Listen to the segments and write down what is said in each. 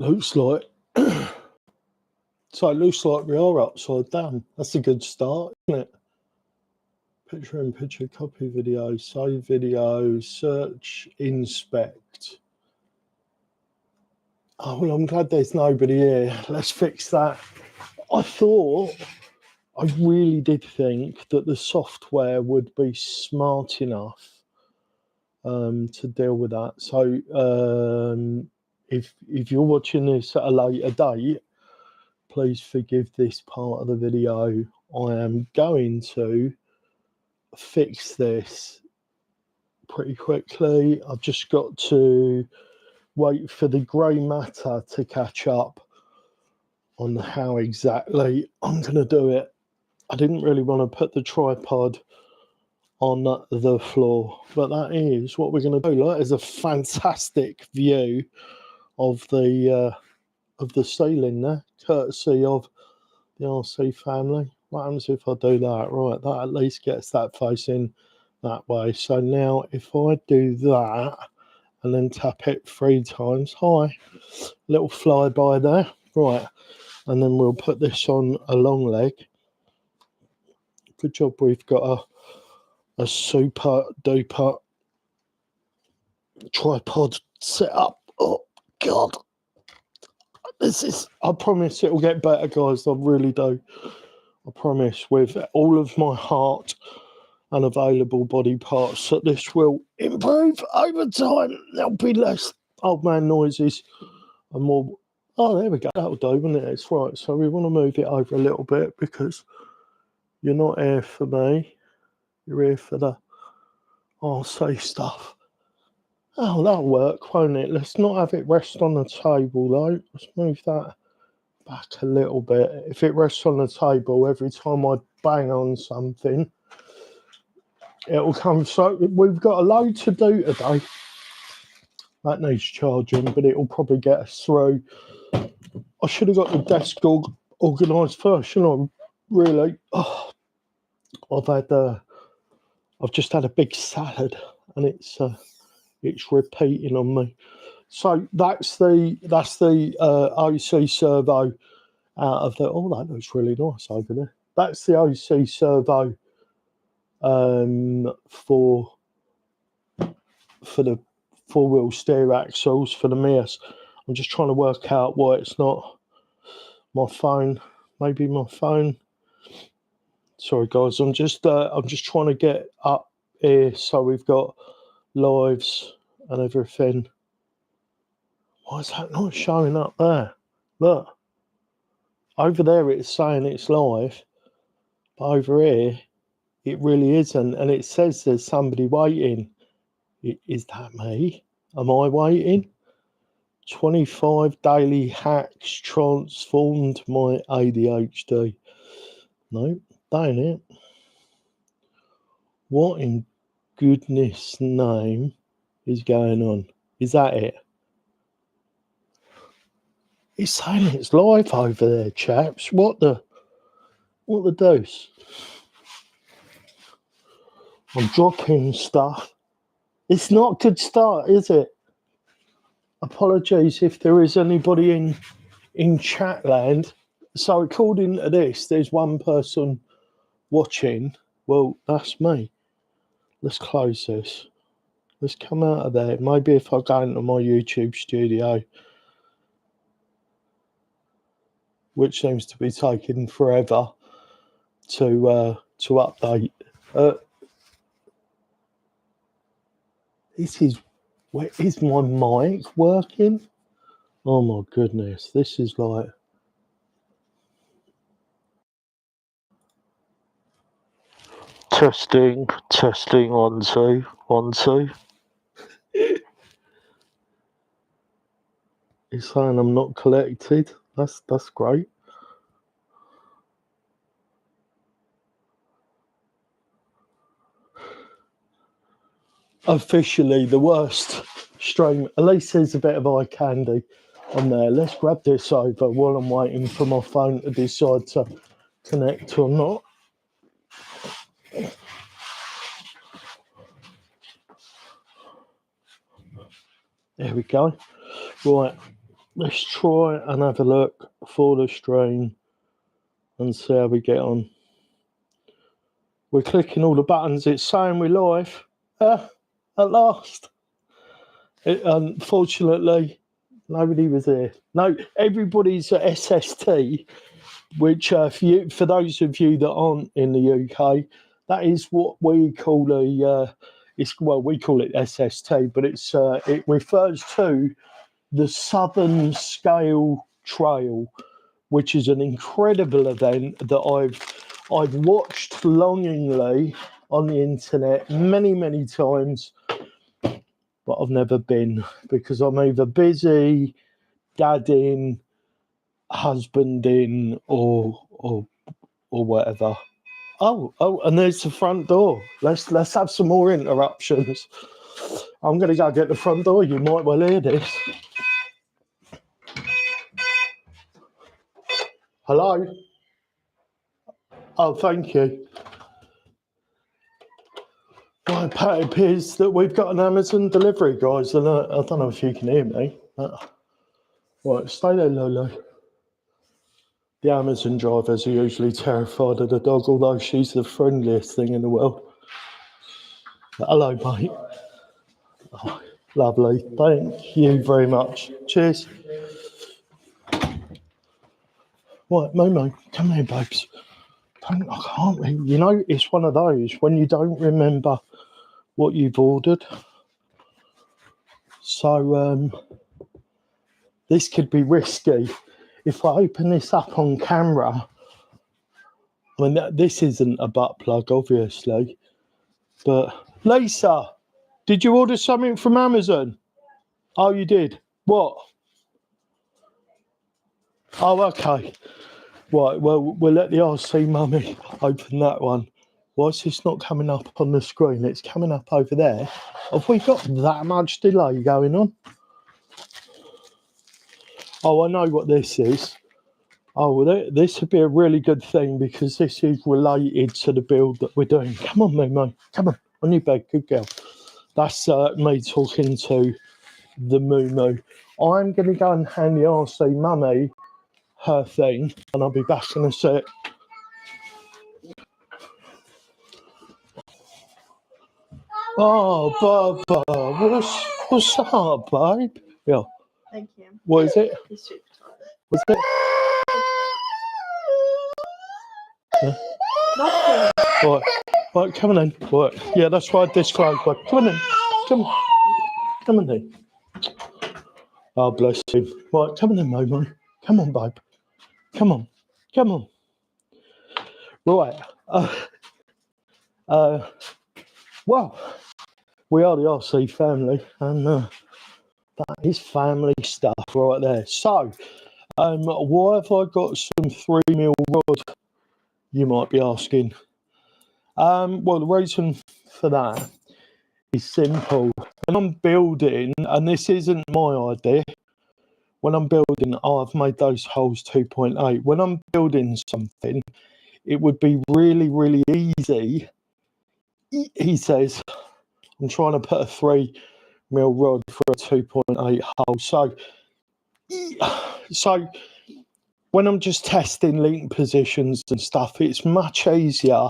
Looks like so it looks like we are upside down. That's a good start, isn't it? Picture in picture, copy video, save video, search, inspect. Oh well, I'm glad there's nobody here. Let's fix that. I really did think that the software would be smart enough to deal with that. So if you're watching this at a later date, please forgive this part of the video. I am going to fix this pretty quickly. I've just got to wait for the grey matter to catch up on how exactly I'm going to do it. I didn't really want to put the tripod on the floor, but that is what we're going to do. That is a fantastic view of the ceiling there, courtesy of the RC family. What happens if I do that? Right, that at least gets that facing that way. So now if I do that and then tap it 3 times, hi, little flyby there, right, and then we'll put this on a long leg. Good job we've got a super duper tripod set up. Oh God, I promise it will get better, guys. I really do. I promise, with all of my heart and available body parts, that this will improve over time. There'll be less old man noises and more. Oh, there we go. That'll do, won't it? It's right. So we want to move it over a little bit because you're not here for me. You're here for the RC stuff. Oh, that'll work, won't it? Let's not have it rest on the table, though. Let's move that back a little bit. If it rests on the table, every time I bang on something, it'll come. So we've got a load to do today. That needs charging, but it'll probably get us through. I should have got the desk organised first, shouldn't I? Really? Oh, I've just had a big salad, and it's repeating on me. So that's the OC servo out of the. Oh, that looks really nice over there. That's the OC servo for the 4-wheel steer axles for the Mias. I'm just trying to work out why it's not my phone. Maybe my phone. Sorry, guys. I'm just trying to get up here so we've got lives and everything. Why is that not showing up there? Look. Over there it's saying it's live, but over here it really isn't, and it says there's somebody waiting. Is that me? Am I waiting? 25 daily hacks transformed my ADHD. No, that ain't it. What in goodness name is going on? Is that it? It's saying it's live over there, chaps. What the deuce? I'm dropping stuff. It's not a good start, is it? Apologies if there is anybody in chat land. So according to this, there's one person watching. Well, that's me. Let's close this. Let's come out of there. Maybe if I go into my YouTube studio, which seems to be taking forever to update. Where is my mic working? Oh my goodness, this is like. Testing, 1 2 1 2. He's saying I'm not collected. That's great. Officially the worst stream. At least there's a bit of eye candy on there. Let's grab this over while I'm waiting for my phone to decide to connect or not. There we go. Right, let's try and have a look for the stream and see how we get on. We're clicking all the buttons. It's saying we're live. At last. Unfortunately, nobody was there. No, everybody's at SST, which for those of you that aren't in the UK, that is what we call we call it SST, but it refers to the Southern Scale Trail, which is an incredible event that I've watched longingly on the internet many times, but I've never been because I'm either busy, dadding, husbanding, or whatever. Oh, and there's the front door. Let's have some more interruptions. I'm gonna go get the front door. You might well hear this. Hello. Oh, thank you. Well, it appears that we've got an Amazon delivery, guys, and I don't know if you can hear me. Right, stay there, Lolo. The Amazon drivers are usually terrified of the dog, although she's the friendliest thing in the world. Hello, mate. Oh, lovely. Thank you very much. Cheers. Right, Momo, come here, babes. I can't. You know, it's one of those when you don't remember what you've ordered. So this could be risky. If I open this up on camera, I mean, this isn't a butt plug, obviously. But Lisa, did you order something from Amazon? Oh, you did? What? Oh, okay. Right, well, we'll let the RC mummy open that one. Why is this not coming up on the screen? It's coming up over there. Have we got that much delay going on? Oh, I know what this is. Oh, well, this would be a really good thing because this is related to the build that we're doing. Come on, Momo. Come on your bed. Good girl. That's me talking to the Moo. I'm going to go and hand the RC mummy her thing, and I'll be back in a sec. Oh, Baba, what's up, babe? Yeah. Thank you. What is it? He's super tired. What's it? Nothing. Right, come on in. Right. Yeah, that's why I disclosed. Right. Come on in. Come on in. Oh, bless him. Right, come on in, Momo. Come on, babe. Come on. Right. Well, we are the RC family, and that is family stuff right there. So, why have I got some 3mm rod, you might be asking? Well, the reason for that is simple. When I'm building, and this isn't my idea, when I'm building, I've made those holes 2.8. When I'm building something, it would be really easy. He says, I'm trying to put a 3mm rod for a 2.8 hole. So when I'm just testing link positions and stuff, it's much easier.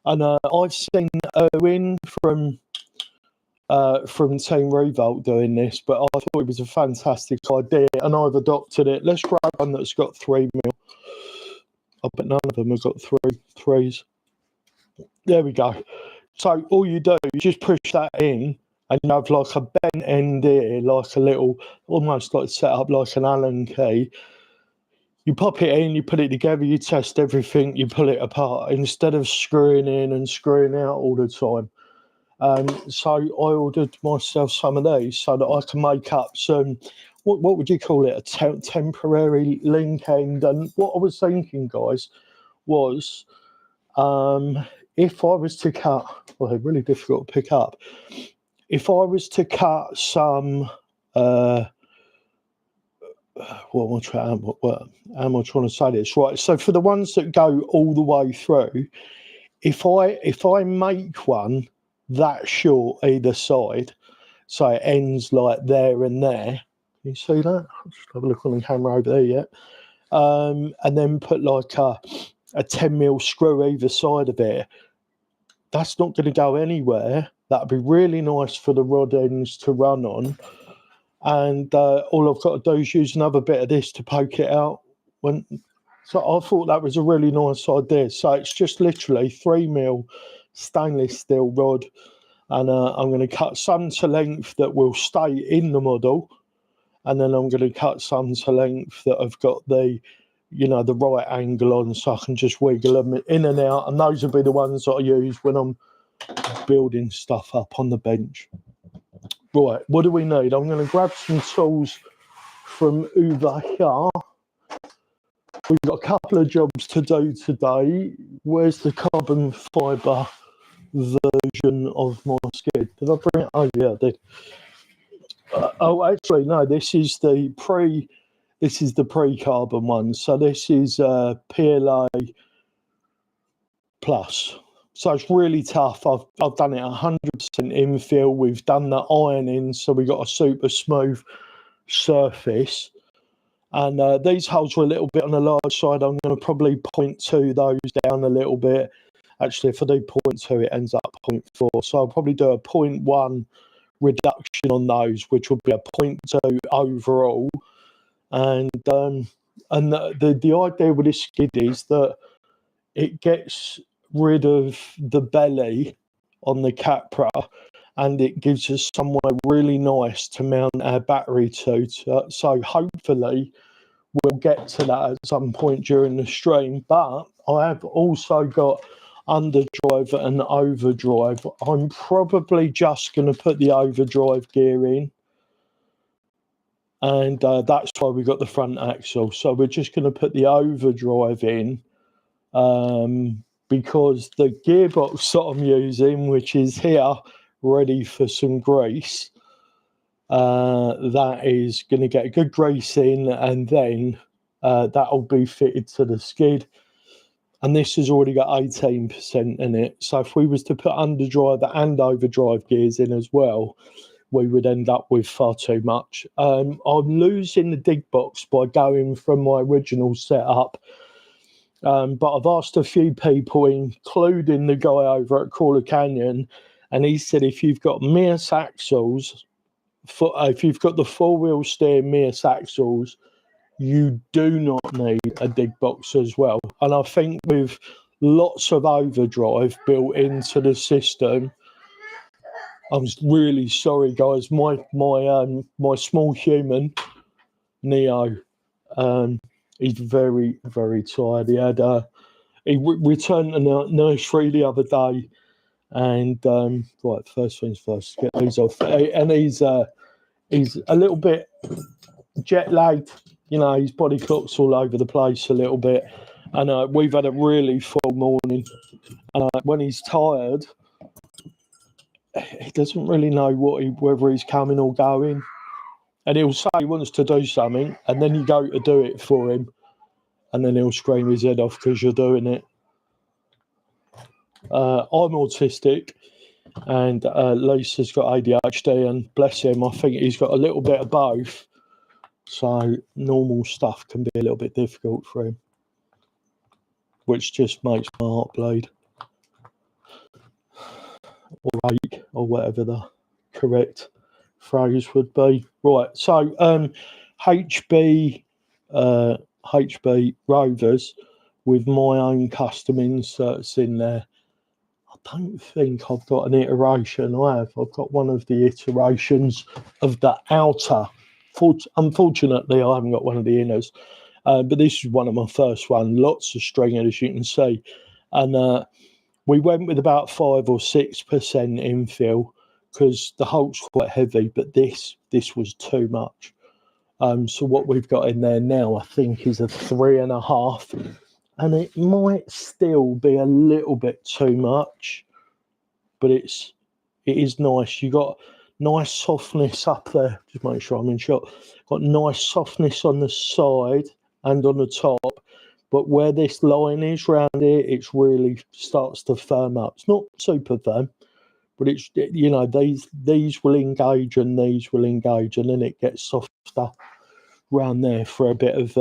And I've seen Erwin from Team Revolt doing this, but I thought it was a fantastic idea, and I've adopted it. Let's grab one that's got 3mm. I bet none of them have got threes. There we go. So all you do is just push that in, and you have like a bent end here, like a little, almost like set up like an Allen key. You pop it in, you put it together, you test everything, you pull it apart instead of screwing in and screwing out all the time. So I ordered myself some of these so that I can make up some, what would you call it, a temporary link end. And what I was thinking, guys, was if I was to cut, well, they're really difficult to pick up. If I was to cut some, how am I trying to say this? Right, so for the ones that go all the way through, if I make one that short either side, so it ends like there and there, You see that? I'll just have a look on the camera over there, yeah. And then put like a 10mm screw either side of it. That's not going to go anywhere. That'd be really nice for the rod ends to run on. And all I've got to do is use another bit of this to poke it out. So I thought that was a really nice idea. So it's just literally 3mm stainless steel rod. And I'm going to cut some to length that will stay in the model. And then I'm going to cut some to length that have got the, the right angle on, so I can just wiggle them in and out. And those will be the ones that I use when I'm building stuff up on the bench. Right, what do we need? I'm going to grab some tools from over here. We've got a couple of jobs to do today. Where's the carbon fibre version of my skid? Did I bring it? Oh, yeah, I did. Oh, actually, no, this is the pre-carbon one. So this is PLA Plus. So it's really tough. I've done it 100% infill. We've done the ironing, so we got a super smooth surface. And these holes were a little bit on the large side. I'm going to probably 0.2 those down a little bit. Actually, if I do 0.2, it ends up 0.4. So I'll probably do a 0.1 reduction on those, which will be a 0.2 overall. And the idea with this skid is that it gets rid of the belly on the Capra, and it gives us somewhere really nice to mount our battery to. So hopefully we'll get to that at some point during the stream. But I have also got underdrive and overdrive. I'm probably just going to put the overdrive gear in. And that's why we got the front axle. So we're just going to put the overdrive in. Because the gearbox that I'm using, which is here, ready for some grease, that is going to get a good grease in, and then that'll be fitted to the skid. And this has already got 18% in it. So if we was to put underdrive and overdrive gears in as well, we would end up with far too much. I'm losing the dig box by going from my original setup. But I've asked a few people, including the guy over at Crawler Canyon, and he said if you've got Mears axles, if you've got the four-wheel steer Mears axles, you do not need a dig box as well. And I think with lots of overdrive built into the system, I'm really sorry, guys. My small human, Neo, he's very, very tired. He returned to the nursery the other day, and right, first things first, get these off. And he's a little bit jet lagged. His body clock's all over the place a little bit, and we've had a really full morning. And when he's tired, he doesn't really know whether he's coming or going. And he'll say he wants to do something, and then you go to do it for him, and then he'll scream his head off because you're doing it. I'm autistic, and Lisa's got ADHD, and bless him, I think he's got a little bit of both. So normal stuff can be a little bit difficult for him, which just makes my heart bleed. Or ache, or whatever the correct phrase would be. Right, so HB Rovers with my own custom inserts in there. I don't think I've got an iteration. I've got one of the iterations of the outer. Unfortunately, I haven't got one of the inners. But this is one of my first one. Lots of string, as you can see. And we went with about 5 or 6% infill because the hulk's quite heavy, but this was too much. So what we've got in there now, I think, is a 3.5. And it might still be a little bit too much, but it is nice. You got nice softness up there. Just make sure I'm in shot. Got nice softness on the side and on the top, but where this line is round here, it really starts to firm up. It's not super firm, But it's, you know, these will engage and these will engage, and then it gets softer around there for a bit of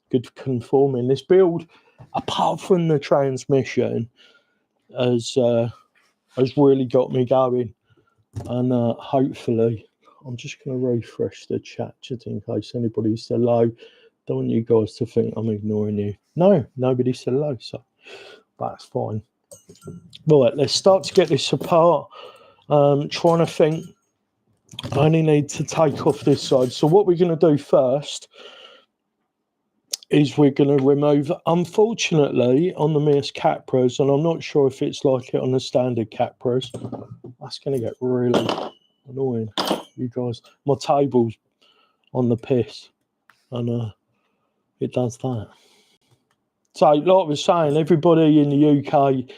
good conforming. This build, apart from the transmission, has really got me going, and hopefully, I'm just going to refresh the chat just in case anybody said hello. Don't want you guys to think I'm ignoring you. No, nobody said hello, so that's fine. Right, let's start to get this apart. Trying to think. I only need to take off this side. So what we're going to do first is we're going to remove, unfortunately, on the Mias Capras, and I'm not sure if it's like it on the standard Capras. That's going to get really annoying, you guys. My table's on the piss, and it does that. So, like I was saying, everybody in the UK,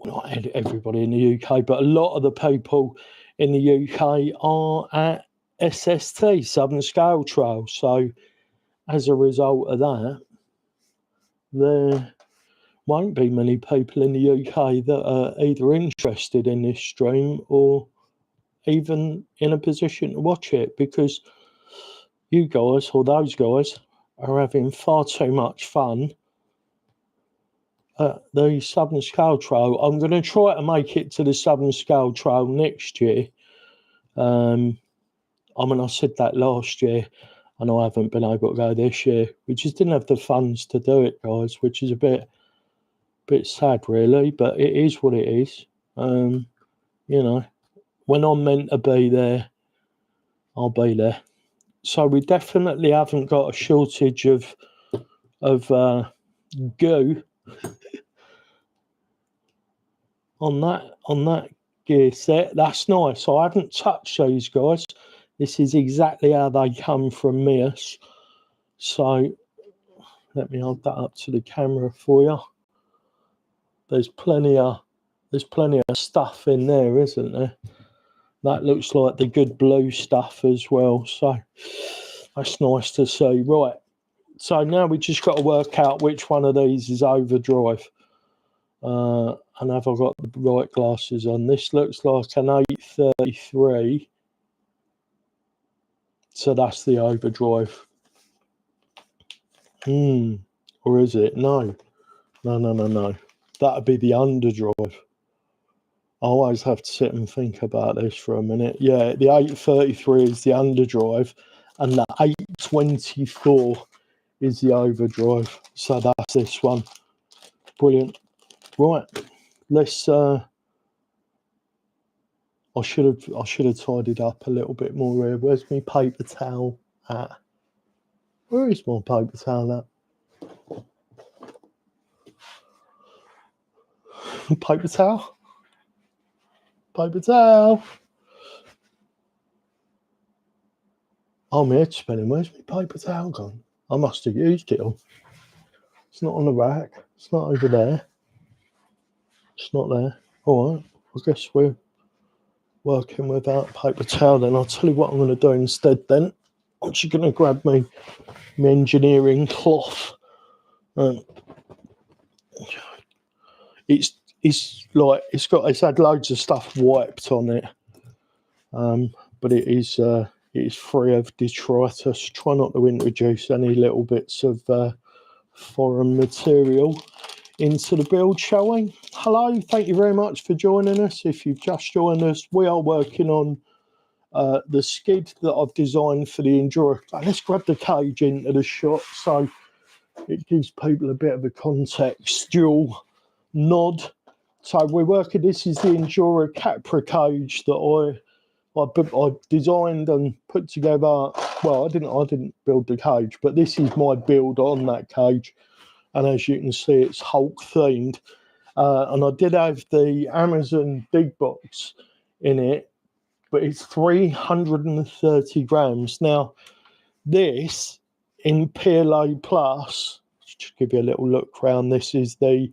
not everybody in the UK, but a lot of the people in the UK are at SST, Southern Scale Trail. So, as a result of that, there won't be many people in the UK that are either interested in this stream or even in a position to watch it, because you guys, or those guys, are having far too much fun at the Southern Scale Trail. I'm going to try to make it to the Southern Scale Trail next year. I mean, I said that last year, and I haven't been able to go this year. We just didn't have the funds to do it, guys, which is a bit sad, really, but it is what it is. You know, when I'm meant to be there, I'll be there. So we definitely haven't got a shortage of goo on that gear set. That's nice. I haven't touched these, guys. This is exactly how they come from Mias. So let me hold that up to the camera for you. There's plenty of stuff in there, isn't there? That looks like the good blue stuff as well. So that's nice to see. Right. So now we just got to work out which one of these is overdrive. And have I got the right glasses on? This looks like an 833. So that's the overdrive. Or is it? No. That would be the underdrive. I always have to sit and think about this for a minute. Yeah, the 833 is the underdrive, and the 824 is the overdrive. So that's this one. Brilliant. Right. Let's I should have tidied up a little bit more here. Where's my paper towel at? Where is my paper towel at? Paper towel? Paper towel. Oh, my head's spinning. Where's my paper towel gone? I must have used it all. It's not on the rack. It's not over there. It's not there. All right. I guess we're working without paper towel then. I'll tell you what I'm going to do instead then. I'm just going to grab my engineering cloth. It's had loads of stuff wiped on it, but it is free of detritus. Try not to introduce any little bits of foreign material into the build, shall we? Hello, thank you very much for joining us. If you've just joined us, we are working on the skid that I've designed for the Injora. Let's grab the cage into the shot so it gives people a bit of a contextual nod. So we're working, this is the Injora Capra cage that I designed and put together. Well, I didn't build the cage, but this is my build on that cage. And as you can see, it's Hulk themed. And I did have the Amazon big box in it, but it's 330 grams. Now, this in PLA Plus, just give you a little look around, this is the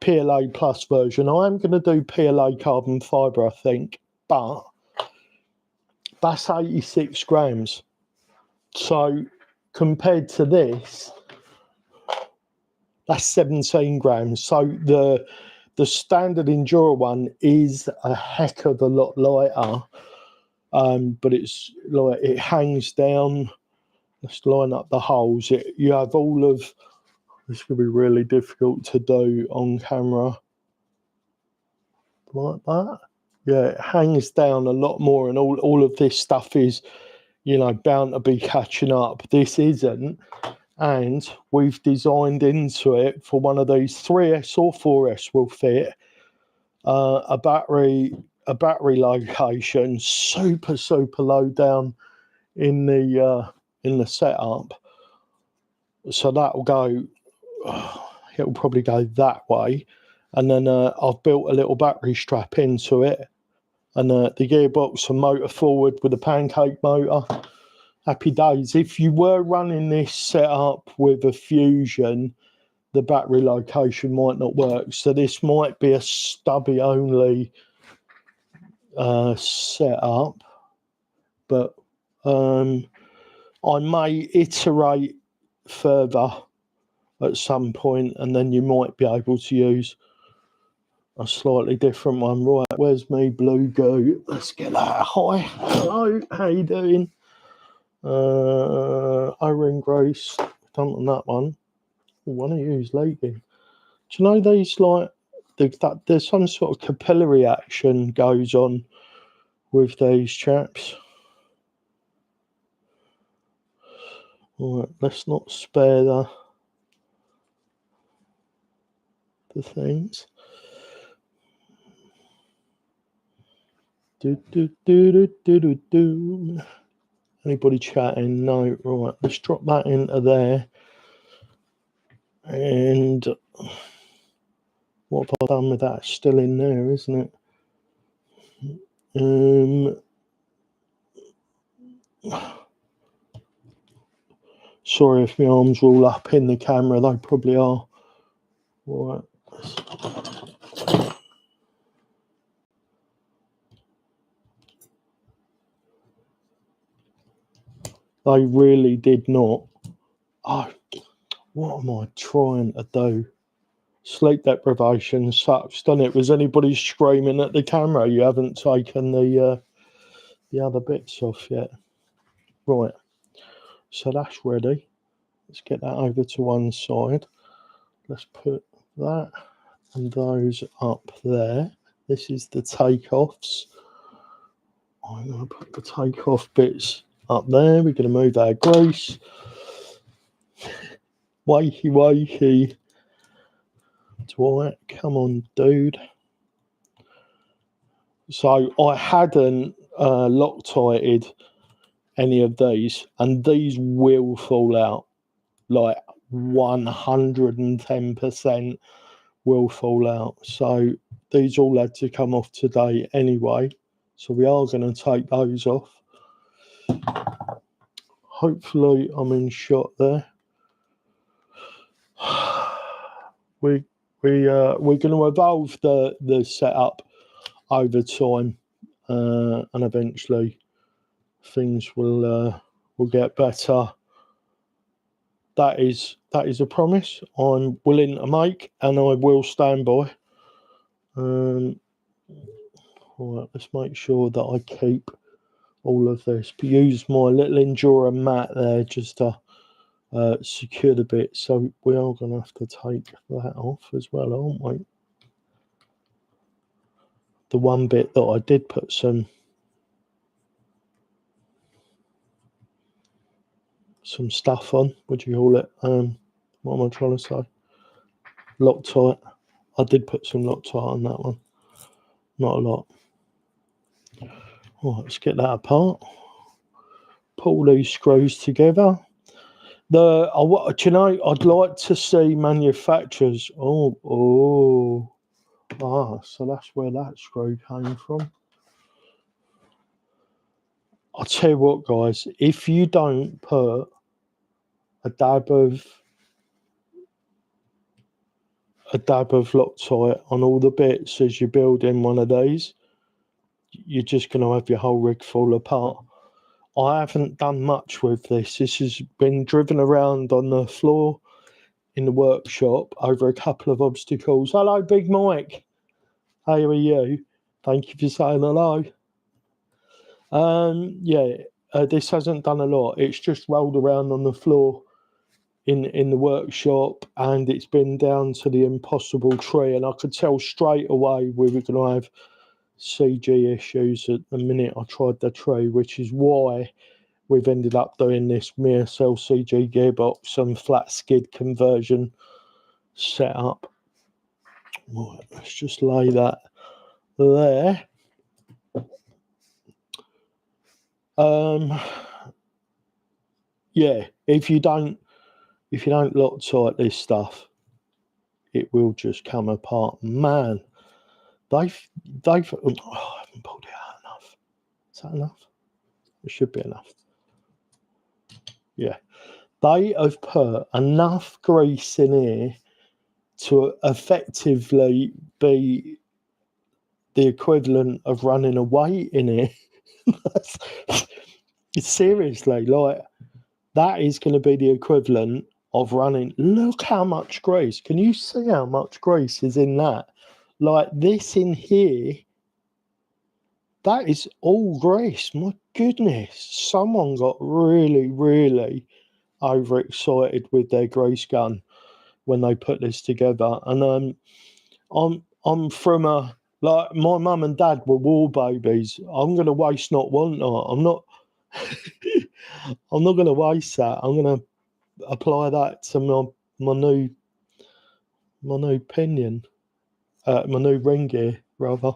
PLA Plus version. I am going to do PLA carbon fibre, I think, but that's 86 grams. So compared to this, that's 17 grams. So the The standard Injora one is a heck of a lot lighter, but it's like it hangs down. Let's line up the holes. You have all of this. Could be really difficult to do on camera, like that. Yeah, it hangs down a lot more, and all of this stuff is, you know, bound to be catching up. This isn't, and we've designed into it for one of these 3S or 4S will fit a battery location super low down in the setup, so that'll go. It'll probably go that way, and then I've built a little battery strap into it, and the gearbox and motor forward with a pancake motor. Happy days. If you were running this setup with a Fusion, the battery location might not work, so this might be a stubby only setup, but I may iterate further at some point, and then you might be able to use a slightly different one. Right, where's me blue goo? Let's get that. Hi, hello, how you doing? O-ring Grace, done on that one. One of you's leaking. Do you know these, like, there's some sort of capillary action goes on with these chaps? Right, let's not spare the things. Anybody chatting? No. Right, let's drop that into there. And what have I done with that? It's still in there, isn't it? Sorry if my arms are all up in the camera. They probably are. Right. They really did not. Oh, what am I trying to do? Sleep deprivation sucks, doesn't it? Was anybody screaming at the camera? You haven't taken the other bits off yet. Right. So that's ready. Let's get that over to one side. Let's put that and those up there. This is the takeoffs. I'm going to put the takeoff bits up there. We're going to move our grease. Wakey. Dwight, come on, dude. So I hadn't Loctited any of these, and these will fall out. Like 110% will fall out. So these all had to come off today anyway. So we are going to take those off. Hopefully I'm in shot there. We're going to evolve the setup over time, and eventually things will get better. That is a promise I'm willing to make, and I will stand by. All right, let's make sure that I keep all of this. But use my little Injora mat there just to secure the bit. So we are going to have to take that off as well, aren't we? The one bit that I did put some stuff on, what do you call it? What am I trying to say? Loctite. I did put some Loctite on that one. Not a lot. All right, let's get that apart. Pull these screws together. Do you know, I'd like to see manufacturers. So that's where that screw came from. I'll tell you what, guys, if you don't put a dab of Loctite on all the bits as you're building one of these, you're just going to have your whole rig fall apart. I haven't done much with this. This has been driven around on the floor. in the workshop over a couple of obstacles. Hello, Big Mike. How are you? Thank you for saying hello. This hasn't done a lot. It's just rolled around on the floor in the workshop, and it's been down to the impossible tree, and I could tell straight away we were going to have CG issues at the minute I tried the tree, which is why we've ended up doing this MeaCell CG gearbox and flat skid conversion setup. Right, let's just lay that there. Yeah, if you don't Loctite this stuff, it will just come apart. Man, they've I haven't pulled it out enough. Is that enough? It should be enough. Yeah, they have put enough grease in here to effectively be the equivalent of running a weight in here. Seriously, like, that is going to be the equivalent of running. Look how much grease. Can you see how much grease is in that? Like, this in here, that is all grease. My goodness. Someone got really, really overexcited with their grease gun when they put this together. And I'm from a, like, my mum and dad were war babies. I'm going to waste not, want not. I'm not going to waste that. I'm going to apply that to my new pinion, my new ring gear, rather.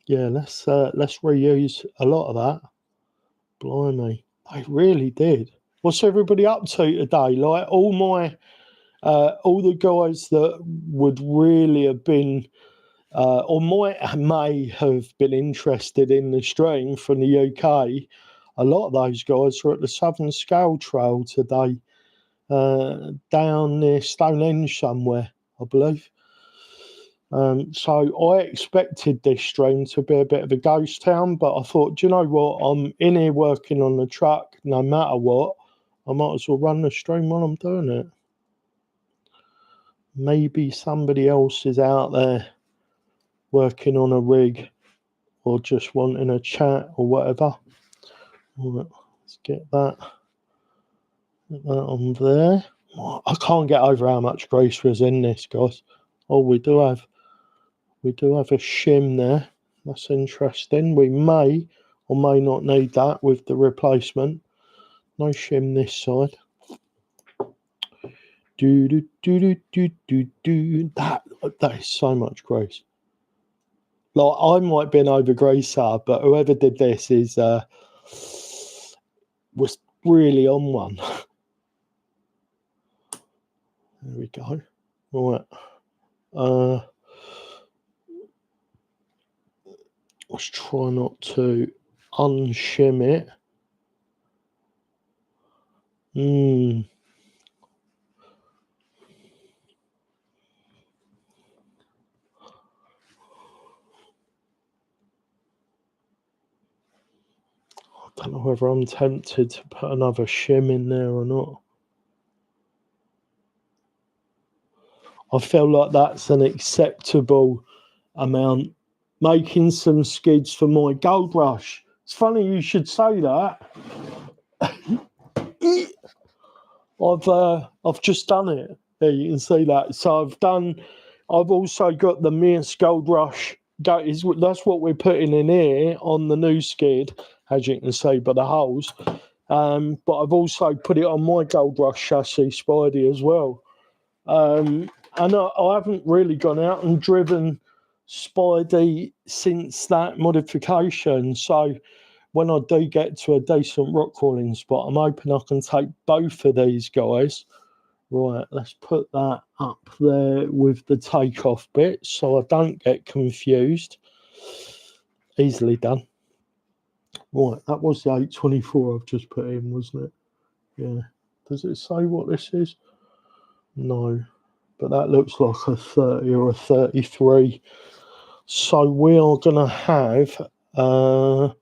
Yeah, let's reuse a lot of that. Blimey, I really did. What's everybody up to today? Like, all the guys that would really have been, or may have been interested in the stream from the UK, a lot of those guys are at the Southern Scale Trail today, down near Stonehenge somewhere, I believe. So I expected this stream to be a bit of a ghost town, but I thought, do you know what? I'm in here working on the truck. No matter what, I might as well run the stream while I'm doing it. Maybe somebody else is out there working on a rig or just wanting a chat or whatever. All right, let's get that on there. I can't get over how much grease was in this, guys. Oh, we do have a shim there. That's interesting. We may or may not need that with the replacement. No shim this side. That is so much grease. Like, I might be an over greaser, but whoever did this was really on one. There we go. All right. Let's try not to unshim it. I don't know whether I'm tempted to put another shim in there or not. I feel like that's an acceptable amount. Making some skids for my Gold Rush. It's funny you should say that. I've just done it. There, you can see that. So I've also got the Mears Gold Rush. That's what we're putting in here on the new skid, as you can see by the holes. But I've also put it on my Gold Rush chassis Spidey as well. And I haven't really gone out and driven Spidey since that modification. So when I do get to a decent rock crawling spot, I'm hoping I can take both of these guys. Right, let's put that up there with the takeoff bit so I don't get confused. Easily done. Right, that was the 824 I've just put in, wasn't it? Yeah. Does it say what this is? No. But that looks like a 30 or a 33. So we are going to have about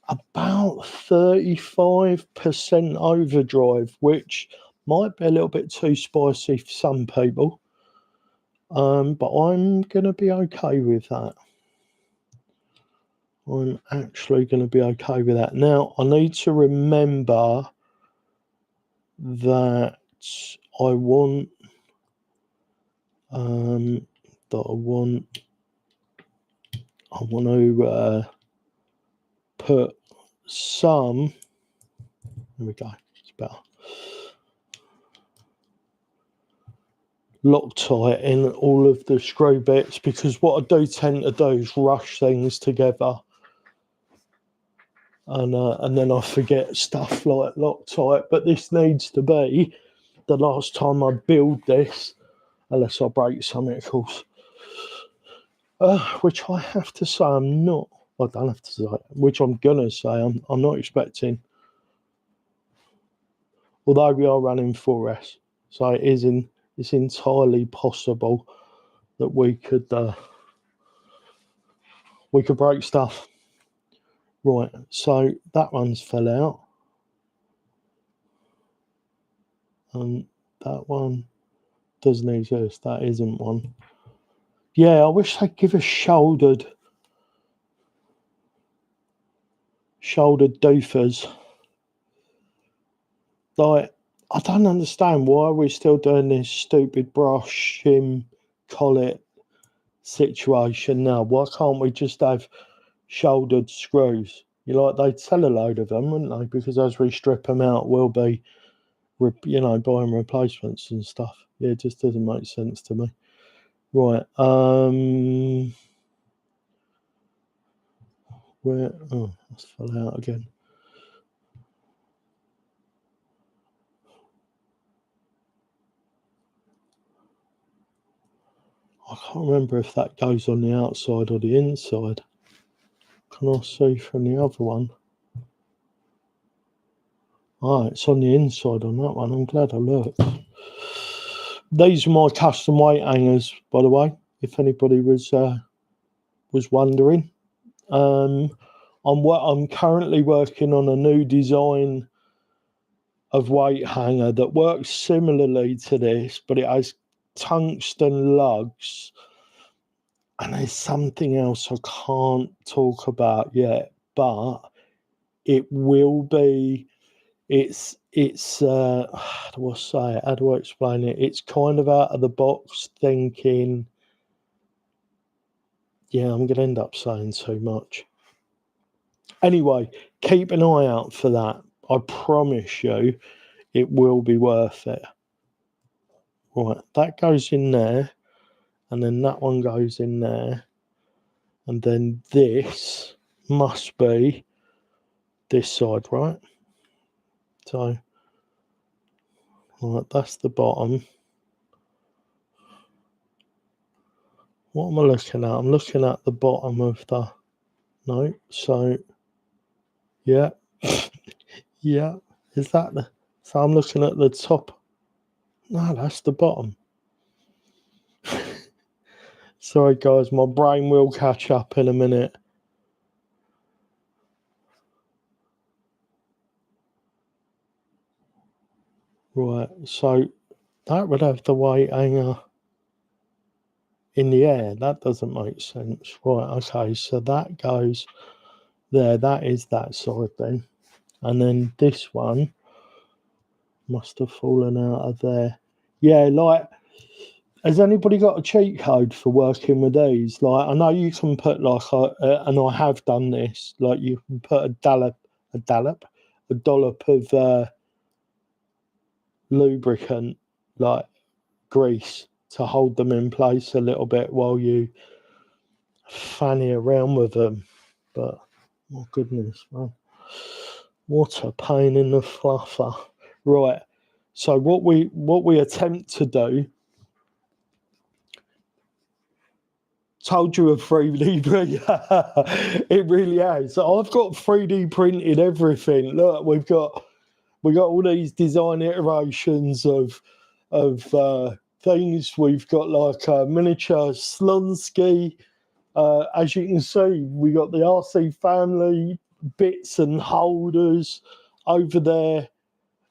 35% overdrive, which Might be a little bit too spicy for some people, but I'm going to be okay with that. I'm actually going to be okay with that. Now, I need to remember that I want to put some. There we go. It's better. Loctite in all of the screw bits, because what I do tend to do is rush things together, and then I forget stuff like Loctite. But this needs to be the last time I build this, unless I break something, of course. Which I have to say I'm not. I don't have to say, which I'm gonna say I'm not expecting. Although we are running 4S, so it's entirely possible that we could break stuff. Right, so that one's fell out, and that one doesn't exist. That isn't one. Yeah, I wish they'd give us shouldered doofers. Like, I don't understand why we're still doing this stupid brush, shim, collet situation now. Why can't we just have shouldered screws? They'd sell a load of them, wouldn't they? Because as we strip them out, we'll be, buying replacements and stuff. Yeah, it just doesn't make sense to me. Right. Where? Oh, that's fell out again. I can't remember if that goes on the outside or the inside. Can I see from the other one? Oh, it's on the inside on that one. I'm glad I looked. These are my custom weight hangers, by the way, if anybody was wondering. I'm currently working on a new design of weight hanger that works similarly to this, but it has tungsten lugs, and there's something else I can't talk about yet, but it will be. It's how do I say it? How do I explain it? It's kind of out of the box thinking. Yeah, I'm going to end up saying too much. Anyway, keep an eye out for that. I promise you, it will be worth it. Right, that goes in there, and then that one goes in there, and then this must be this side, right? So, right, that's the bottom. What am I looking at? I'm looking at the bottom of the... No, so... Yeah. Yeah. Is that the... So I'm looking at the top. No, that's the bottom. Sorry, guys, my brain will catch up in a minute. Right, so that would have the weight hanger in the air. That doesn't make sense. Right, okay, so that goes there. That is that side then. And then this one must have fallen out of there. Yeah, like, has anybody got a cheat code for working with these? Like, I know you can put like and I have done this. Like, you can put a dollop of lubricant, like grease, to hold them in place a little bit while you fanny around with them. But my goodness, man, what a pain in the fluffer. Right. So what we attempt to do. Told you a 3D print. It really has. I've got 3D printed everything. Look, we got all these design iterations of things. We've got like a miniature Slonsky. As you can see, we got the RC family bits and holders over there.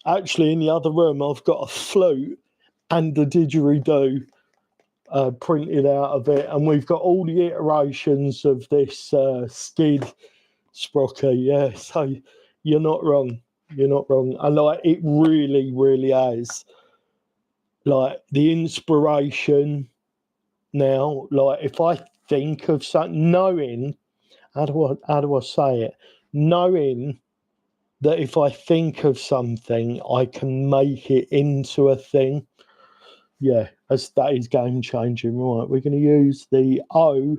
Actually, in the other room, I've got a flute and the didgeridoo printed out of it, and we've got all the iterations of this skid sprocket. Yeah, so you're not wrong. You're not wrong. And like, it really, really has. Like, the inspiration now, like, if I think of something, knowing, how do I say it? Knowing that if I think of something, I can make it into a thing. Yeah, that is game changing. Right, we're going to use the O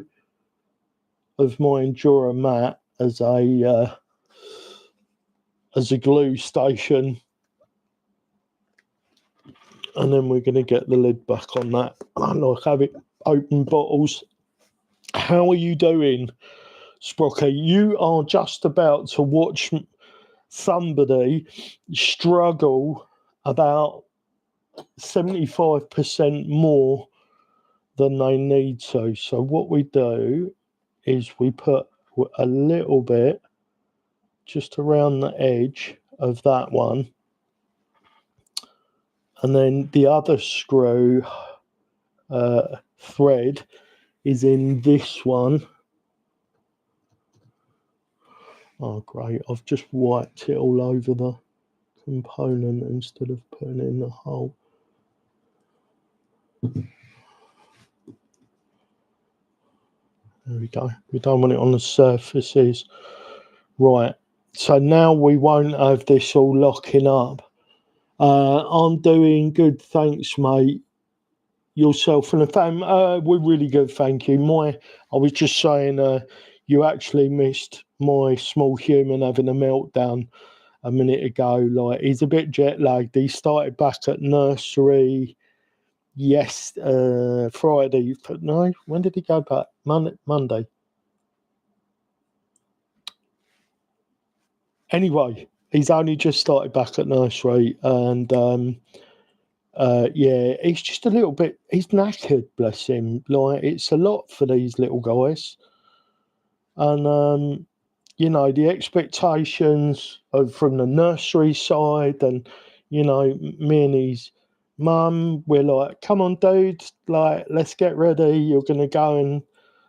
of my Injora mat as a glue station, and then we're going to get the lid back on that. I like having open bottles. How are you doing, Sprocky? You are just about to watch somebody struggle about 75% more than they need to. So what we do is we put a little bit just around the edge of that one, and then the other screw thread is in this one. Oh great, I've just wiped it all over the component instead of putting it in the hole. There we go. We don't want it on the surfaces. Right, so now we won't have this all locking up. I'm doing good, thanks, mate. Yourself and the fam, we're really good, thank you. I was just saying, you actually missed my small human having a meltdown a minute ago. Like, he's a bit jet lagged. He started back at nursery. Yes, Friday. No, when did he go back? Monday. Anyway, he's only just started back at nursery, and yeah, he's just a little bit. He's knackered, bless him. Like, it's a lot for these little guys, and you know, the expectations from the nursery side, and you know, me and his mum, we're like, come on, dude, like, let's get ready. You're gonna go and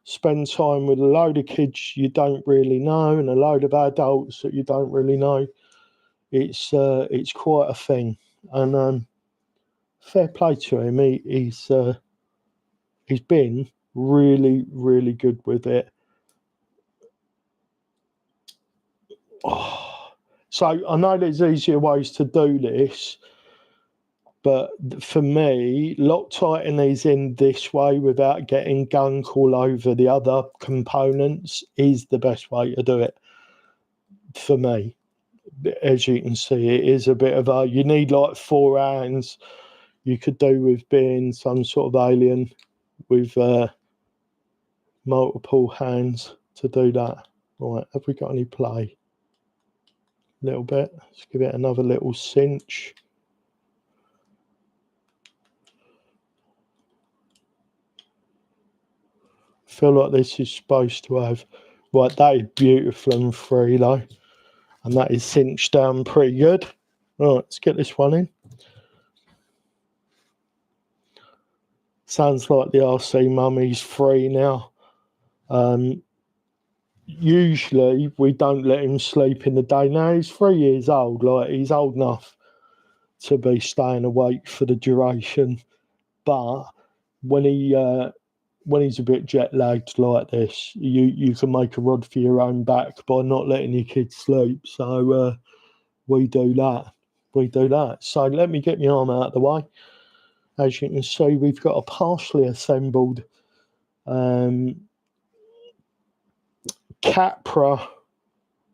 spend time with a load of kids you don't really know and a load of adults that you don't really know. It's quite a thing, and fair play to him. He's been really, really good with it. Oh, so I know there's easier ways to do this, but for me, Loctiting these in this way without getting gunk all over the other components is the best way to do it for me. As you can see, it is a bit of you need like 4 hands. You could do with being some sort of alien with multiple hands to do that. Right, have we got any play? A little bit. Let's give it another little cinch. I feel like this is supposed to have. Right, that is beautiful and free though. And that is cinched down pretty good. Right, let's get this one in. Sounds like the RC mummy's free now. Usually we don't let him sleep in the day. Now he's 3 years old, like he's old enough to be staying awake for the duration. But when he's a bit jet lagged like this, you can make a rod for your own back by not letting your kids sleep. So we do that. We do that. So let me get my arm out of the way. As you can see, we've got a partially assembled Capra,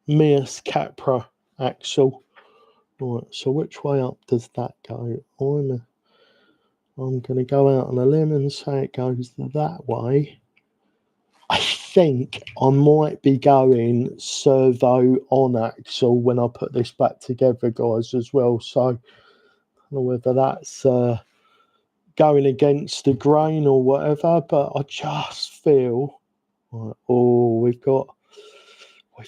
Mears Capra axle. Right, so which way up does that go? I'm going to go out on a limb and say it goes that way. I think I might be going servo on axle when I put this back together, guys, as well. So I don't know whether that's going against the grain or whatever, but I just feel, right, oh, we've got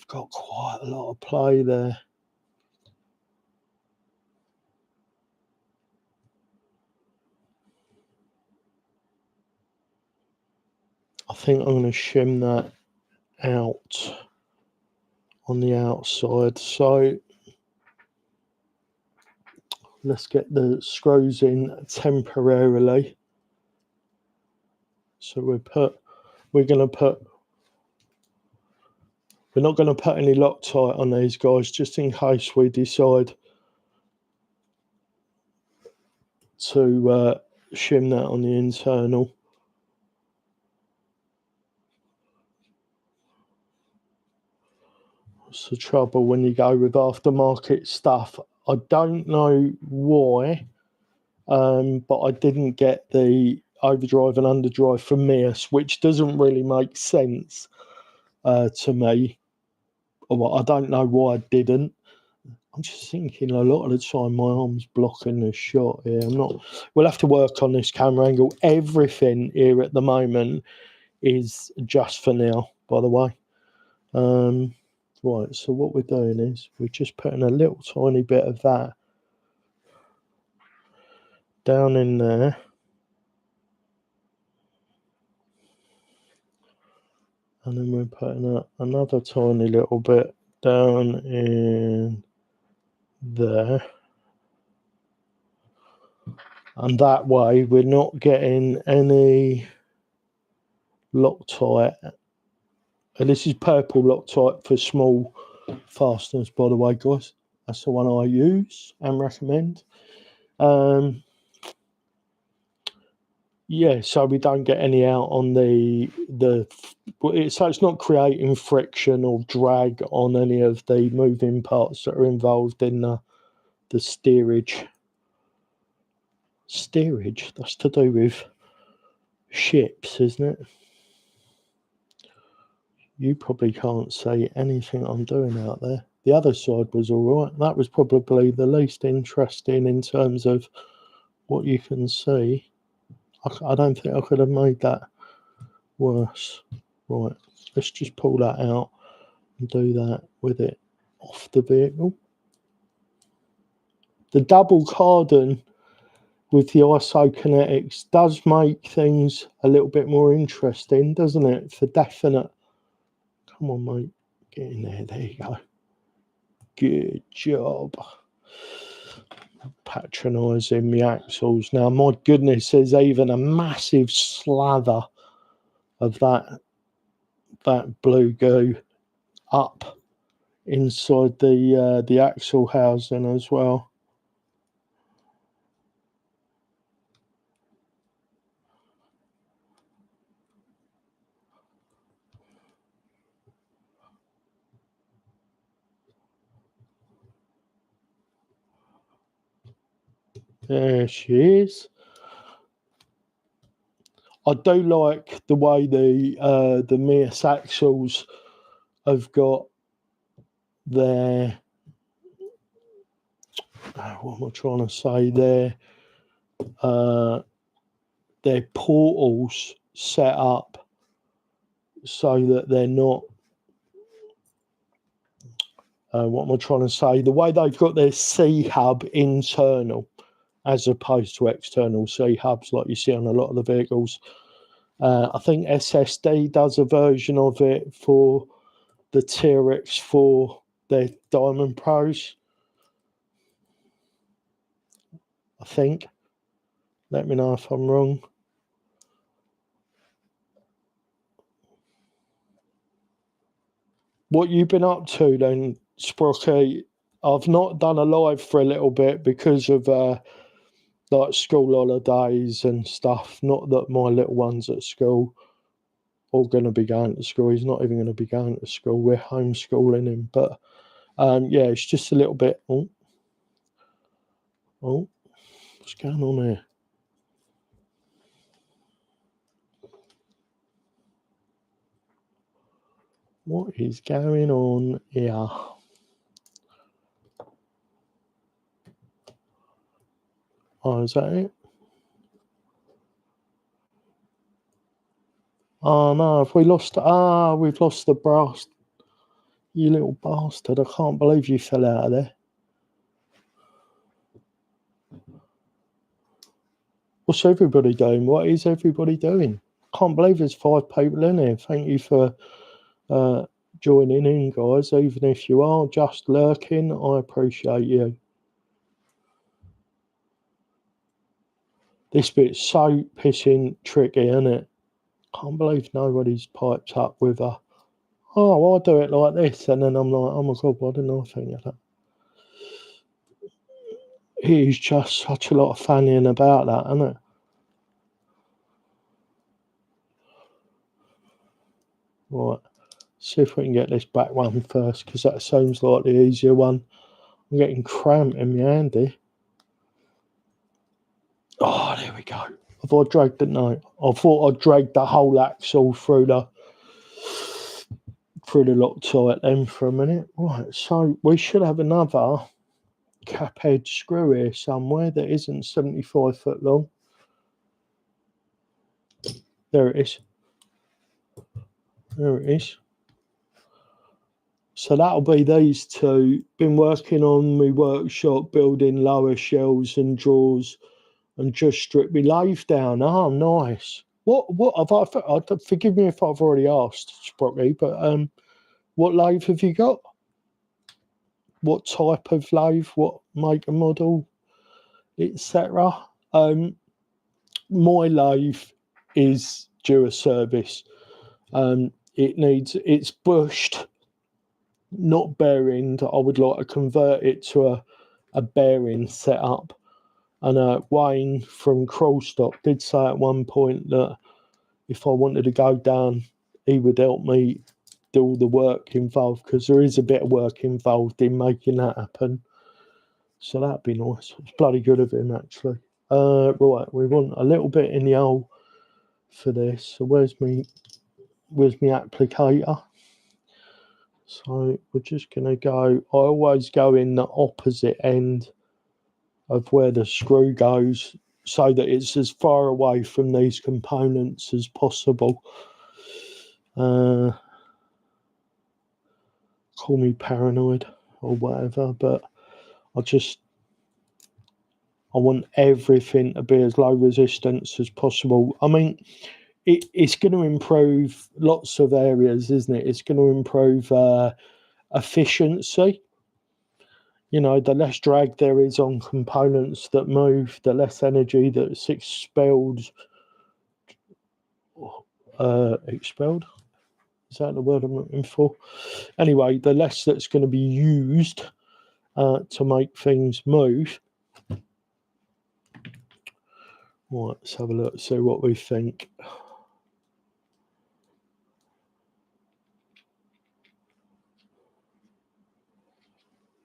quite a lot of play there. I think I'm going to shim that out on the outside. So let's get the screws in temporarily. So we're not going to put any Loctite on these guys, just in case we decide to shim that on the internal. What's the trouble when you go with aftermarket stuff? I don't know why, but I didn't get the overdrive and underdrive from Mears, which doesn't really make sense to me. Well, I don't know why I didn't. I'm just thinking a lot of the time my arm's blocking the shot here. We'll have to work on this camera angle. Everything here at the moment is just for now, by the way. Right, so what we're doing is we're just putting a little tiny bit of that down in there. And then we're putting another tiny little bit down in there. And that way we're not getting any Loctite. And this is purple Loctite for small fasteners, by the way, guys. That's the one I use and recommend. Yeah, so we don't get any out on so it's not creating friction or drag on any of the moving parts that are involved in the steerage. Steerage, that's to do with ships, isn't it? You probably can't see anything I'm doing out there. The other side was all right. That was probably the least interesting in terms of what you can see. I don't think I could have made that worse. Right, let's just pull that out and do that with it off the vehicle. The double cardan with the isokinetics does make things a little bit more interesting, doesn't it? For definite. Come on, mate. Get in there. There you go. Good job. Patronising the axles. Now, my goodness, there's even a massive slather of that blue goo up inside the axle housing as well. There she is. I do like the way the Mears axles have got their what am I trying to say? Their portals set up so that they're not. What am I trying to say? The way they've got their C hub internal, as opposed to external C hubs like you see on a lot of the vehicles. I think SSD does a version of it for the TRX for their Diamond Pros. I think. Let me know if I'm wrong. What you've been up to then, Sprocky? I've not done a live for a little bit because of like school holidays and stuff. Not that my little one's at school or going to be going to school. He's not even going to be going to school. We're homeschooling him. But yeah, it's just a little bit. Oh, what's going on here? What is going on here? Oh, is that it? Oh no, have we lost? We've lost the brass. You little bastard. I can't believe you fell out of there. What's everybody doing? What is everybody doing? Can't believe there's 5 people in here. Thank you for joining in, guys. Even if you are just lurking, I appreciate you. This bit's so pissing tricky, isn't it? Can't believe nobody's piped up with a, oh, I'll do it like this. And then I'm like, oh my God, why didn't I think of that? It is just such a lot of fanning about that, isn't it? Right. See if we can get this back one first, because that seems like the easier one. I'm getting cramp in my handy. Oh, there we go. Have I dragged it? No. I thought I dragged the whole axle through the Loctite then for a minute. Right, so we should have another cap head screw here somewhere that isn't 75 foot long. There it is. There it is. So that'll be these two. Been working on my workshop, building lower shelves and drawers, and just stripped my lathe down. Oh, nice. What have I? Forgive me if I've already asked, Sprocky, but what lathe have you got? What type of lathe? What make and model, etc. My lathe is due a service. It's bushed, not bearinged. I would like to convert it to a bearing setup. And Wayne from Crawlstock did say at one point that if I wanted to go down, he would help me do all the work involved, because there is a bit of work involved in making that happen. So that'd be nice. It's bloody good of him, actually. Right, we want a little bit in the hole for this. So where's my applicator? So we're just going to go, I always go in the opposite end of where the screw goes, so that it's as far away from these components as possible. Call me paranoid or whatever, but I want everything to be as low resistance as possible. I mean, it's going to improve lots of areas, isn't it? It's going to improve efficiency. You know, the less drag there is on components that move, the less energy that's expelled. Expelled? Is that the word I'm looking for? Anyway, the less that's going to be used to make things move. Right, let's have a look, see what we think.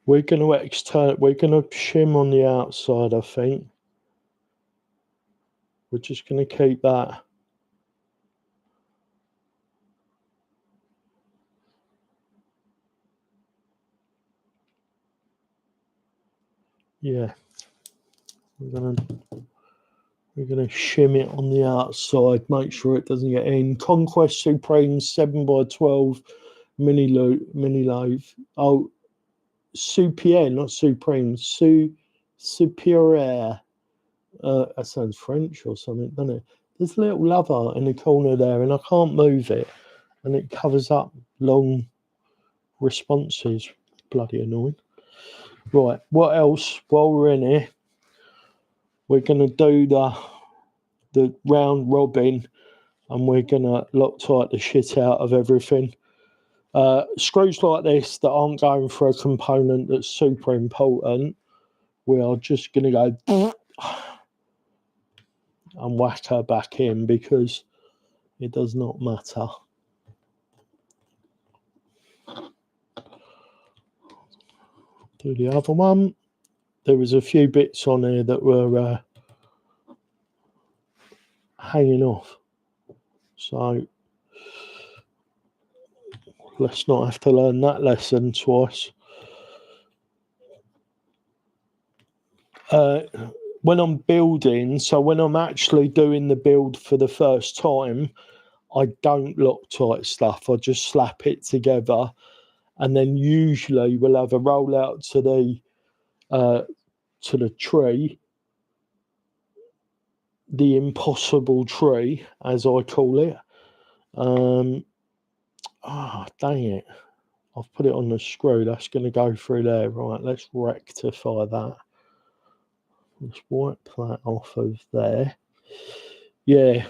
We're going to shim on the outside, I think. We're just going to keep that. Yeah. We're going to shim it on the outside, make sure it doesn't get in. Conquest Supreme 7x12 mini lathe. Oh, Superior, not Supreme. Superior. That sounds French or something, doesn't it? There's a little lever in the corner there, and I can't move it, and it covers up long responses. Bloody annoying. Right, what else? While we're in here, we're going to do the round robin, and we're going to Loctite the shit out of everything. Screws like this that aren't going for a component that's super important, we are just going to go and whack her back in, because it does not matter. Do the other one. There was a few bits on here that were hanging off. So let's not have to learn that lesson twice. When I'm building, so when I'm actually doing the build for the first time, I don't Loctite stuff. I just slap it together, and then usually we'll have a rollout to the tree the impossible tree, as I call it. Dang it. I've put it on the screw. That's going to go through there. Right, let's rectify that. Let's wipe that off of there. Yeah,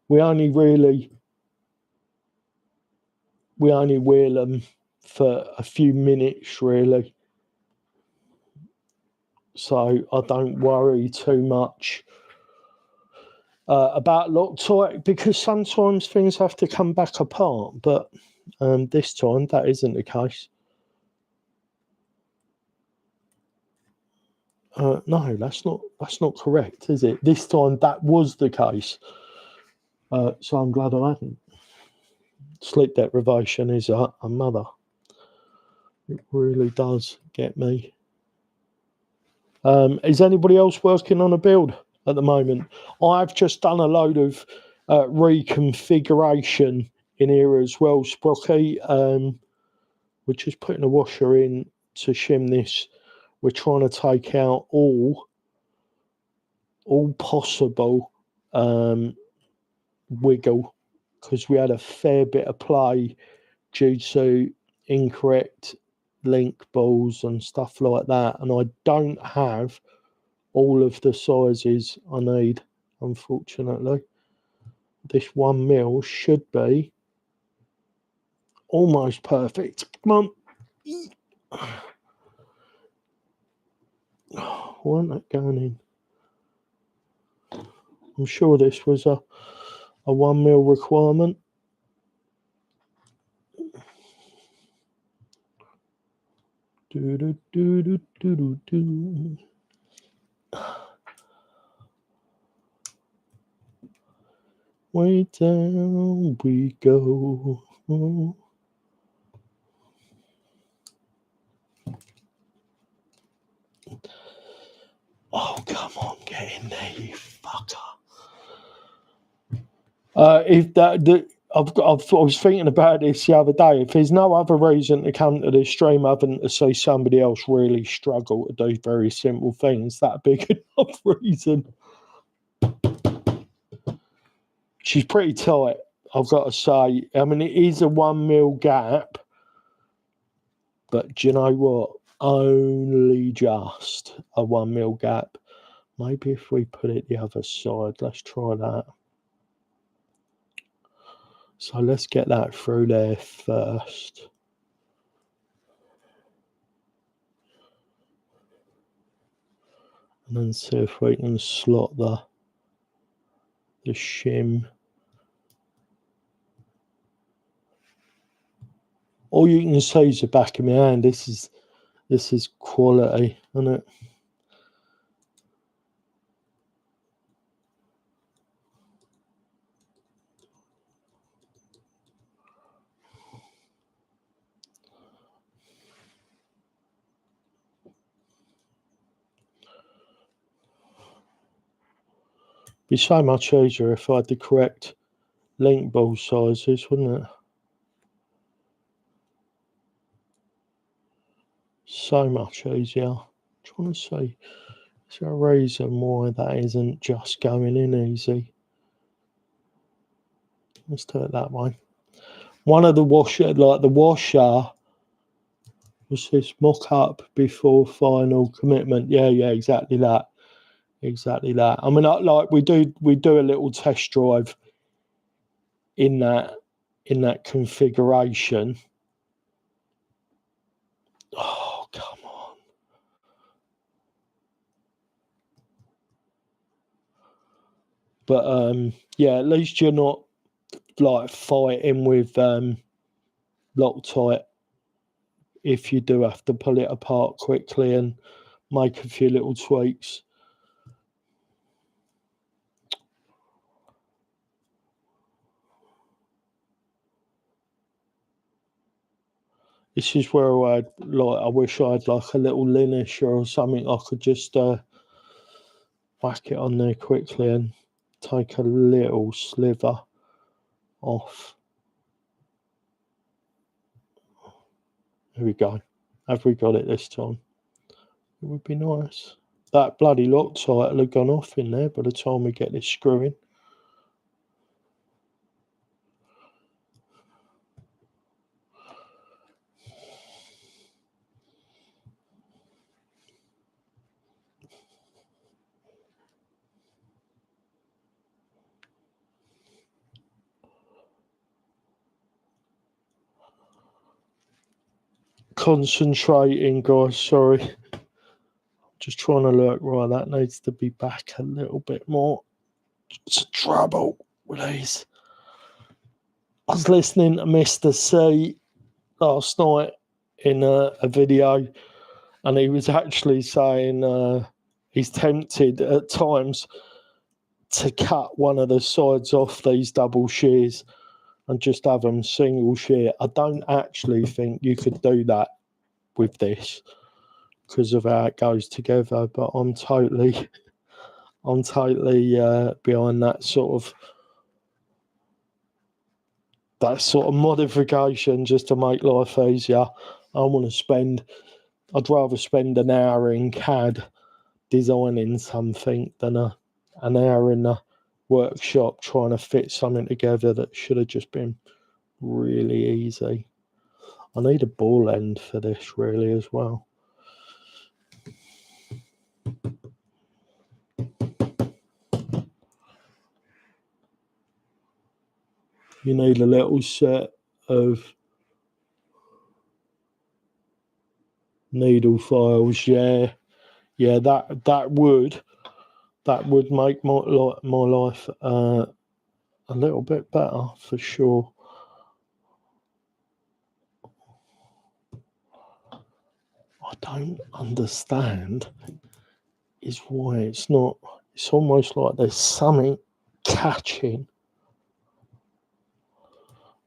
we only wheel them for a few minutes, really. So I don't worry too much about Loctite, because sometimes things have to come back apart, but this time that isn't the case. No, that's not correct, is it? This time that was the case. So I'm glad I hadn't. Sleep deprivation is a mother. It really does get me. Is anybody else working on a build at the moment? I've just done a load of reconfiguration in here as well, Sprocky. We're just putting a washer in to shim this. We're trying to take out all possible wiggle, because we had a fair bit of play due to incorrect link balls and stuff like that, and I don't have all of the sizes I need, unfortunately. This 1 mil should be almost perfect. Come on. Why isn't that going in? I'm sure this was a 1 mil requirement. Way down we go. Oh, come on, get in there, you fucker. I was thinking about this the other day. If there's no other reason to come to this stream other than to see somebody else really struggle to do very simple things, that'd be a good enough reason. She's pretty tight, I've got to say. I mean, it is a 1 mil gap, but do you know what? Only just a 1 mil gap. Maybe if we put it the other side, let's try that. So let's get that through there first. And then see if we can slot the shim. All you can see is the back of my hand. This is quality, isn't it? Be so much easier if I had the correct link ball sizes, wouldn't it? So much easier. I'm trying to see, is there a reason why that isn't just going in easy? Let's do it that way. One of the washer, was this mock up before final commitment. Yeah, exactly that. Exactly that. I mean, we do a little test drive in that configuration. Oh, come on. But yeah, at least you're not like fighting with Loctite if you do have to pull it apart quickly and make a few little tweaks. This is where I wish I had like a little linisher or something. I could just whack it on there quickly and take a little sliver off. Here we go. Have we got it this time? It would be nice. that bloody Loctite will have gone off in there by the time we get this screw in. Concentrating, guys, sorry. Just trying to look. Right, that needs to be back a little bit more. It's trouble with these. I was listening to Mr. C last night in a video, and he was actually saying he's tempted at times to cut one of the sides off these double shears and just have them single shear. I don't actually think you could do that with this because of how it goes together, but I'm totally behind that sort of modification just to make life easier. I'd rather spend an hour in CAD designing something than an hour in the workshop trying to fit something together that should have just been really easy. I need a ball end for this really as well. You need a little set of needle files, yeah, that would make my life a little bit better for sure. I don't understand is why it's not. It's almost like there's something catching.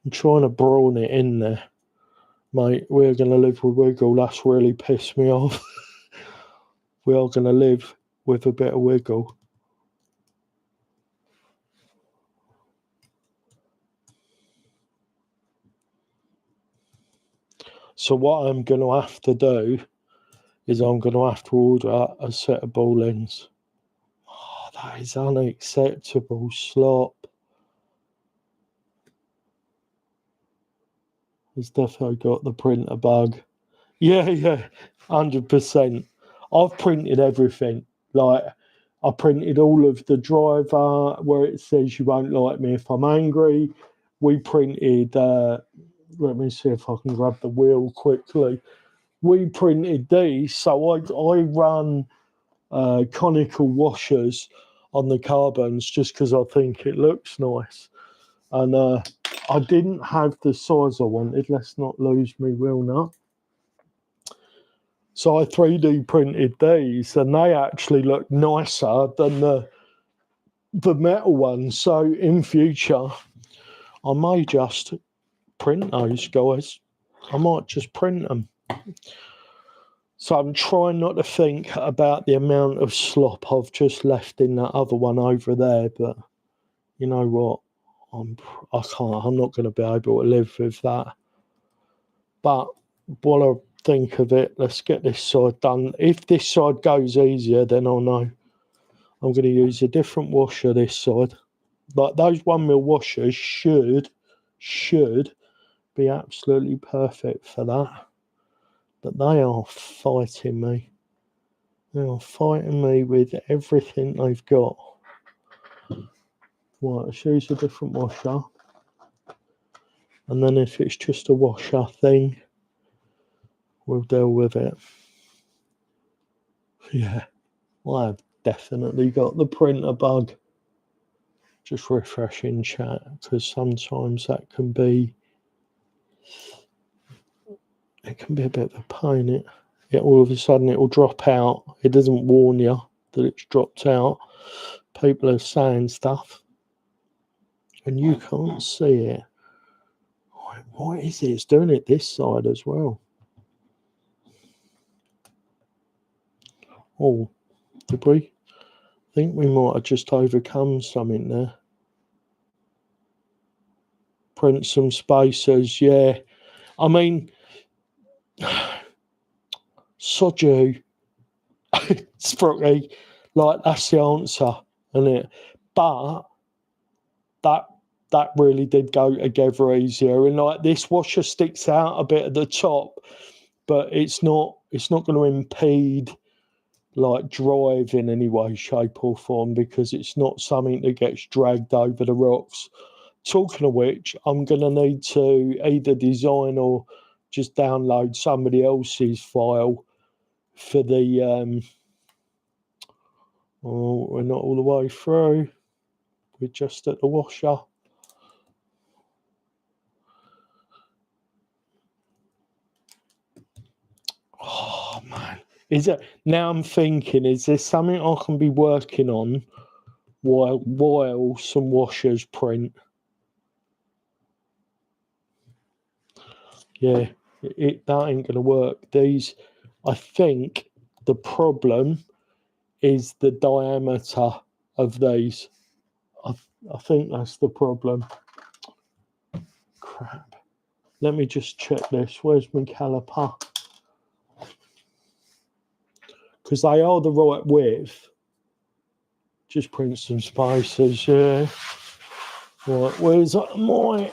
I'm trying to brawn it in there. Mate, we're going to live with wiggle. That's really pissed me off. We are going to live with a bit of wiggle. So what I'm going to have to do is I'm going to have to order a set of ball ends. Oh, that is unacceptable slop. It's definitely got the printer bug. Yeah, 100%. I've printed everything. Like, I printed all of the driver where it says you won't like me if I'm angry. We printed, let me see if I can grab the wheel quickly. We printed these, so I run conical washers on the carbons just because I think it looks nice. And I didn't have the size I wanted. Let's not lose me wheel nut. So I 3D printed these, and they actually look nicer than the metal ones. So in future, I may just print those, guys. I might just print them. So I'm trying not to think about the amount of slop I've just left in that other one over there, but you know what? I'm not going to be able to live with that. But while I think of it, let's get this side done. If this side goes easier, then I'll know. I'm going to use a different washer this side. Like those 1mm washers should be absolutely perfect for that. But they are fighting me. They are fighting me with everything they've got. Right, let's use a different washer. And then if it's just a washer thing, we'll deal with it. Yeah, I've definitely got the printer bug. Just refreshing chat, because sometimes that can be a bit of a pain. It all of a sudden it will drop out. It doesn't warn you that it's dropped out. People are saying stuff and you can't see it. What is it? It's doing it this side as well. Oh, did we? I think we might have just overcome something there. Print some spacers, yeah. I mean, sod you. Sprocky, like that's the answer, isn't it? But that really did go together easier, and like this washer sticks out a bit at the top, but it's not going to impede like drive in any way, shape or form, because it's not something that gets dragged over the rocks. Talking of which, I'm going to need to either design or just download somebody else's file for the oh, we're not all the way through, we're just at the washer. Oh man, is it now? I'm thinking, is there something I can be working on while some washers print? Yeah, that ain't gonna work. These, I think, the problem is the diameter of these. I think that's the problem. Crap. Let me just check this. Where's my caliper? Because they are the right width. Just print some spaces, yeah. Right, where's my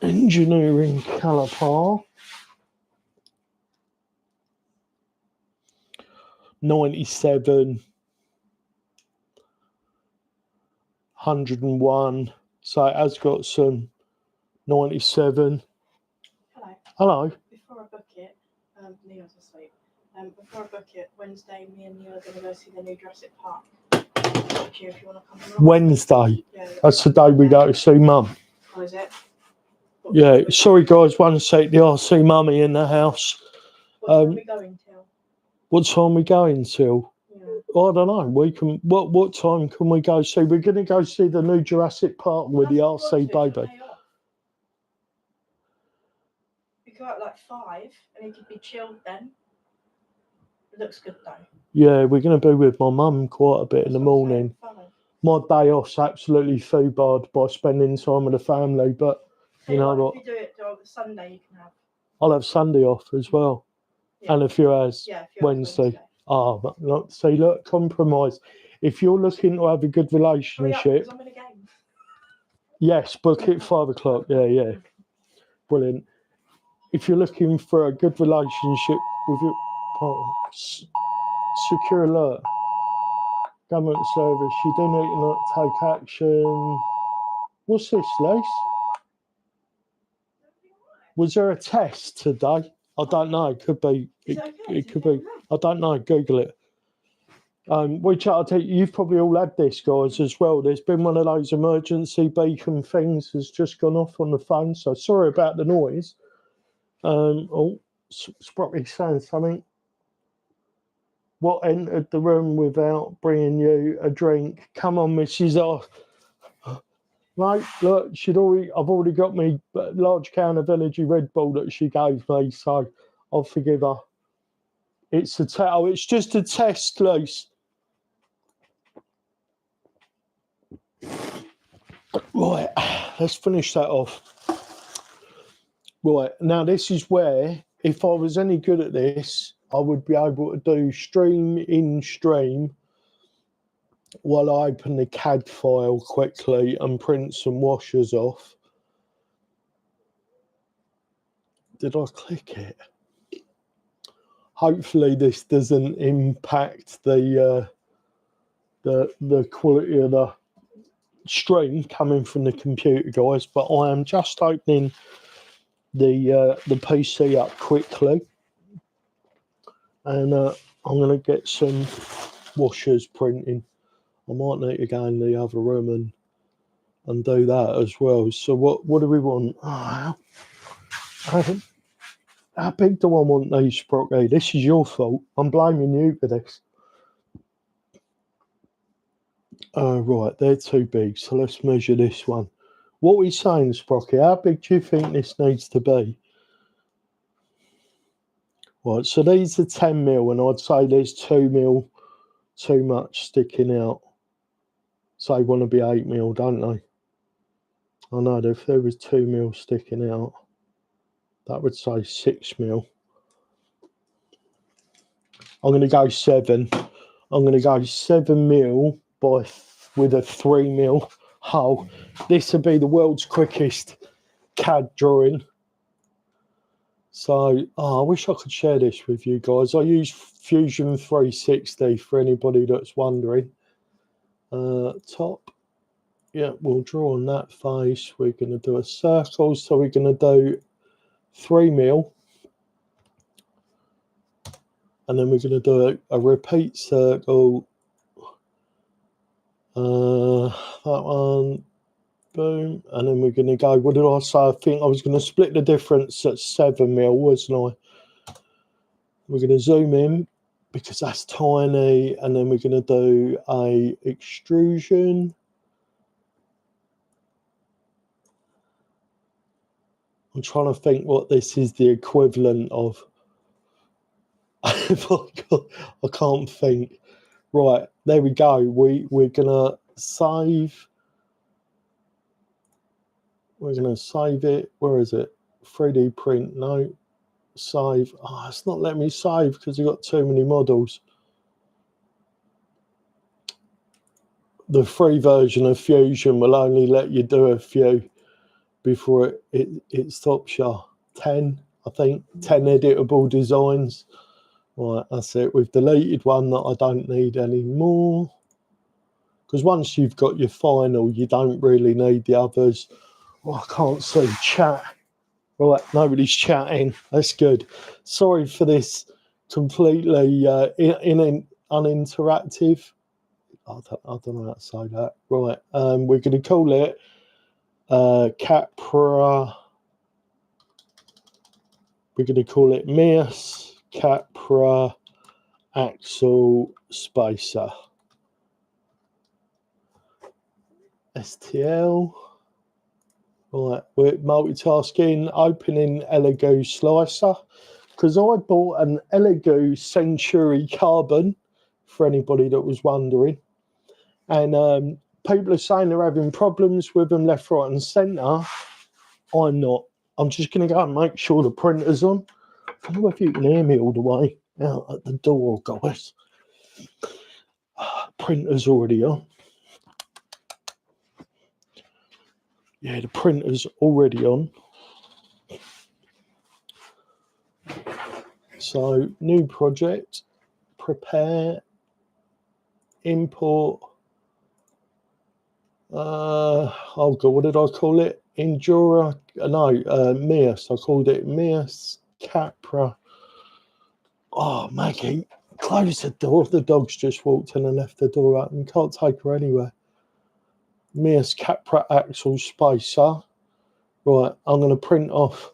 engineering caliper? 97, 101. So it has got some 97. Hello. Before I book it, Neil's asleep. Before I book it, Wednesday, me and Neil are going to go see the new Jurassic Park. If you want to come along. Wednesday? Yeah. That's the day we go to see Mum. Oh, is it? Yeah, sorry guys, one sec. The RC Mummy in the house. What time are we going till? What time are we going till? Yeah. I don't know. We can. What time can we go see? We're going to go see the new Jurassic Park with the RC baby. We go out like 5, and it could be chilled then. It looks good though. Yeah, we're going to be with my mum quite a bit in the morning. My day off's absolutely foobarred by spending time with the family, but you know what? If you do it on Sunday, you can have. I'll have Sunday off as well, and a few hours Wednesday. Oh, look, see, look, compromise. If you're looking to have a good relationship, I'm in a game. Yes, book it 5 o'clock. Yeah, brilliant. If you're looking for a good relationship with your partner, secure alert. Government service, you do need to not take action. What's this, Lace? Was there a test today? I don't know. It could be. It could be. I don't know. Google it. Which I'll tell you, you've probably all had this, guys, as well. There's been one of those emergency beacon things has just gone off on the phone. So sorry about the noise. Sprocky saying something. What entered the room without bringing you a drink? Come on, Mrs. Right, look, I've already got me a large can of energy Red Bull that she gave me, so I'll forgive her. It's just a test, Luce. Right, let's finish that off. Right, now this is where, if I was any good at this, I would be able to do stream in stream while I open the CAD file quickly and print some washers off. Did I click it? Hopefully this doesn't impact the quality of the stream coming from the computer, guys. But I am just opening the PC up quickly, and I'm going to get some washers printing. I might need to go in the other room and do that as well. So what do we want? Oh, how big do I want these, Sprocky? This is your fault. I'm blaming you for this. Right, they're too big. So let's measure this one. What are we saying, Sprocky? How big do you think this needs to be? Right, so these are 10 mil, and I'd say there's 2 mil too much sticking out. So they want to be 8 mil, don't they? I know if there was 2 mil sticking out, that would say 6 mil. I'm going to go 7. I'm going to go 7mm with a 3mm hole. This would be the world's quickest CAD drawing. So, I wish I could share this with you guys. I use Fusion 360 for anybody that's wondering. Top. Yeah, we'll draw on that face. We're going to do a circle. So we're going to do 3mm. And then we're going to do a repeat circle. That one. Boom. And then we're going to go, what did I say? I think I was going to split the difference at 7mm, wasn't I? We're going to zoom in because that's tiny. And then we're going to do a extrusion. I'm trying to think what this is the equivalent of. I can't think. Right, there we go. We're going to save. We're going to save it. Where is it? 3D print. No. Save. Oh, it's not letting me save because you've got too many models. The free version of Fusion will only let you do a few before it stops you. 10, I think. 10 editable designs. Right, that's it. We've deleted one that I don't need anymore. Because once you've got your final, you don't really need the others. Oh, I can't see chat. Right, nobody's chatting. That's good. Sorry for this completely uninteractive. I don't know how to say that. Right, we're going to call it Capra. We're going to call it Mears Capra Axle Spacer. STL. Right, we're multitasking, opening Elegoo Slicer, because I bought an Elegoo Century Carbon, for anybody that was wondering, and people are saying they're having problems with them left, right and centre. I'm not. I'm just going to go and make sure the printer's on. I don't know if you can hear me all the way out at the door, guys. Printer's already on. Yeah, the printer's already on. So, new project, prepare, import. Oh God, what did I call it? Injora? No, Mears. I called it Mears Capra. Oh, Maggie, close the door. The dog's just walked in and left the door open. Can't take her anywhere. Mears Capra Axle Spacer. Right, I'm going to print off.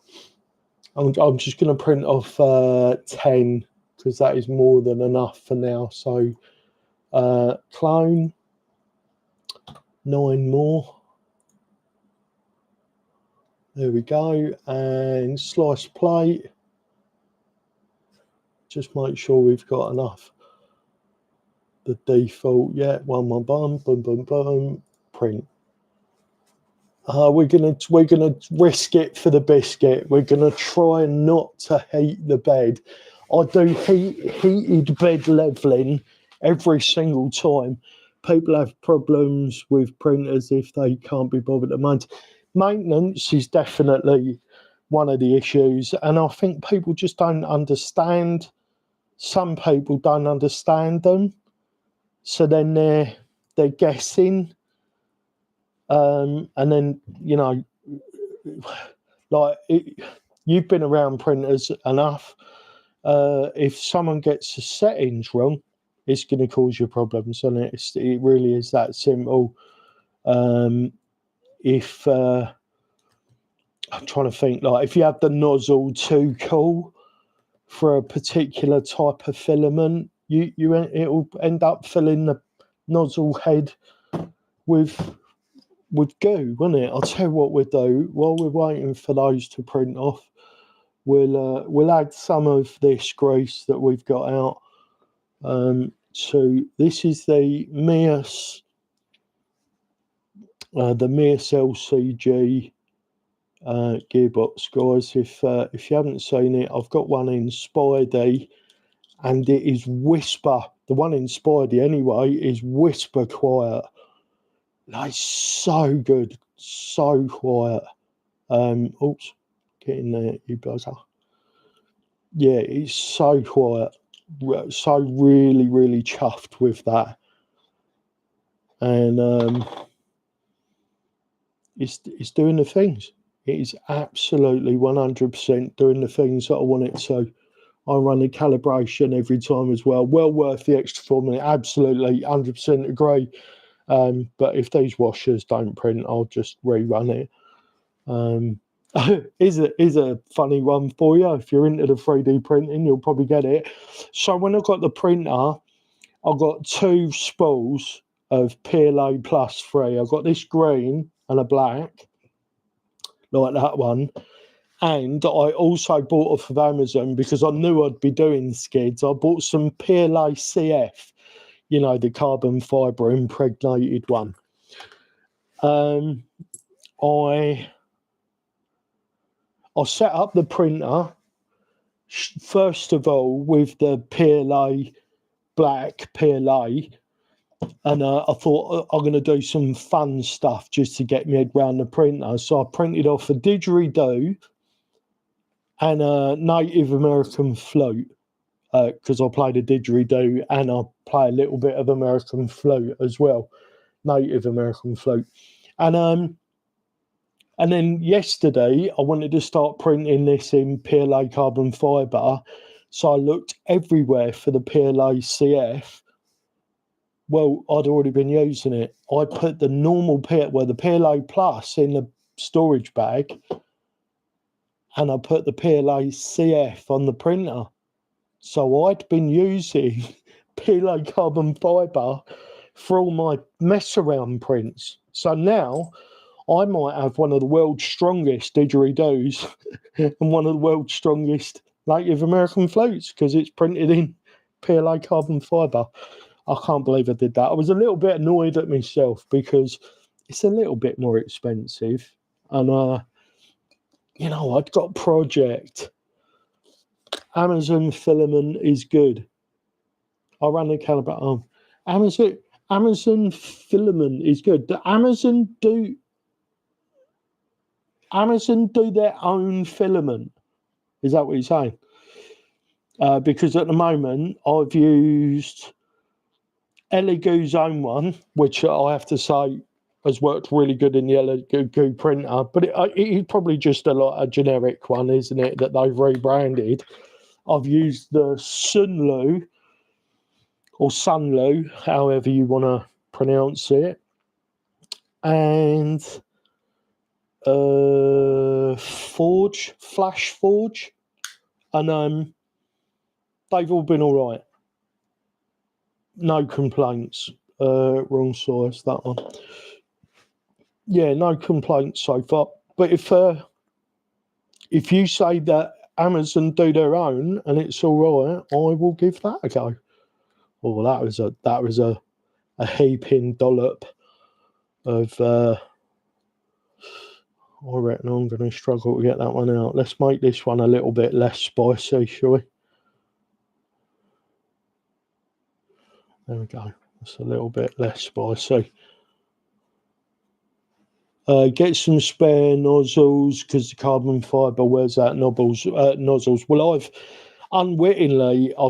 I'm just going to print off 10 because that is more than enough for now. So clone, 9 more. There we go. And slice plate. Just make sure we've got enough. The default, yeah, one more boom, print. We're gonna risk it for the biscuit. We're gonna try not to heat the bed. I do heated bed leveling every single time. People have problems with printers if they can't be bothered to maintain. Maintenance is definitely one of the issues, and I think people just don't understand. Some people don't understand them, so then they're guessing. And then, you know, like you've been around printers enough. If someone gets the settings wrong, it's going to cause you problems, and it really is that simple. If I'm trying to think, like if you have the nozzle too cool for a particular type of filament, it'll end up filling the nozzle head with goo, won't it? I'll tell you what we'll do while we're waiting for those to print off. We'll add some of this grease that we've got out. So this is the Mears LCG gearbox, guys. If you haven't seen it, I've got one in Spidey and it is whisper. The one in Spidey anyway is whisper quiet. Like, so good, so quiet. Oops, get in there, you buzzer. Yeah, it's so quiet. So really, really chuffed with that. And it's doing the things. It is absolutely 100% doing the things that I want it to. I run a calibration every time as well. Well worth the extra 4 minutes. Absolutely, 100% agree. But if these washers don't print, I'll just rerun it. Is a funny one for you. If you're into the 3D printing, you'll probably get it. So when I got the printer, I got 2 spools of PLA Plus 3. I got this green and a black, like that one. And I also bought off of Amazon, because I knew I'd be doing skids, I bought some PLA CF, you know, the carbon fibre impregnated one. I set up the printer, first of all, with the PLA, black PLA, and I thought I'm going to do some fun stuff just to get my head around the printer. So I printed off a didgeridoo and a Native American flute, because I play the didgeridoo and I play a little bit of American flute as well, Native American flute. And then yesterday I wanted to start printing this in PLA carbon fibre, so I looked everywhere for the PLA CF. Well, I'd already been using it. I put the normal the PLA Plus in the storage bag, and I put the PLA CF on the printer. So I'd been using PLA carbon fibre for all my mess around prints. So now I might have one of the world's strongest didgeridoos and one of the world's strongest Native American flutes, because it's printed in PLA carbon fibre. I can't believe I did that. I was a little bit annoyed at myself because it's a little bit more expensive. And, you know, I'd got a project. Amazon filament is good. I ran the caliber. Amazon filament is good. Amazon do their own filament. Is that what you're saying? Because at the moment I've used Elegoo's own one, which I have to say has worked really good in the Elegoo printer, but it's probably just a generic one, isn't it, that they've rebranded. I've used the Sunlu, or Sunlu, however you want to pronounce it, and Flash Forge, and they've all been all right. No complaints. Wrong size, that one. Yeah, no complaints so far. But if you say that Amazon do their own and it's all right, I will give that a go. Oh, that was a heaping dollop of. I reckon I'm going to struggle to get that one out. Let's make this one a little bit less spicy, shall we? There we go. That's a little bit less spicy. Get some spare nozzles, because the carbon fibre wears out nozzles. Well, I've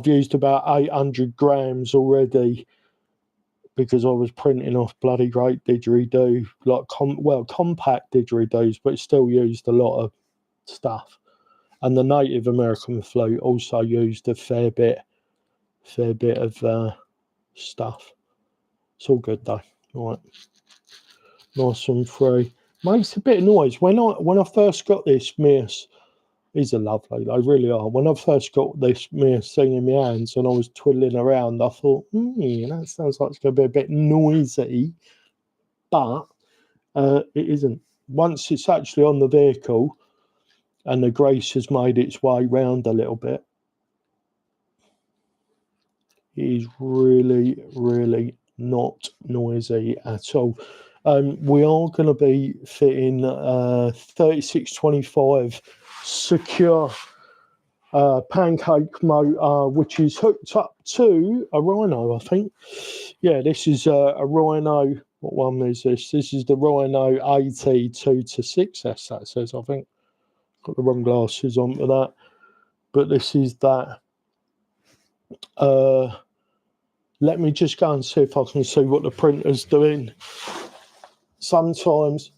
used about 800 grams already, because I was printing off bloody great didgeridoo, like compact didgeridoos, but it still used a lot of stuff. And the Native American flute also used a fair bit of stuff. It's all good though. All right. Nice and free. Makes a bit of noise. When I first got this Miss, these are lovely, they really are. When I first got this Miss thing in my hands and I was twiddling around, I thought, that sounds like it's going to be a bit noisy. But it isn't. Once it's actually on the vehicle and the grease has made its way round a little bit, it is really, really not noisy at all. We are going to be fitting 3625 secure pancake motor, which is hooked up to a Rhino, I think. Yeah, this is a Rhino. What one is this? This is the Rhino AT2 to 6S, that says, I think. Got the wrong glasses on for that. But this is that. Let me just go and see if I can see what the printer's doing. Sometimes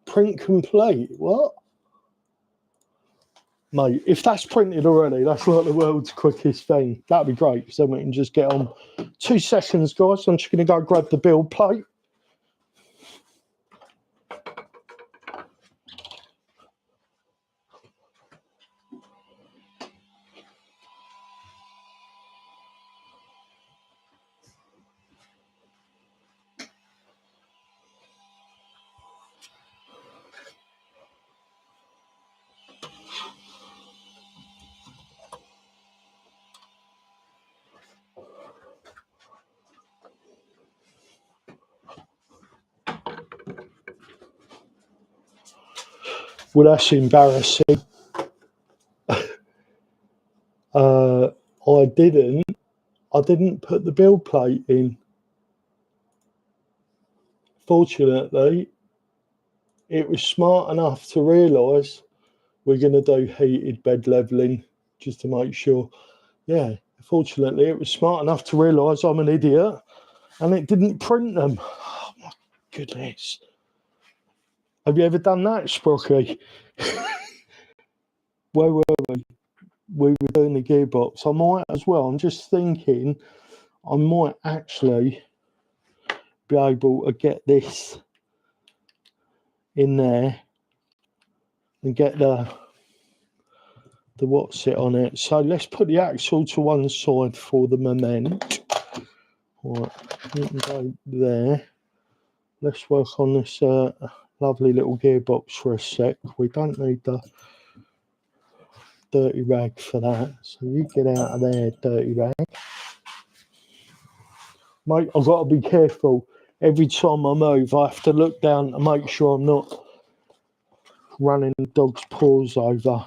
print complete. What? Mate, if that's printed already, that's like the world's quickest thing. That'd be great, because then we can just get on. 2 seconds, guys. I'm just going to go grab the build plate. Well, that's embarrassing. I didn't put the build plate in. Fortunately, it was smart enough to realise we're going to do heated bed levelling just to make sure. Yeah, fortunately, it was smart enough to realise I'm an idiot and it didn't print them. Oh, my goodness. Have you ever done that, Sprocky? Where were we? We were doing the gearbox. I might as well. I'm just thinking I might actually be able to get this in there and get the what's it on it. So let's put the axle to one side for the moment. Right, you can go there. Let's work on this lovely little gearbox for a sec. We don't need the dirty rag for that. So you get out of there, dirty rag. Mate, I've got to be careful. Every time I move, I have to look down to make sure I'm not running the dog's paws over,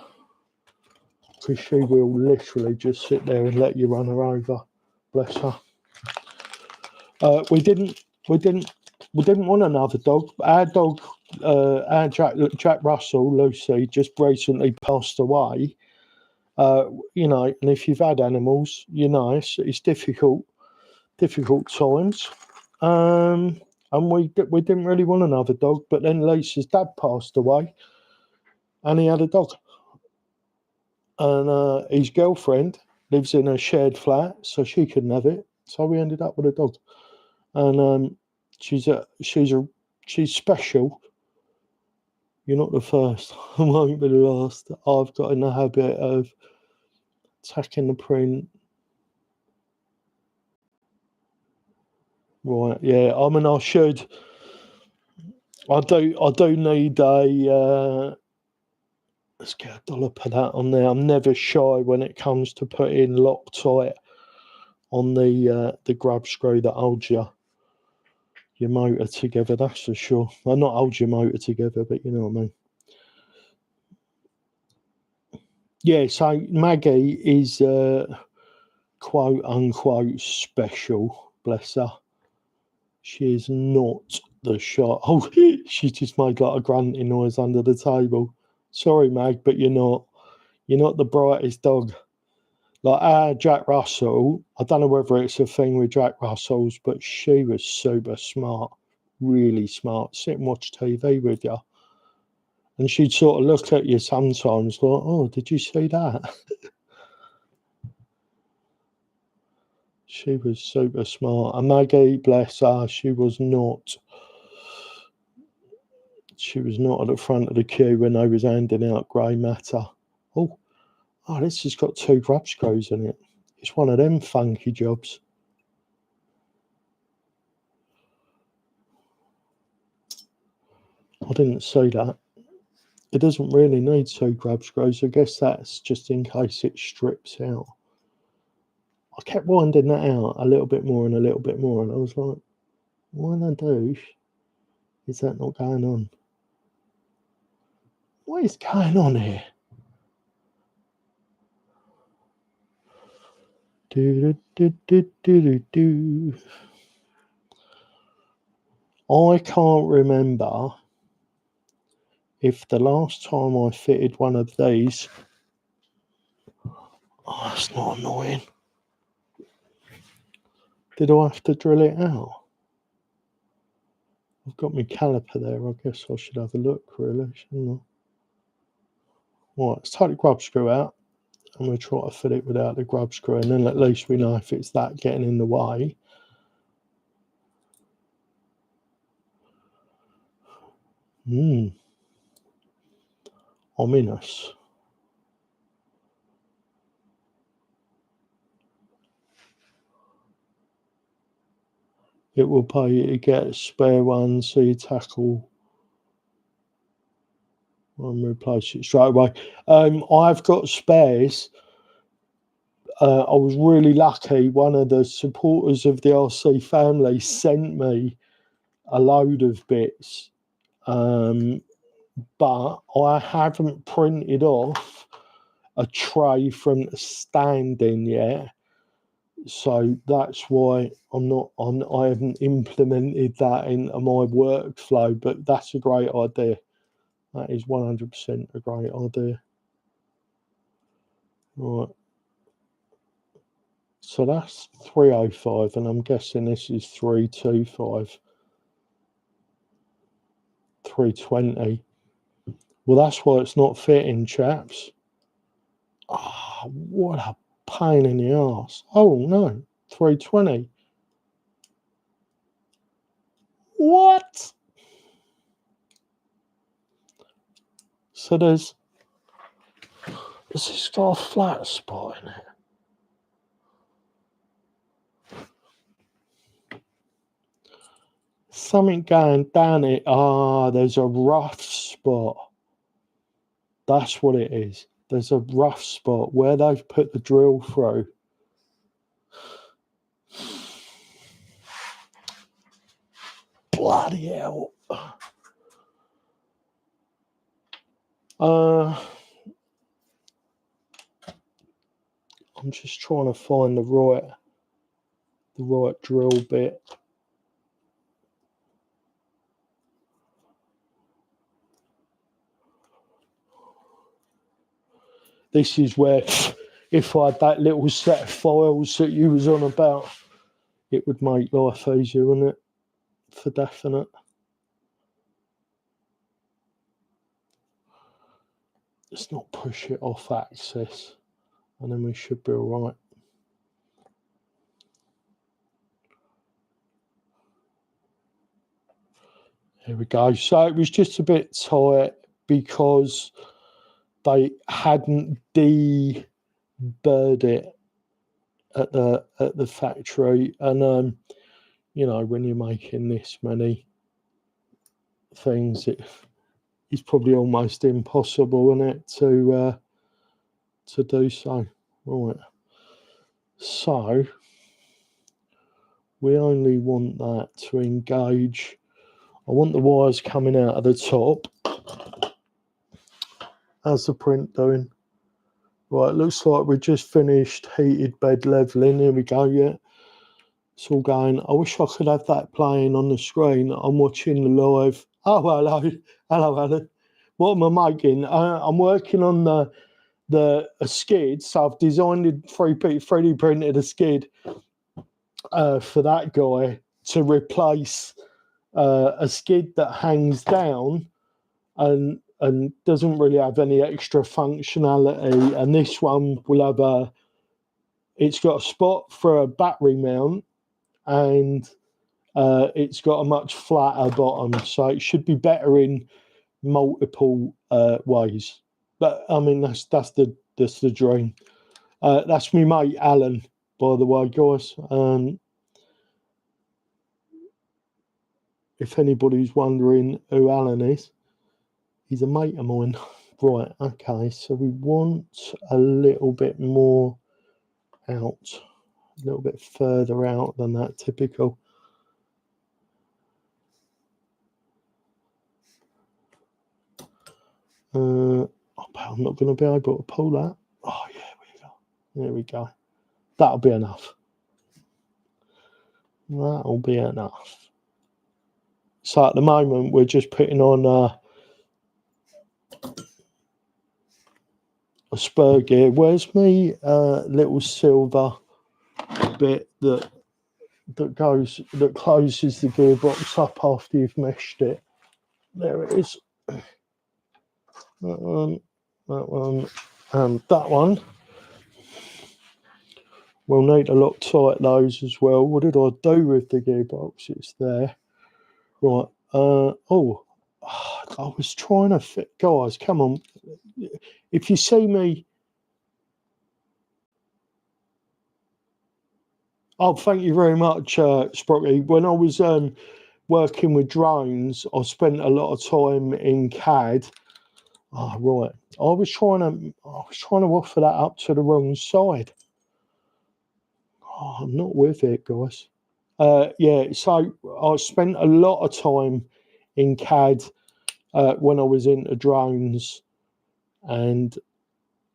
because she will literally just sit there and let you run her over. Bless her. We didn't want another dog. Our dog, our Jack Russell, Lucy, just recently passed away. You know, and if you've had animals, you know it's difficult times. And we didn't really want another dog, but then Lisa's dad passed away, and he had a dog. And his girlfriend lives in a shared flat, so she couldn't have it. So we ended up with a dog, and she's special. You're not the first. I won't be the last. I've got in the habit of attacking the print. Right, yeah. I mean, I should. I do need a. Let's get a dollop of that on there. I'm never shy when it comes to putting Loctite on the grub screw that holds your motor together. That's for sure. Well, not hold your motor together, but you know what I mean. Yeah. So Maggie is quote unquote special. Bless her. She is not the shot. Oh, she just made like a grunting noise under the table. Sorry, Mag, but you're not the brightest dog. Like our Jack Russell, I don't know whether it's a thing with Jack Russells, but she was super smart, really smart. Sit and watch TV with you. And she'd sort of look at you sometimes like, oh, did you see that? She was super smart. And Maggie, bless her, she was not at the front of the queue when they was handing out grey matter. Oh, this has got 2 grub screws in it. It's one of them funky jobs. I didn't see that. It doesn't really need 2 grub screws. I guess that's just in case it strips out. I kept winding that out a little bit more and a little bit more, and I was like, why the douche is that not going on? What is going on here? Do, do, do, do, do, do. I can't remember if the last time I fitted one of these. Oh, that's not annoying. Did I have to drill it out? I've got my caliper there. I guess I should have a look, really, shouldn't I? Right, let's take the grub screw out. I'm going to try to fit it without the grub screw, and then at least we know if it's that getting in the way. Ominous. It will pay you to get a spare one, so you tackle and replace it straight away. I've got spares. I was really lucky. One of the supporters of the RC family sent me a load of bits, but I haven't printed off a tray from the stand in yet. So that's why I haven't implemented that into my workflow, but that's a great idea. That is 100% a great idea. Right. So that's 305, and I'm guessing this is 325. 320. Well, that's why it's not fitting, chaps. Ah, what a pain in the arse. Oh, no. 320. What? So there's this got a flat spot in it? Something going down it. Ah, there's a rough spot. That's what it is. There's a rough spot where they've put the drill through. Bloody hell. I'm just trying to find the right drill bit. This is where, if I had that little set of files that you was on about, it would make life easier, wouldn't it? For definite. Let's not push it off axis, and then we should be all right. Here we go. So it was just a bit tight because they hadn't deburred it at the factory, and you know, when you're making this many things, it's probably almost impossible, isn't it, to do so. Right. So we only want that to engage. I want the wires coming out of the top. How's the print doing? Right, looks like we just finished heated bed leveling. Here we go, yeah. It's all going. I wish I could have that playing on the screen. I'm watching the live. Oh, hello. Hello, Alan. What am I making? I'm working on a skid. So I've designed it 3D printed a skid for that guy to replace a skid that hangs down and doesn't really have any extra functionality. And this one will have it's got a spot for a battery mount, and it's got a much flatter bottom, so it should be better in multiple ways. But I mean, that's the dream. That's me mate Alan, by the way, guys. If anybody's wondering who Alan is, he's a mate of mine. Right, okay, so we want a little bit more out, a little bit further out than that typical. I'm not going to be able to pull that. Oh, yeah, there we go. That'll be enough. That'll be enough. So at the moment, we're just putting on a spur gear. Where's me little silver bit that closes the gearbox up after you've meshed it? There it is. That one, and that one. We'll need to Loctite those as well. What did I do with the gearbox? It's there. Right. I was trying to fit. Guys, come on. If you see me. Oh, thank you very much, Sprotty. When I was working with drones, I spent a lot of time in CAD. Oh, right. I was trying to offer that up to the wrong side. Oh, I'm not with it, guys. Yeah, so I spent a lot of time in CAD when I was into drones, and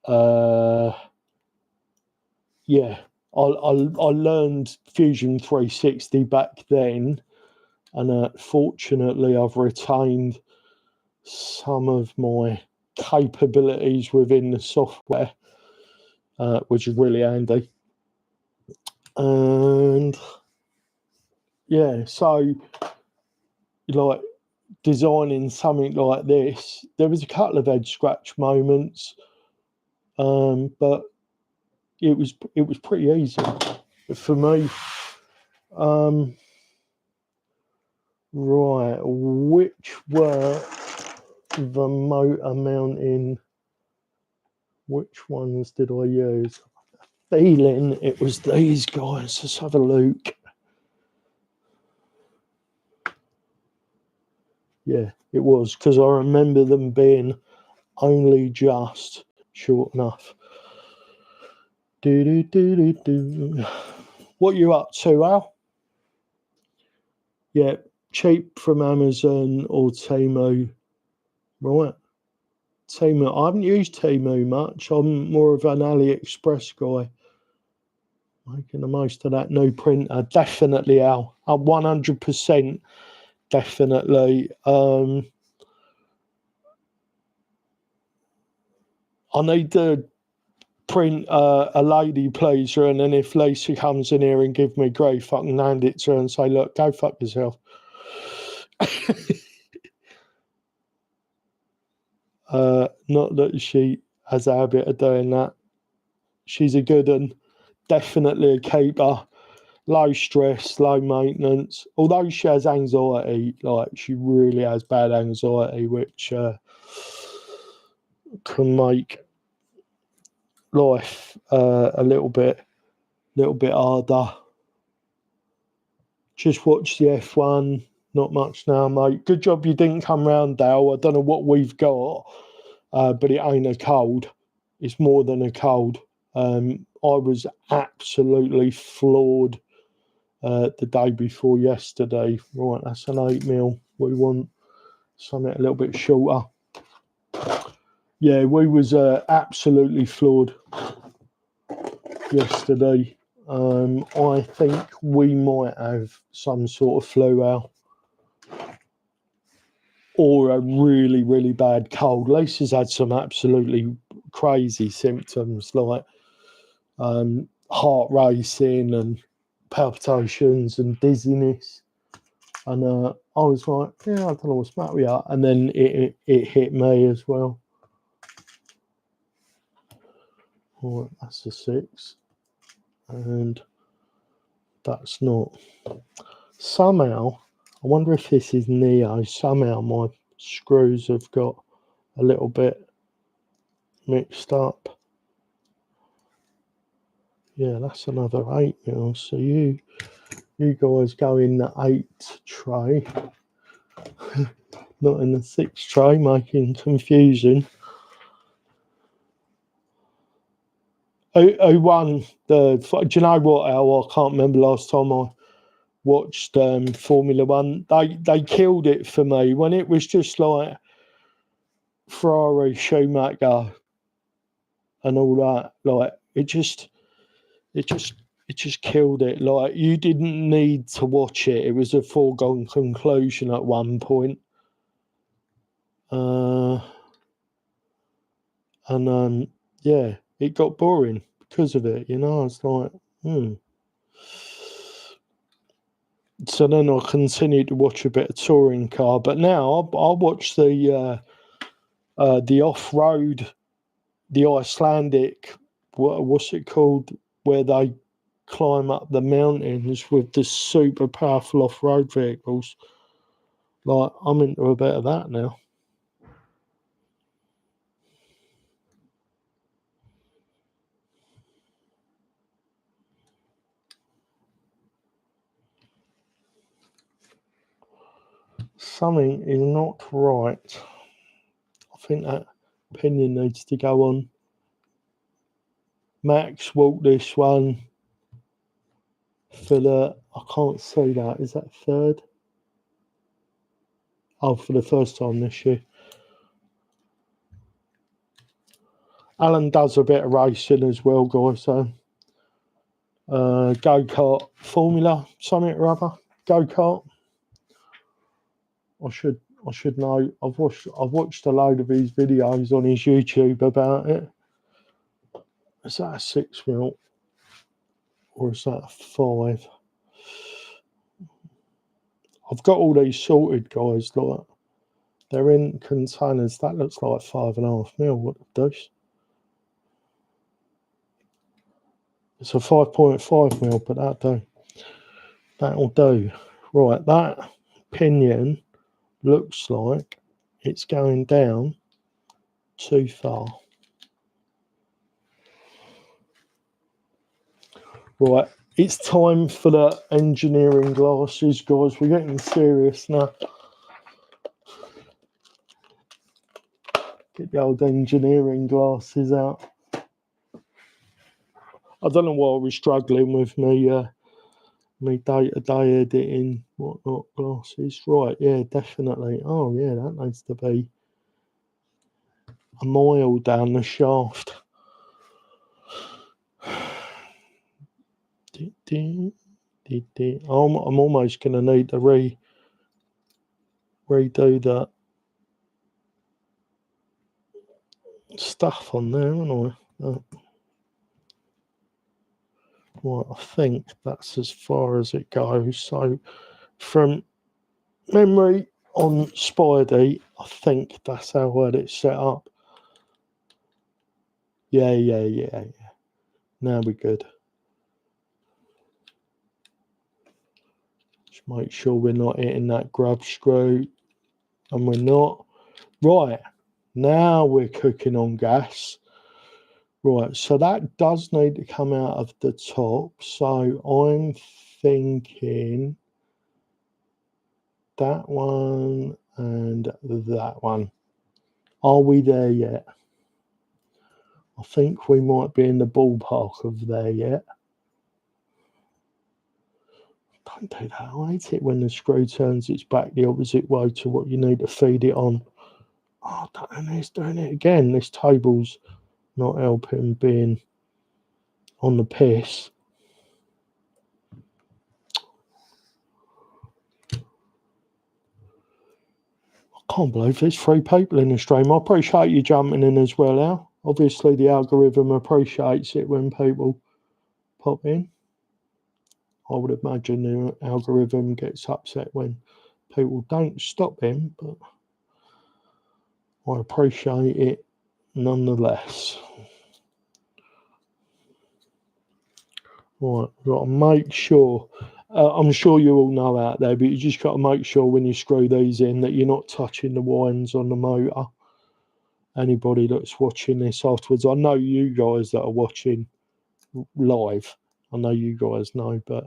yeah, I learned Fusion 360 back then, and fortunately I've retained some of my capabilities within the software, which is really handy. And yeah, so like designing something like this, there was a couple of head scratch moments, but it was pretty easy for me. Right, which were the motor mounting? Which ones did I use? Feeling it was these guys. Let's have a look. Yeah, it was, because I remember them being only just short enough. What you up to, Al? Yeah, cheap from Amazon or Temu. Right. Temu. I haven't used Temu much. I'm more of an AliExpress guy. Making the most of that new printer. Definitely, Al. 100%. Definitely. I need to print a lady pleaser, and then if Lisa comes in here and give me grief, I can hand it to her and say, look, go fuck yourself. Not that she has a habit of doing that. She's a good one. Definitely a keeper. Low stress, low maintenance. Although she has anxiety, like she really has bad anxiety, which can make life a little bit harder. Just watch the F1. Not much now, mate. Good job you didn't come round, Dale. I don't know what we've got, but it ain't a cold. It's more than a cold. I was absolutely floored the day before yesterday. Right, that's an 8mm. We want something a little bit shorter. Yeah, we was absolutely floored yesterday. I think we might have some sort of flu out, or a really, really bad cold. Lisa's had some absolutely crazy symptoms, like heart racing and palpitations and dizziness. And I was like, yeah, I don't know what's the matter with you. And then it hit me as well. All right, that's a 6. And that's not. Somehow, I wonder if this is Neo. Somehow my screws have got a little bit mixed up. Yeah, that's another 8mm. So you guys go in the 8 tray, not in the 6 tray, making confusion. Who won the? Do you know what, Al? I can't remember last time I watched Formula One. They killed it for me when it was just like Ferrari, Schumacher, and all that. Like it just it just killed it. Like, you didn't need to watch it. It was a foregone conclusion at one point. Yeah, it got boring because of it, you know. It's like, So then I continued to watch a bit of touring car, but now I watch the off-road, the Icelandic, what's it called, where they climb up the mountains with the super powerful off-road vehicles. Like, I'm into a bit of that now. Something is not right. I think that opinion needs to go on. Max walked this one for the, I can't see that, is that third? Oh, for the first time this year. Alan does a bit of racing as well, guys. So, go-kart formula, something or other. Go-kart. I should know. I've watched a load of his videos on his YouTube about it. Is that a 6 mil or is that a 5? I've got all these sorted, guys. Like, they're in containers. That looks like 5.5 mil. What does? It's a 5.5 mil, but that'll do. Right, that pinion looks like it's going down too far. Right, it's time for the engineering glasses, guys. We're getting serious now. Get the old engineering glasses out. I don't know why I was struggling with me day-to-day editing, whatnot, glasses. Right, yeah, definitely. Oh, yeah, that needs to be a mile down the shaft. I'm almost going to need to redo that stuff on there, aren't I? Well, I think that's as far as it goes. So from memory on Spidey, I think that's how I had it set up. Yeah. Now we're good. Just make sure we're not hitting that grub screw. And we're not. Right. Now we're cooking on gas. Right. So that does need to come out of the top. So I'm thinking that one and that one. Are we there yet? I think we might be in the ballpark of there yet. Don't do that. I hate it when the screw turns its back the opposite way to what you need to feed it on. Oh, it's doing it again. This table's not helping being on the piss. I can't believe there's 3 people in the stream. I appreciate you jumping in as well, Al. Obviously, the algorithm appreciates it when people pop in. I would imagine the algorithm gets upset when people don't stop him, but I appreciate it nonetheless. Right, we've got to make sure, I'm sure you all know out there, but you just got to make sure when you screw these in that you're not touching the winds on the motor. Anybody that's watching this afterwards, I know you guys that are watching live, I know you guys know, but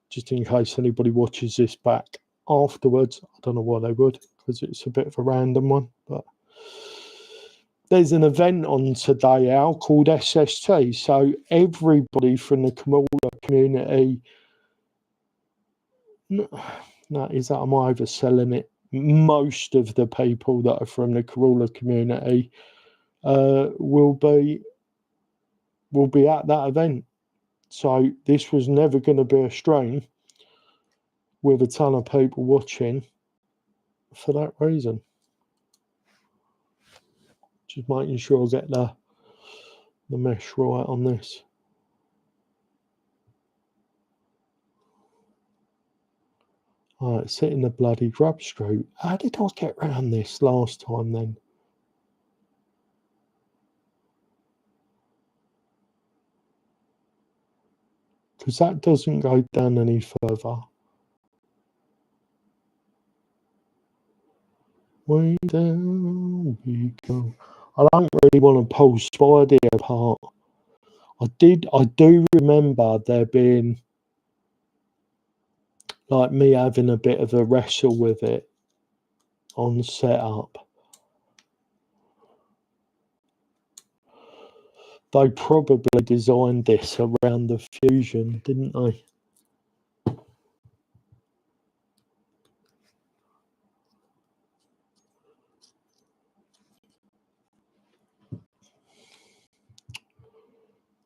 just in case anybody watches this back afterwards, I don't know why they would, because it's a bit of a random one, but there's an event on today, Al, called SST. So everybody from the Capra community, no, is that I'm overselling it? Most of the people that are from the Capra community will be at that event. So this was never going to be a stream with a ton of people watching for that reason. Just making sure I get the mesh right on this. All right, setting the bloody grub screw. How did I get around this last time then? Because that doesn't go down any further. Way down we go. I don't really want to pull Spidey apart. I do remember there being like me having a bit of a wrestle with it on setup. They probably designed this around the fusion, didn't they?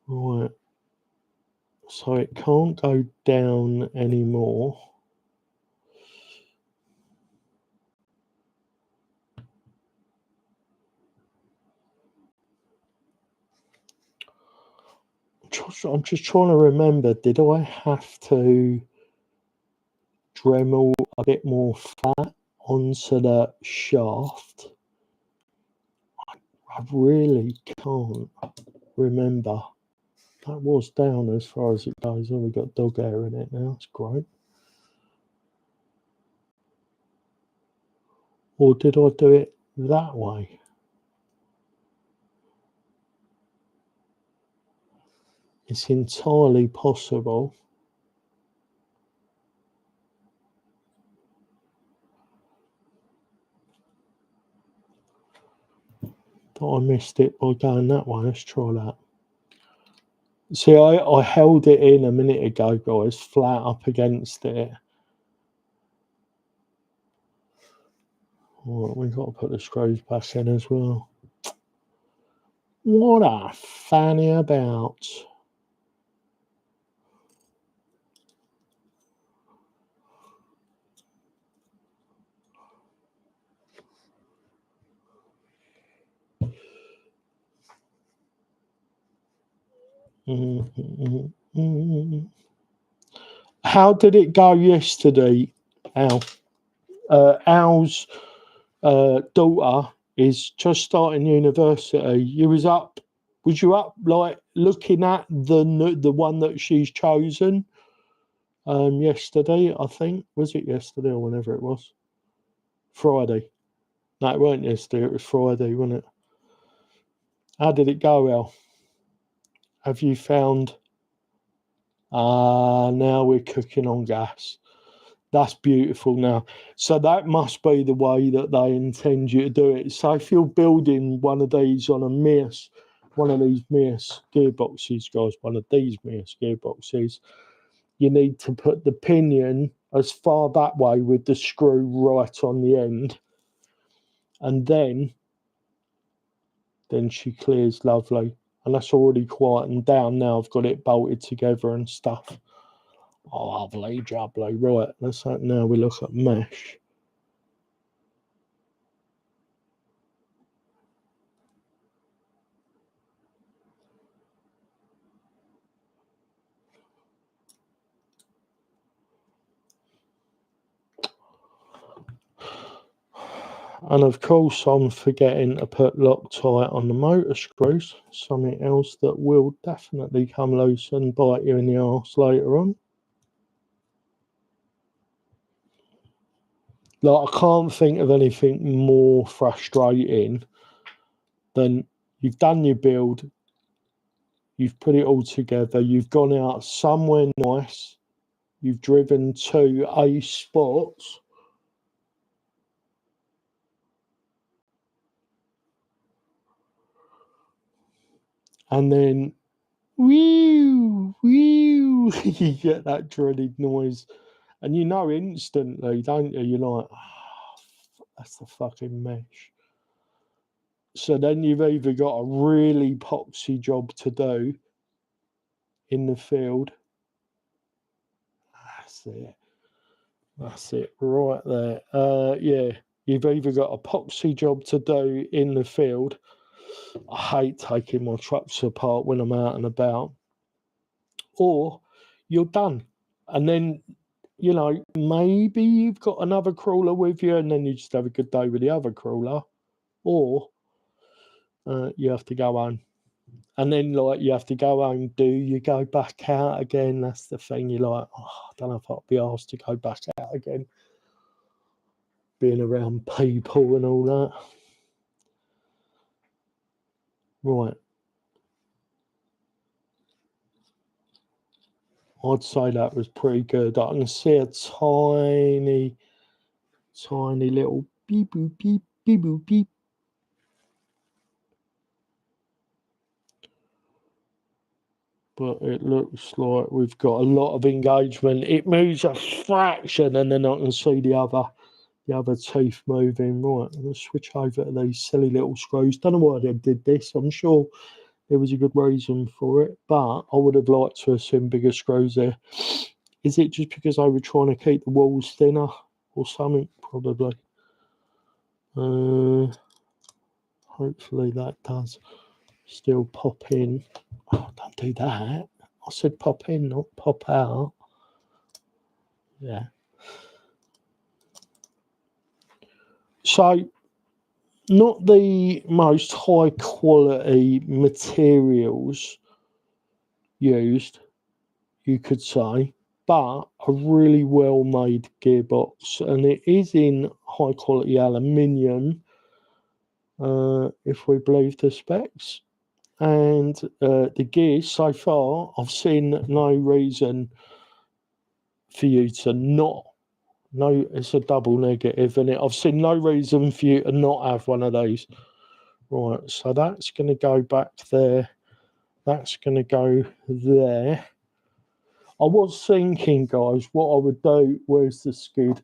Right. So it can't go down anymore. I'm just trying to remember, did I have to Dremel a bit more flat onto the shaft? I really can't remember. That was down as far as it goes. Oh, we've got dog hair in it now. It's great. Or did I do it that way? It's entirely possible. That I missed it by going that way. Let's try that. See, I held it in a minute ago, guys, flat up against it. Right, we've got to put the screws back in as well. What a fanny about. How did it go yesterday, Al? Al's daughter is just starting university. Was you up like looking at the one that she's chosen yesterday? I think, was it yesterday or whenever it was? Friday. No, it weren't yesterday, it was Friday, wasn't it? How did it go, Al? Have you found now we're cooking on gas? That's beautiful now. So that must be the way that they intend you to do it. So if you're building one of these on one of these Mears gearboxes, guys, one of these Mears gearboxes, you need to put the pinion as far that way with the screw right on the end. And then she clears lovely. And that's already quietened down now. I've got it bolted together and stuff. Oh, lovely, jubbly. Right, let's hope now we look at mesh. And of course, I'm forgetting to put Loctite on the motor screws. Something else that will definitely come loose and bite you in the arse later on. Like, I can't think of anything more frustrating than you've done your build, you've put it all together, you've gone out somewhere nice, you've driven to a spot, and then whew, you get that dreaded noise, and you know instantly, don't you? You're like, oh, that's the fucking mesh. So then you've either got a really poxy job to do in the field. That's it right there. Yeah, you've either got a epoxy job to do in the field. I hate taking my trucks apart when I'm out and about, or you're done. And then, you know, maybe you've got another crawler with you and then you just have a good day with the other crawler, or you have to go home. And then, like, you have to go home, do you go back out again? That's the thing. You're like, oh, I don't know if I'll be asked to go back out again. Being around people and all that. Right. I'd say that was pretty good. I can see a tiny little beep, boop, beep, beep, boop, beep. But it looks like we've got a lot of engagement. It moves a fraction, and then I can see the other teeth moving. Right, I'm going to switch over to these silly little screws. Don't know why they did this. I'm sure there was a good reason for it, but I would have liked to have seen bigger screws there. Is it just because I was trying to keep the walls thinner or something? Probably. Hopefully that does still pop in. Oh, don't do that. I said pop in, not pop out. Yeah. So, not the most high quality materials used, you could say, but a really well made gearbox, and it is in high quality aluminium, if we believe the specs. And the gears so far, I've seen no reason for you to not. No, it's a double negative, and I've seen no reason for you to not have one of these. Right, so that's going to go back there. That's going to go there. I was thinking, guys, what I would do, where's the skid?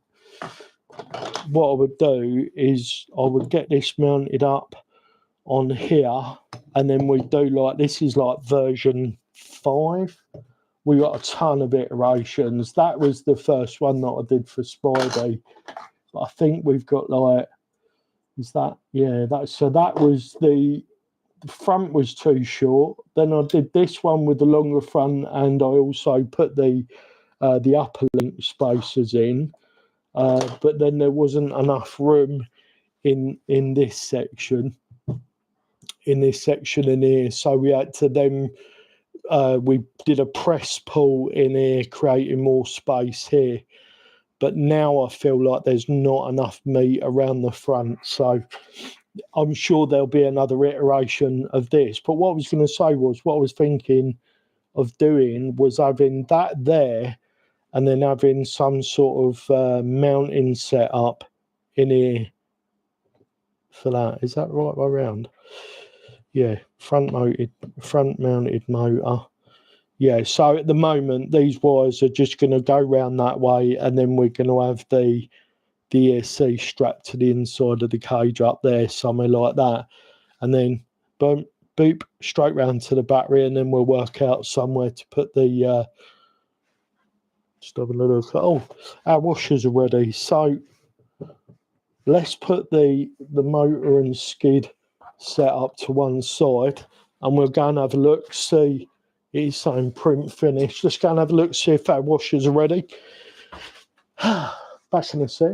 What I would do is I would get this mounted up on here, and then we do like, this is like version 5. We got a ton of iterations. That was the first one that I did for Spidey. But I think we've got like, is that, yeah, so that was the front was too short. Then I did this one with the longer front, and I also put the upper link spacers in. But then there wasn't enough room in this section. In here, so we had to then we did a press pull in here, creating more space here. But now I feel like there's not enough meat around the front, so I'm sure there'll be another iteration of this. But what I was going to say was, what I was thinking of doing was having that there, and then having some sort of mounting set up in here for that. Is that right way around? Yeah, front mounted motor. Yeah, so at the moment these wires are just going to go round that way, and then we're going to have the ESC strapped to the inside of the cage up there, somewhere like that, and then boom, boop, straight round to the battery, and then we'll work out somewhere to put the just have a look. Oh, our washers are ready, so let's put the motor and skid set up to one side, and we'll go and have a look, see. It's saying print finish. Let's go and have a look, see if our washers are ready. Back in a sec.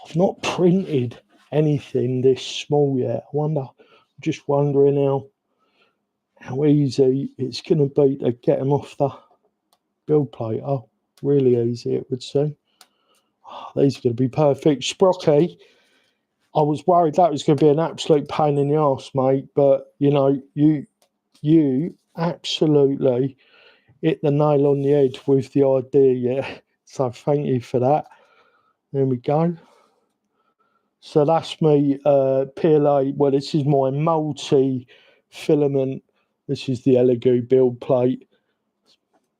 I've not printed anything this small yet. I'm just wondering how easy it's going to be to get them off the build plate. Oh, really easy, it would seem. Oh, these are going to be perfect. Sprocky, I was worried that was going to be an absolute pain in the arse, mate. But, you know, you absolutely hit the nail on the head with the idea, yeah. So thank you for that. There we go. So that's me PLA. Well, this is my multi-filament. This is the Elegoo build plate.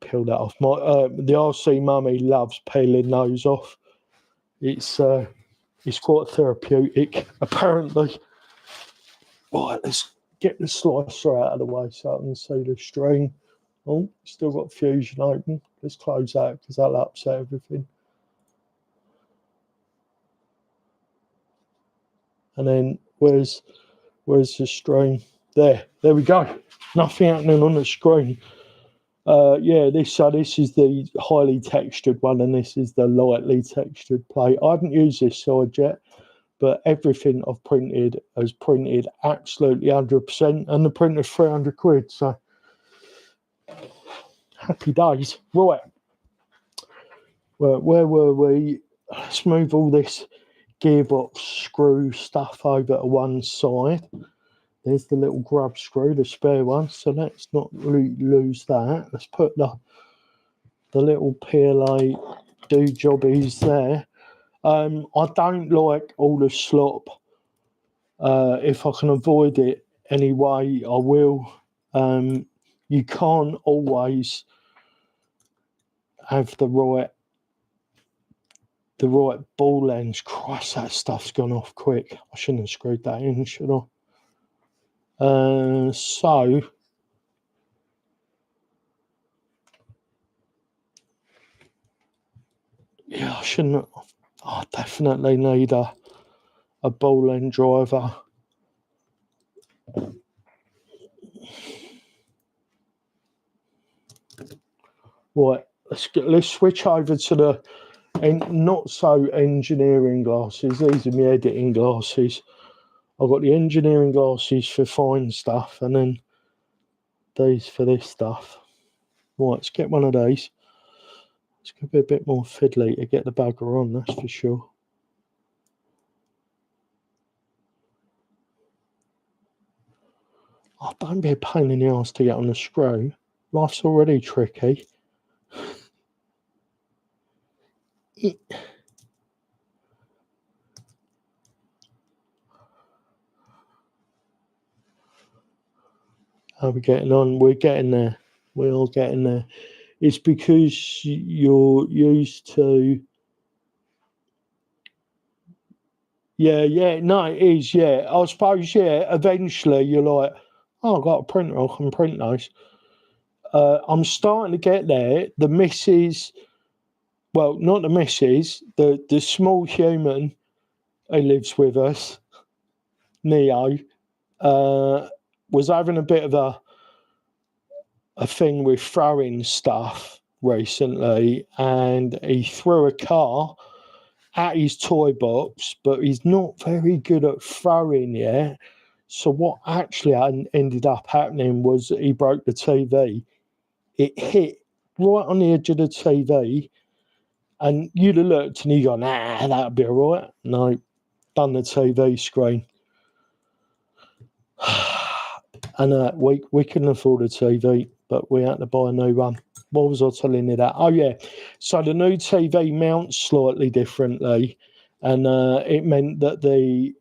Peel that off. The RC Mummy loves peeling those off. It's quite therapeutic, apparently. Right, let's get the slicer out of the way so I can see the string. Oh, still got Fusion open. Let's close that because that'll upset everything. And then where's the string? There we go. Nothing happening on the screen. Yeah, this is the highly textured one, and this is the lightly textured plate. I haven't used this side yet, but everything I've printed has printed absolutely 100%, and the printer's 300 quid. So happy days. Right. Well, where were we? Let's move all this gearbox screw stuff over to one side. There's the little grub screw, the spare one. So let's not lose that. Let's put the little PLA do-jobbies there. I don't like all the slop. If I can avoid it anyway, I will. You can't always have the right ball ends. Christ, that stuff's gone off quick. I shouldn't have screwed that in, should I? So yeah, I shouldn't. I definitely need a ball end driver. Right, let's switch over to the not so engineering glasses. These are my editing glasses. I've got the engineering glasses for fine stuff, and then these for this stuff. Right, let's get one of these. It's going to be a bit more fiddly to get the bugger on, that's for sure. Oh, don't be a pain in the arse to get on the screw. Life's already tricky. How are we getting on? We're getting there. We're all getting there. It's because you're used to... Yeah, no, it is, yeah. I suppose, yeah, eventually you're like, oh, I've got a printer, I can print those. I'm starting to get there. The missus, well, not the missus, the small human who lives with us, Neo, was having a bit of a thing with throwing stuff recently, and he threw a car at his toy box, but he's not very good at throwing yet. So what actually ended up happening was he broke the TV. It hit right on the edge of the TV, and you'd have looked and you go, nah, that'll be all right. No, done the TV screen. And we couldn't afford a TV, but we had to buy a new one. What was I telling you that? Oh, yeah. So the new TV mounts slightly differently, and it meant that the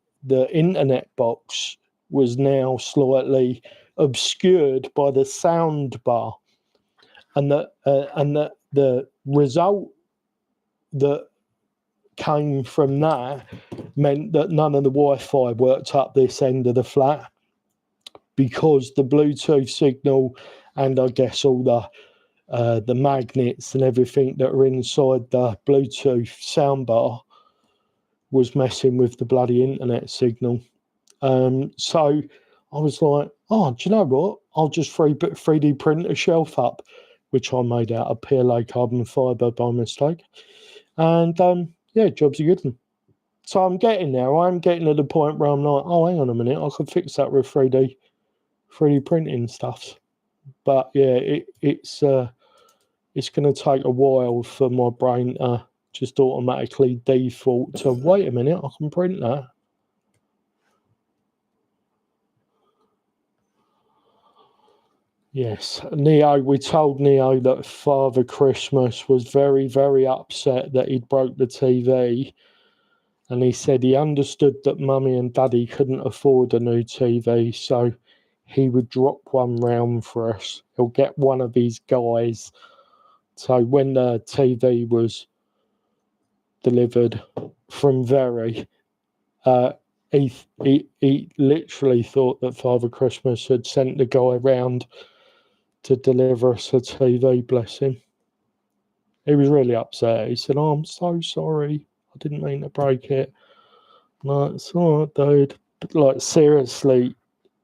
internet box was now slightly obscured by the sound bar. And the result that came from that meant that none of the Wi-Fi worked up this end of the flat, because the Bluetooth signal and I guess all the magnets and everything that are inside the Bluetooth soundbar was messing with the bloody internet signal. So I was like, oh, do you know what? I'll just 3D print a shelf up, which I made out of PLA carbon fibre by mistake. And yeah, job's a good one. So I'm getting there. I'm getting to the point where I'm like, oh, hang on a minute, I could fix that with 3D printing stuff. But yeah, it's going to take a while for my brain to just automatically default to, wait a minute, I can print that. Yes, Neo, we told Neo that Father Christmas was very, very upset that he'd broke the TV. And he said he understood that Mummy and Daddy couldn't afford a new TV, so he would drop one round for us. He'll get one of his guys. So when the TV was delivered from Very, he literally thought that Father Christmas had sent the guy round to deliver us a TV, bless him. He was really upset. He said, "Oh, I'm so sorry. I didn't mean to break it." No, it's all right, dude. But, like, seriously,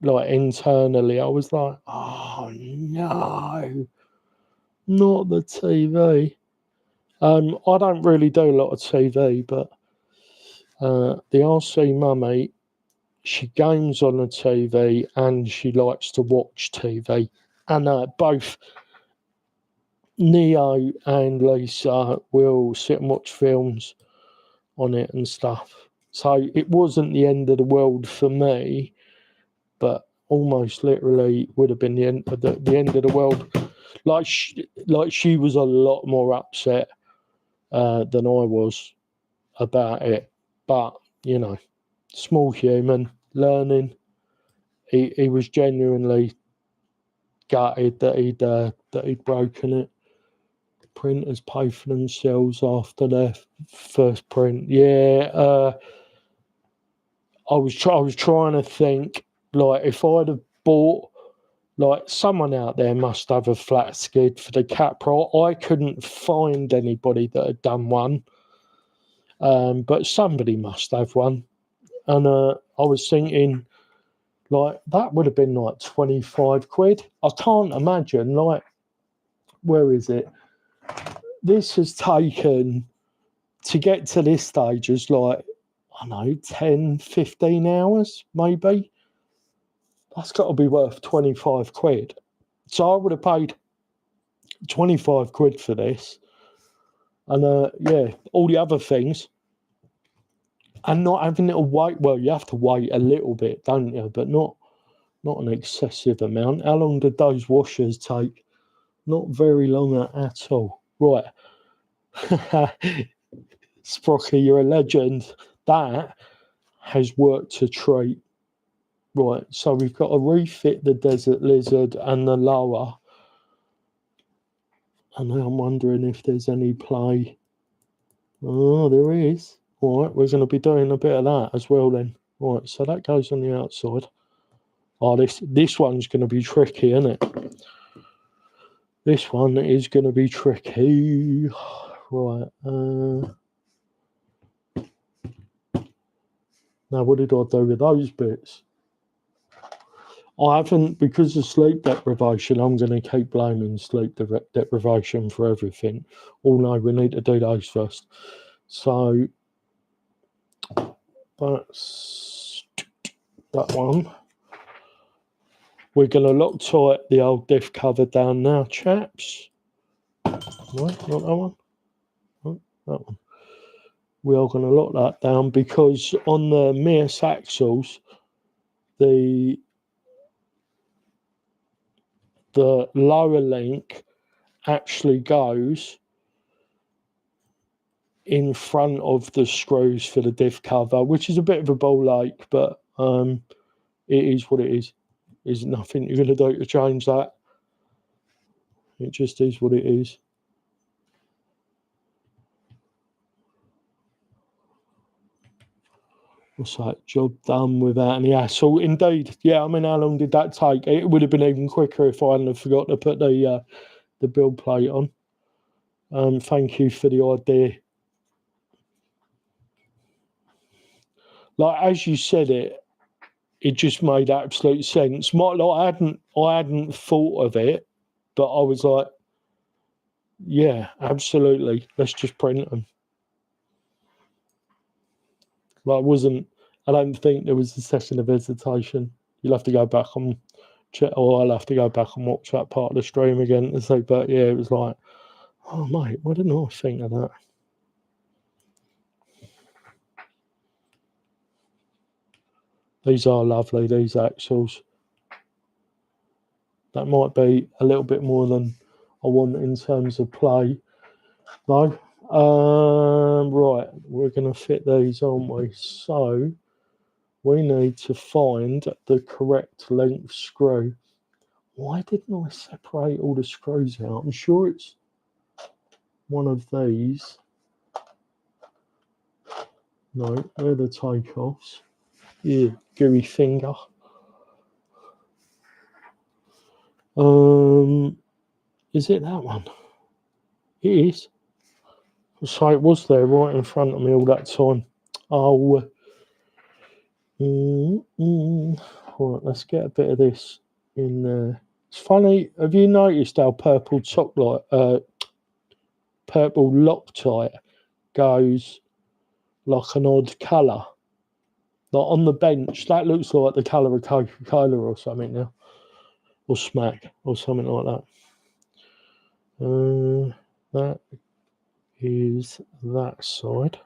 like, internally, I was like, oh, no, not the TV. I don't really do a lot of TV, but the RC mummy, she games on the TV and she likes to watch TV. And both Neo and Lisa will sit and watch films on it and stuff. So it wasn't the end of the world for me, but almost literally would have been the end of the world. Like she was a lot more upset than I was about it. But you know, small human learning. He was genuinely gutted that he'd broken it. Printers pay for themselves after their first print. Yeah, I was trying to think, like, if I'd have bought, like, someone out there must have a flat skid for the Capra. I couldn't find anybody that had done one, but somebody must have one. And I was thinking, like, that would have been like 25 quid. I can't imagine, like, where is it? This has taken, to get to this stage, is like, I don't know, 10, 15 hours, maybe. That's got to be worth 25 quid. So I would have paid 25 quid for this. And yeah, all the other things. And not having to wait. Well, you have to wait a little bit, don't you? But not an excessive amount. How long did those washers take? Not very long at all. Right. Sprocky, you're a legend. That has worked a treat. Right, so we've got to refit the Desert Lizard and the lower. And now I'm wondering if there's any play. Oh, there is. All right, we're going to be doing a bit of that as well then. Right, so that goes on the outside. Oh, this one's going to be tricky, isn't it? This one is going to be tricky. Right. Now, what did I do with those bits? I haven't, because of sleep deprivation, I'm going to keep blaming sleep deprivation for everything. Oh no, we need to do those first. So, that's that one. We're going to lock tight the old diff cover down now, chaps. No, not that one. No, that one. We are going to lock that down because on the Mears axles, the lower link actually goes in front of the screws for the diff cover, which is a bit of a ball ache, but it is what it is. There's nothing you're going to do to change that. It just is what it is. What's that? Job done without any hassle. Indeed. Yeah, I mean, how long did that take? It would have been even quicker if I hadn't have forgot to put the build plate on. Thank you for the idea. Like, as you said it just made absolute sense. I hadn't thought of it, but I was like, yeah, absolutely. Let's just print them. Like, I don't think there was a session of hesitation. You'll have to go back and check, or I'll have to go back and watch that part of the stream again to say, but yeah, it was like, oh mate, what didn't I think of that? These are lovely, these axles. That might be a little bit more than I want in terms of play, though. Right, we're going to fit these, aren't we? So we need to find the correct length screw. Why didn't I separate all the screws out? I'm sure it's one of these. No, they're the takeoffs. Yeah, gooey finger. Is it that one? It is. So it was there right in front of me all that time. Oh, right, let's get a bit of this in there. It's funny, have you noticed how purple purple Loctite goes like an odd colour? Like on the bench, that looks like the colour of Coca-Cola or something now. Or Smack, or something like that. That is that side.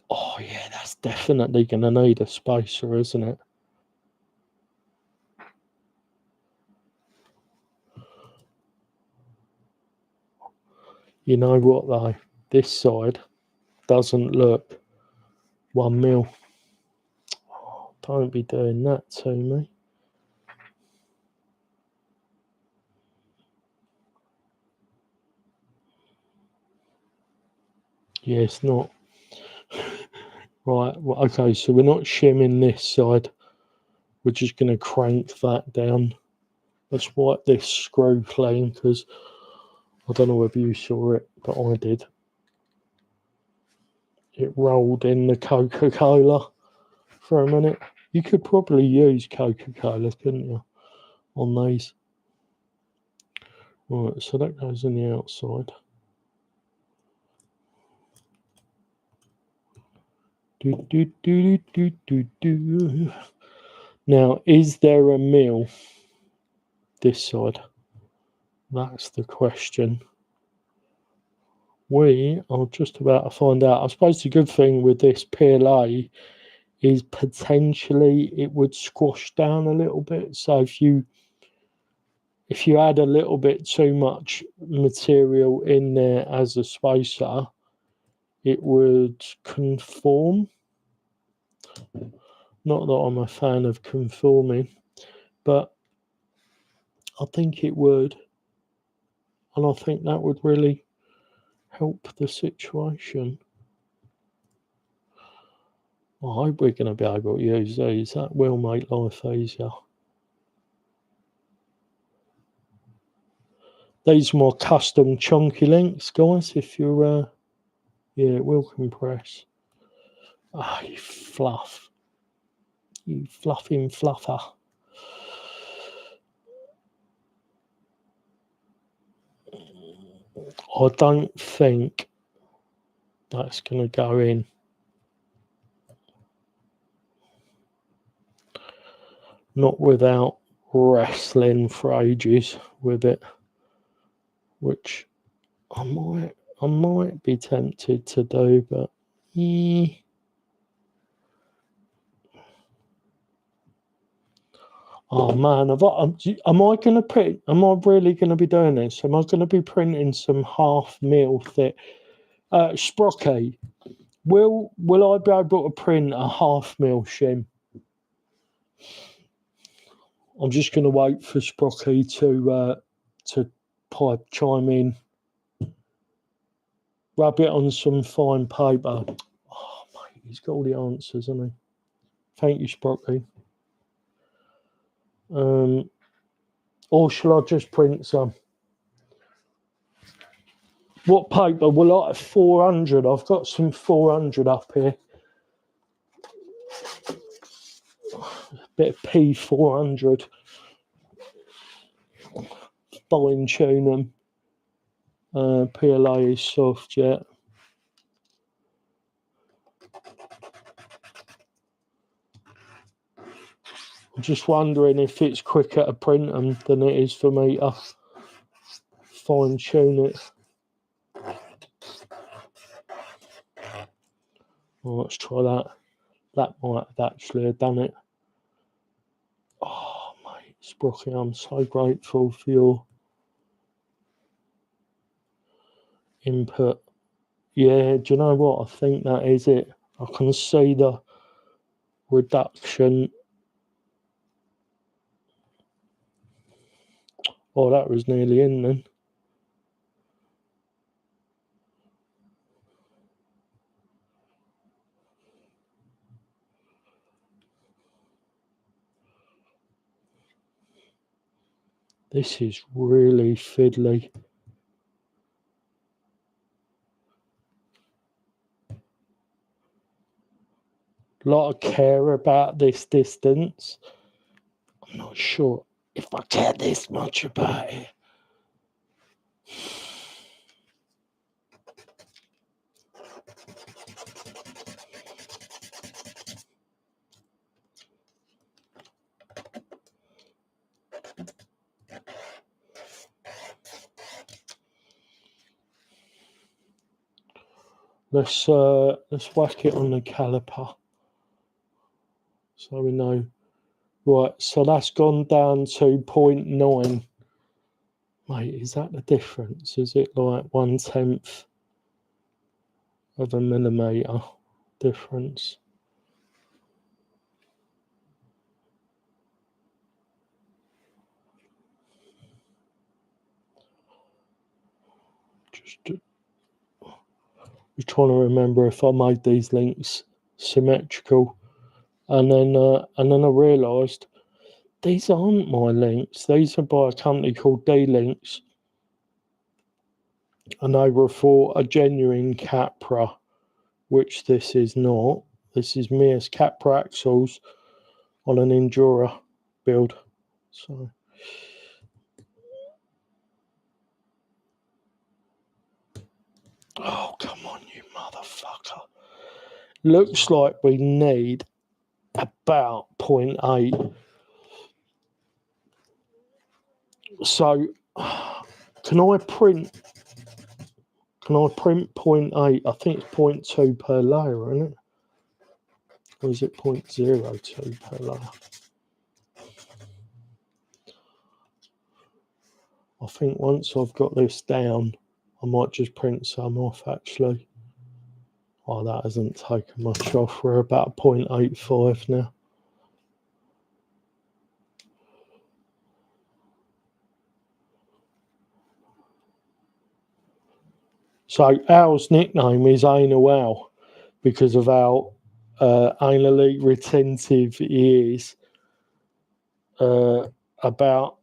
Oh yeah, that's definitely going to need a spacer, isn't it? You know what though? This side doesn't look 1 mil. Oh, don't be doing that to me. Yeah, it's not. Right, well, okay, so we're not shimming this side. We're just going to crank that down. Let's wipe this screw clean because I don't know whether you saw it, but I did. It rolled in the Coca-Cola for a minute. You could probably use Coca-Cola, couldn't you, on these? Right, so that goes in the outside. Now, is there a mill this side? That's the question. We are just about to find out. I suppose the good thing with this PLA is potentially it would squash down a little bit. So if you add a little bit too much material in there as a spacer, it would conform. Not that I'm a fan of conforming, but I think it would. And I think that would really help the situation. I hope we're going to be able to use these. That will make life easier. These are more custom chunky links, guys. If you're, yeah, it will compress. Ah, you fluff. You fluffing fluffer. I don't think that's going to go in. Not without wrestling for ages with it, which I might be tempted to do, but oh man, am I going to print? Am I really going to be doing this? Am I going to be printing some 1/2 mil thick sprocky? Will I be able to print a 1/2 mil shim? I'm just going to wait for Sprocky to chime in. Rub it on some fine paper. Oh, mate, he's got all the answers, hasn't he? Thank you, Sprocky. Or shall I just print some? What paper? Well, I have 400. I've got some 400 up here. Bit of P400. Fine tune them. PLA is soft yet. I'm just wondering if it's quicker to print them than it is for me to fine tune it. Well, let's try that. That might have actually done it. Oh, mate, Sprocky, I'm so grateful for your input Yeah, do you know what? I think that is it. I can see the reduction. Oh, that was nearly in then. This is really fiddly. A lot of care about this distance. I'm not sure if I care this much about it. Let's whack it on the caliper so we know. Right, so that's gone down to 0.9. Mate, is that the difference? Is it like 1/10 of a millimetre difference? Just trying to remember if I made these links symmetrical, and then I realised these aren't my links. These are by a company called D-Links, and they were for a genuine Capra, which this is not. This is Mears Capra axles on an Injora build. So. Oh, come on, you motherfucker. Looks like we need about 0.8. So, can I print 0.8? I think it's 0.2 per layer, isn't it? Or is it 0.02 per layer? I think once I've got this down, I might just print some off, actually. Oh, that hasn't taken much off. We're about 0.85 now. So Al's nickname is Anal Al because of how anally retentive he is about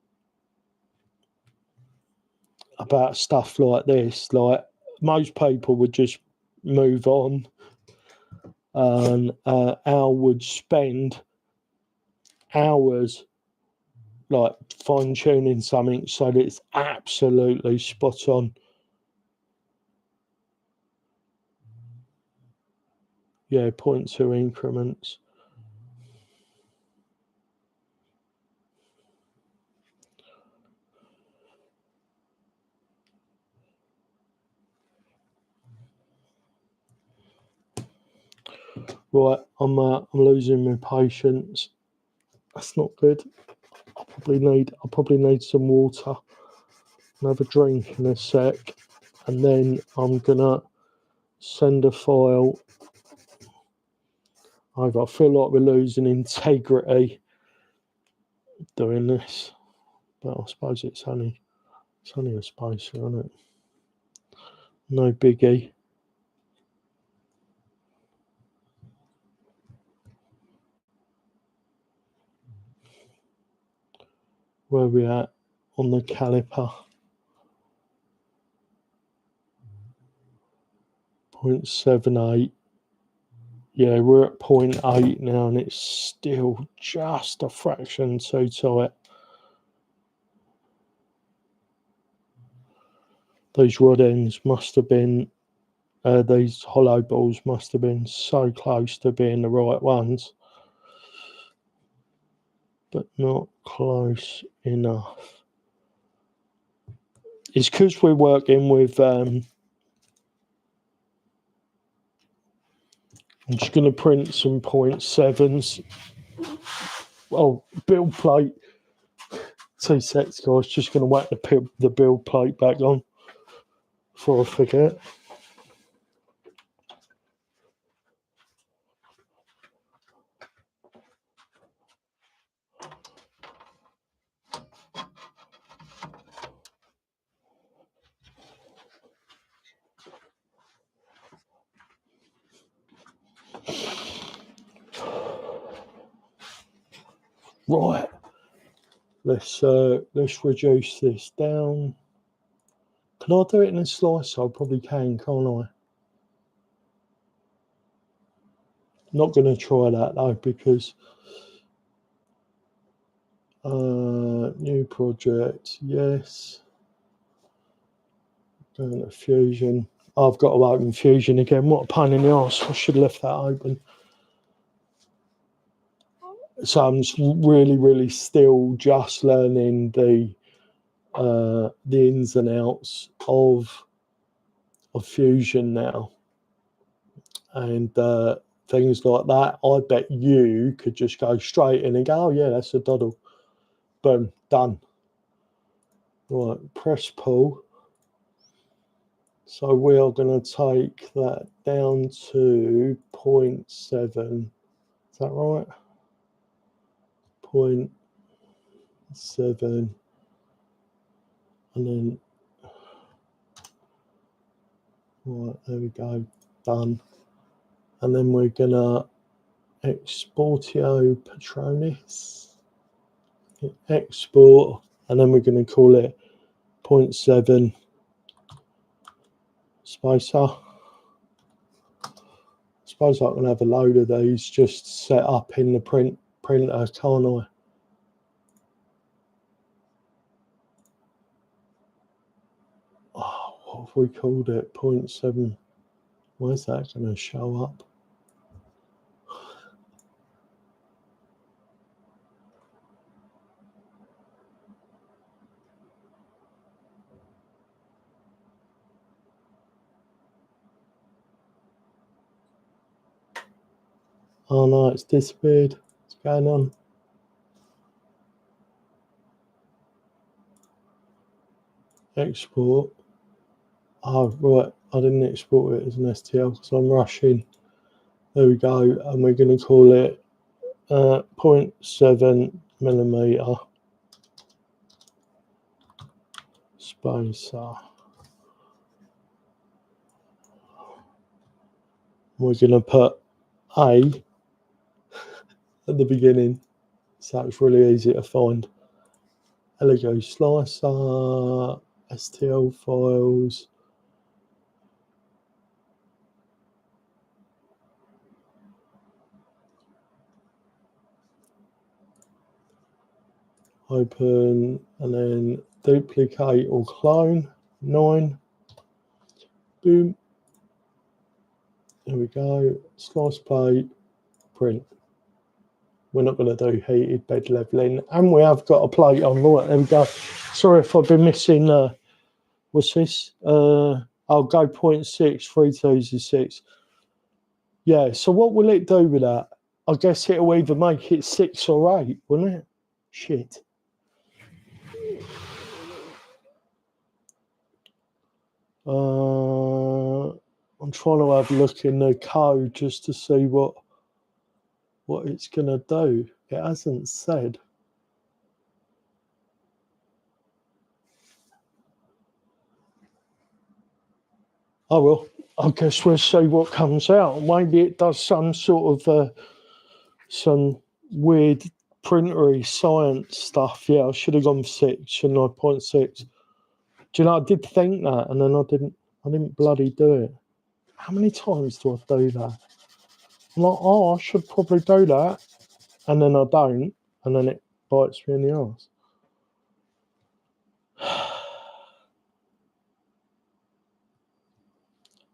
stuff like this. Like, most people would just move on, and Al would spend hours like fine tuning something so that it's absolutely spot on. Yeah, 0.2 increments. Right, I'm losing my patience. That's not good. I probably need some water. I'll have a drink in a sec, and then I'm gonna send a file over. I feel like we're losing integrity doing this, but I suppose it's only a spacer, isn't it? No biggie. Where are we at on the caliper? 0.78. Yeah, we're at 0.8 now, and it's still just a fraction too tight. These rod ends must have been, these hollow balls must have been so close to being the right ones, but not close enough. It's because we're working with, I'm just going to print some 0.7s. Oh, build plate. 2 sets, guys. Just going to whack the build plate back on before I forget. Right. Let's reduce this down. Can I do it in a slicer? I probably can, can't I? Not going to try that though, because new project, yes. Going to Fusion. I've got to open Fusion again. What a pain in the arse. I should have left that open. So I'm really still just learning the ins and outs of Fusion now, and things like that. I bet you could just go straight in and go, oh yeah, that's a doddle. Boom, done. Right, press pull. So we are going to take that down to 0.7. Is that right? 0.7. And then, right, there we go, done. And then we're going to Exportio Patronis. Export. And then we're going to call it 0.7 spacer. I suppose I can have a load of these just set up in the printer, can't I? Oh, what have we called it? 0.7. Where's that going to show up? Oh no, it's disappeared. What's going on? Export. Oh, right. I didn't export it as an STL because I'm rushing. There we go. And we're going to call it 0.7 millimeter spacer. We're going to put A at the beginning, so it's really easy to find. Lego slicer, STL files. Open and then duplicate or clone. 9. Boom. There we go. Slice plate, print. We're not going to do heated bed leveling, and we have got a plate on. Right, there we go. Sorry if I've been missing. What's this? I'll go 0.6. 3 2s is 6. Yeah. So what will it do with that? I guess it'll either make it 6 or 8, won't it? Shit. I'm trying to have a look in the code just to see what it's going to do. It hasn't said. Oh well, I guess we'll see what comes out. Maybe it does some sort of some weird printery science stuff. Yeah, I should have gone for 6, shouldn't I? 0.6. Do you know, I did think that, and then I didn't bloody do it. How many times do I do that? I'm like, oh, I should probably do that, and then I don't, and then it bites me in the arse.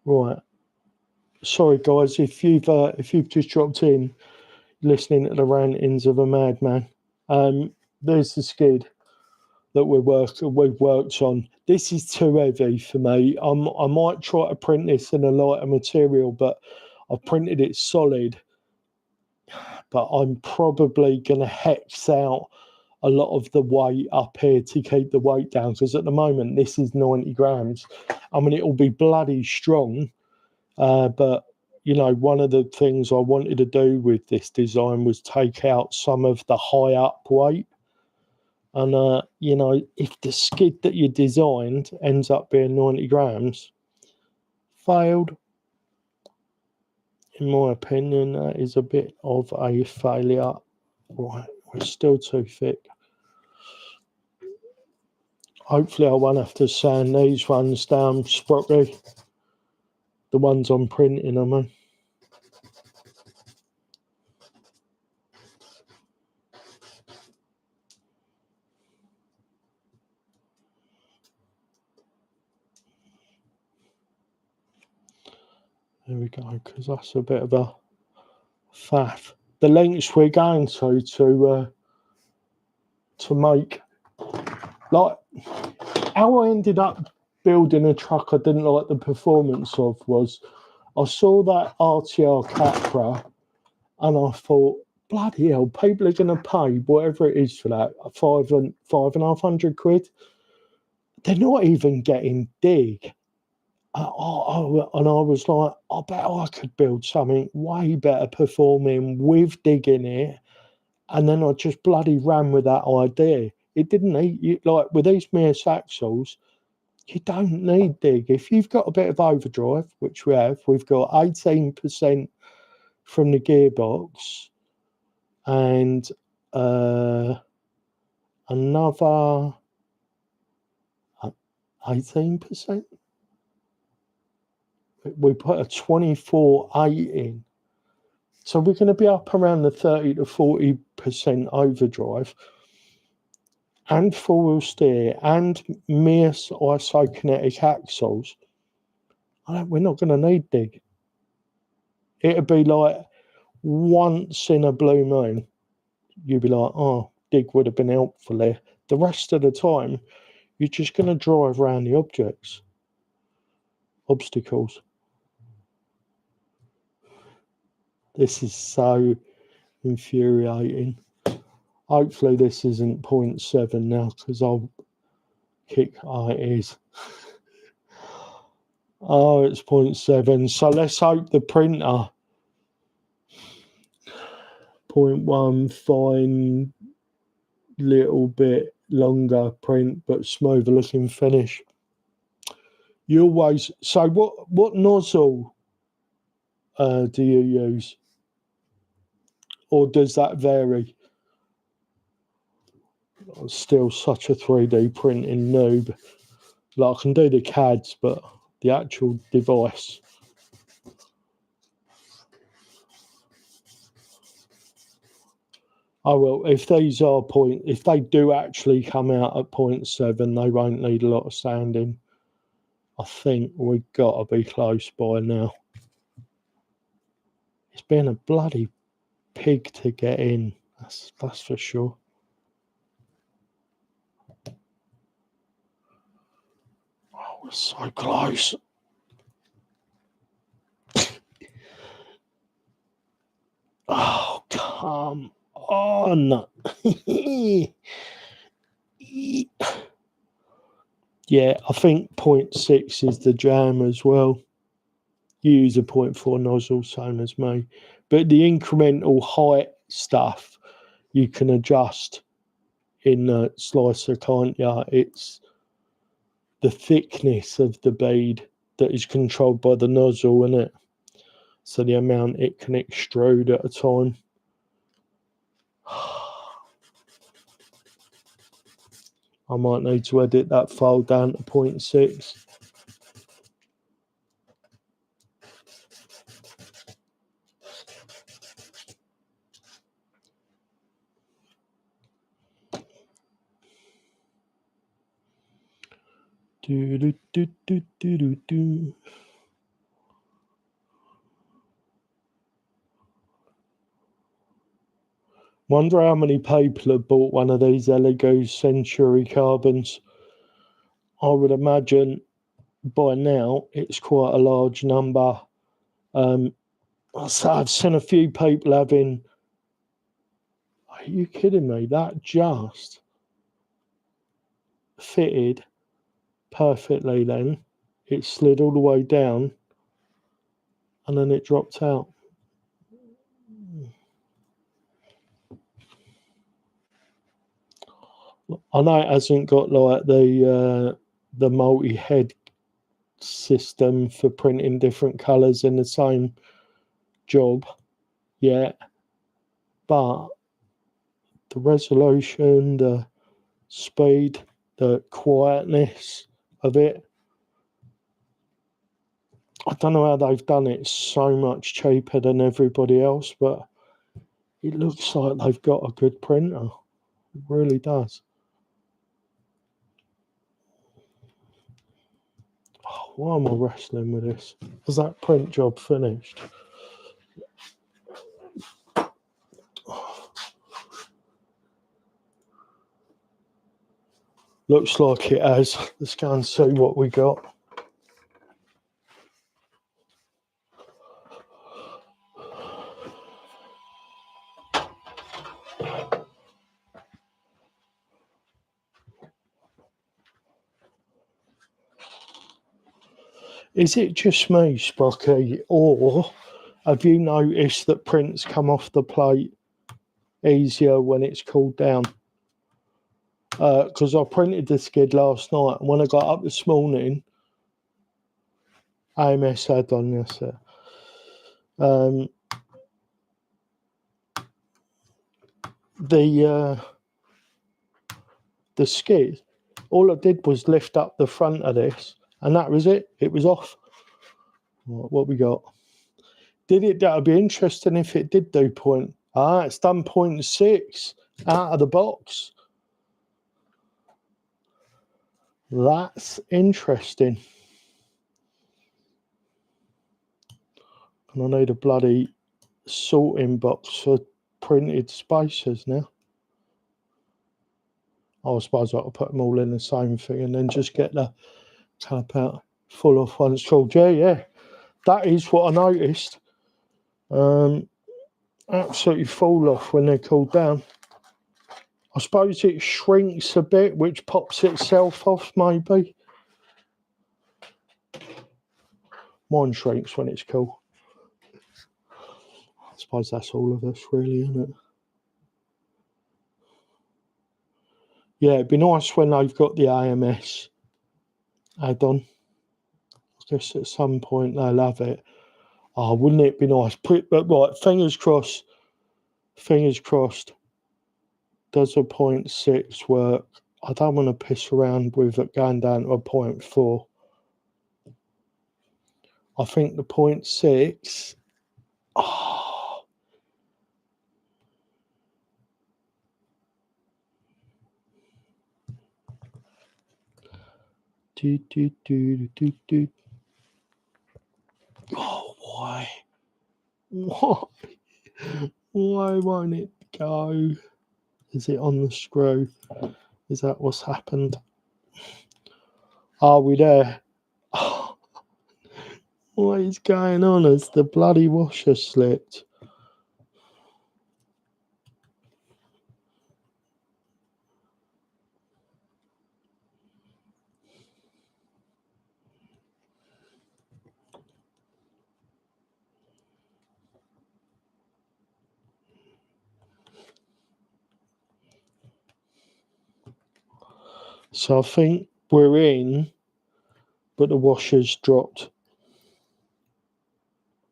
Right. Sorry, guys, if you've just dropped in, listening to the rantings of a madman. There's the skid that we've worked on. This is too heavy for me. I might try to print this in a lighter material, but I've printed it solid. But I'm probably going to hex out a lot of the weight up here to keep the weight down, because at the moment this is 90 grams. I mean, it'll be bloody strong, but you know, one of the things I wanted to do with this design was take out some of the high up weight. And, you know, if the skid that you designed ends up being 90 grams, failed. In my opinion, that is a bit of a failure. Right, It's still too thick. Hopefully I won't have to sand these ones down sprocky. The ones I'm printing, I mean. There we go, because that's a bit of a faff. The lengths we're going to make, like, how I ended up building a truck I didn't like the performance of was I saw that RTR Capra and I thought, bloody hell, people are going to pay whatever it is for that, £5,500. They're not even getting dig. And I was like, I bet I could build something way better performing with dig in it. And then I just bloody ran with that idea. It didn't need, like with these Mears axles, you don't need dig. If you've got a bit of overdrive, which we've got 18% from the gearbox and another 18%. We put a 24.8 in. So we're going to be up around the 30 to 40% overdrive and four-wheel steer and Mears isokinetic axles. We're not going to need dig. It'd be like once in a blue moon, you'd be like, oh, dig would have been helpful there. The rest of the time, you're just going to drive around the obstacles. This is so infuriating. Hopefully this isn't 0.7 now, because I'll kick. Oh, it is. Oh, it's 0.7. So let's hope the printer 0.1, fine, little bit longer print, but smoother looking finish. You always, so what nozzle do you use? Or does that vary? I'm still such a 3D printing noob. Like, I can do the CADs, but the actual device. Oh well, if these are if they do actually come out at 0.7, they won't need a lot of sanding. I think we've got to be close by now. It's been a bloody pig to get in. That's for sure. Oh, we're so close. Oh, come on. Yeah, I think 0.6 is the jam as well. You use a 0.4 nozzle, same as me. But the incremental height stuff, you can adjust in the slicer, can't you? It's the thickness of the bead that is controlled by the nozzle, isn't it? So the amount it can extrude at a time. I might need to edit that file down to 0.6. Do, do, do, do, do, do, do. Wonder how many people have bought one of these Elegoo Century Carbons. I would imagine by now it's quite a large number. So I've seen a few people having. Are you kidding me? That just fitted perfectly then. It slid all the way down and then it dropped out. I know it hasn't got like the multi-head system for printing different colours in the same job yet, but the resolution, the speed, the quietness of it. I don't know how they've done it so much cheaper than everybody else, but it looks like they've got a good printer. It really does. Oh, why am I wrestling with this? Was that print job finished? Looks like it has. Let's go and see what we got. Is it just me, Sprocky, or have you noticed that prints come off the plate easier when it's cooled down? Because I printed the skid last night, and when I got up this morning, AMS had on this. The skid, all I did was lift up the front of this, and that was it. It was off. What we got? That would be interesting if it did do point. It's done 0.6 out of the box. That's interesting. And I need a bloody sorting box for printed spacers now. I suppose I could put them all in the same thing and then just get the tap out full off once cooled. Yeah. That is what I noticed. Absolutely fall off when they're cooled down. I suppose it shrinks a bit, which pops itself off, maybe. Mine shrinks when it's cool. I suppose that's all of us, really, isn't it? Yeah, it'd be nice when they've got the AMS add-on. I guess at some point they'll have it. Oh, wouldn't it be nice? But right, fingers crossed. Fingers crossed. Does a 0.6 work? I don't want to piss around with it going down to a 0.4. I think the 0.6. Oh. Oh, why? Why? Why won't it go? Is it on the screw? Is that what's happened? Are we there? Oh, what is going on? Has the bloody washer slipped? So I think we're in, but the washer's dropped.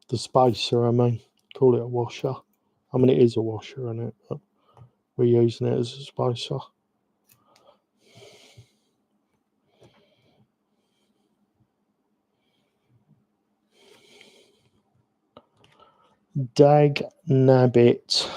The spacer, I mean. Call it a washer. I mean, it is a washer, isn't it? But we're using it as a spacer. Dag nabbit.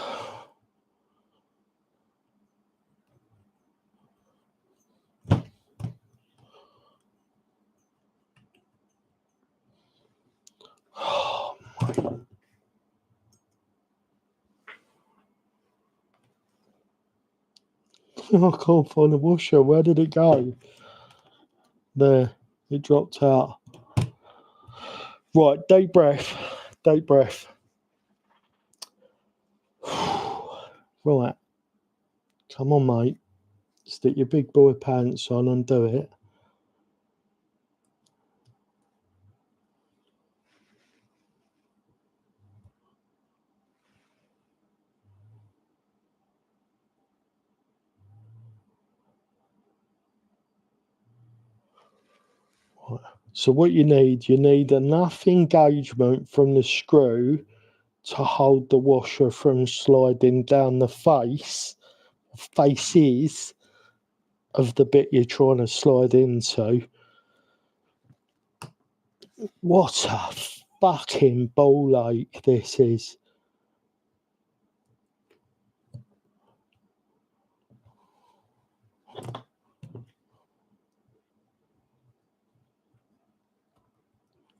Oh, I can't find the washer. Where did it go? There. It dropped out. Right, deep breath. Deep breath. Right. Come on, mate. Stick your big boy pants on and do it. Right. So what you need enough engagement from the screw to hold the washer from sliding down the face, faces of the bit you're trying to slide into. What a fucking ball ache this is.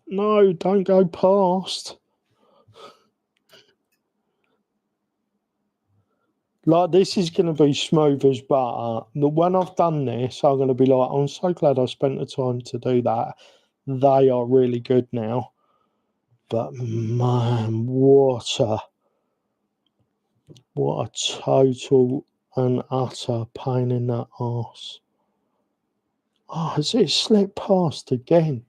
No, don't go past. Like, this is going to be smooth as butter. When I've done this, I'm going to be like, I'm so glad I spent the time to do that. They are really good now. But, man, what a total and utter pain in the arse. Oh, has it slipped past again?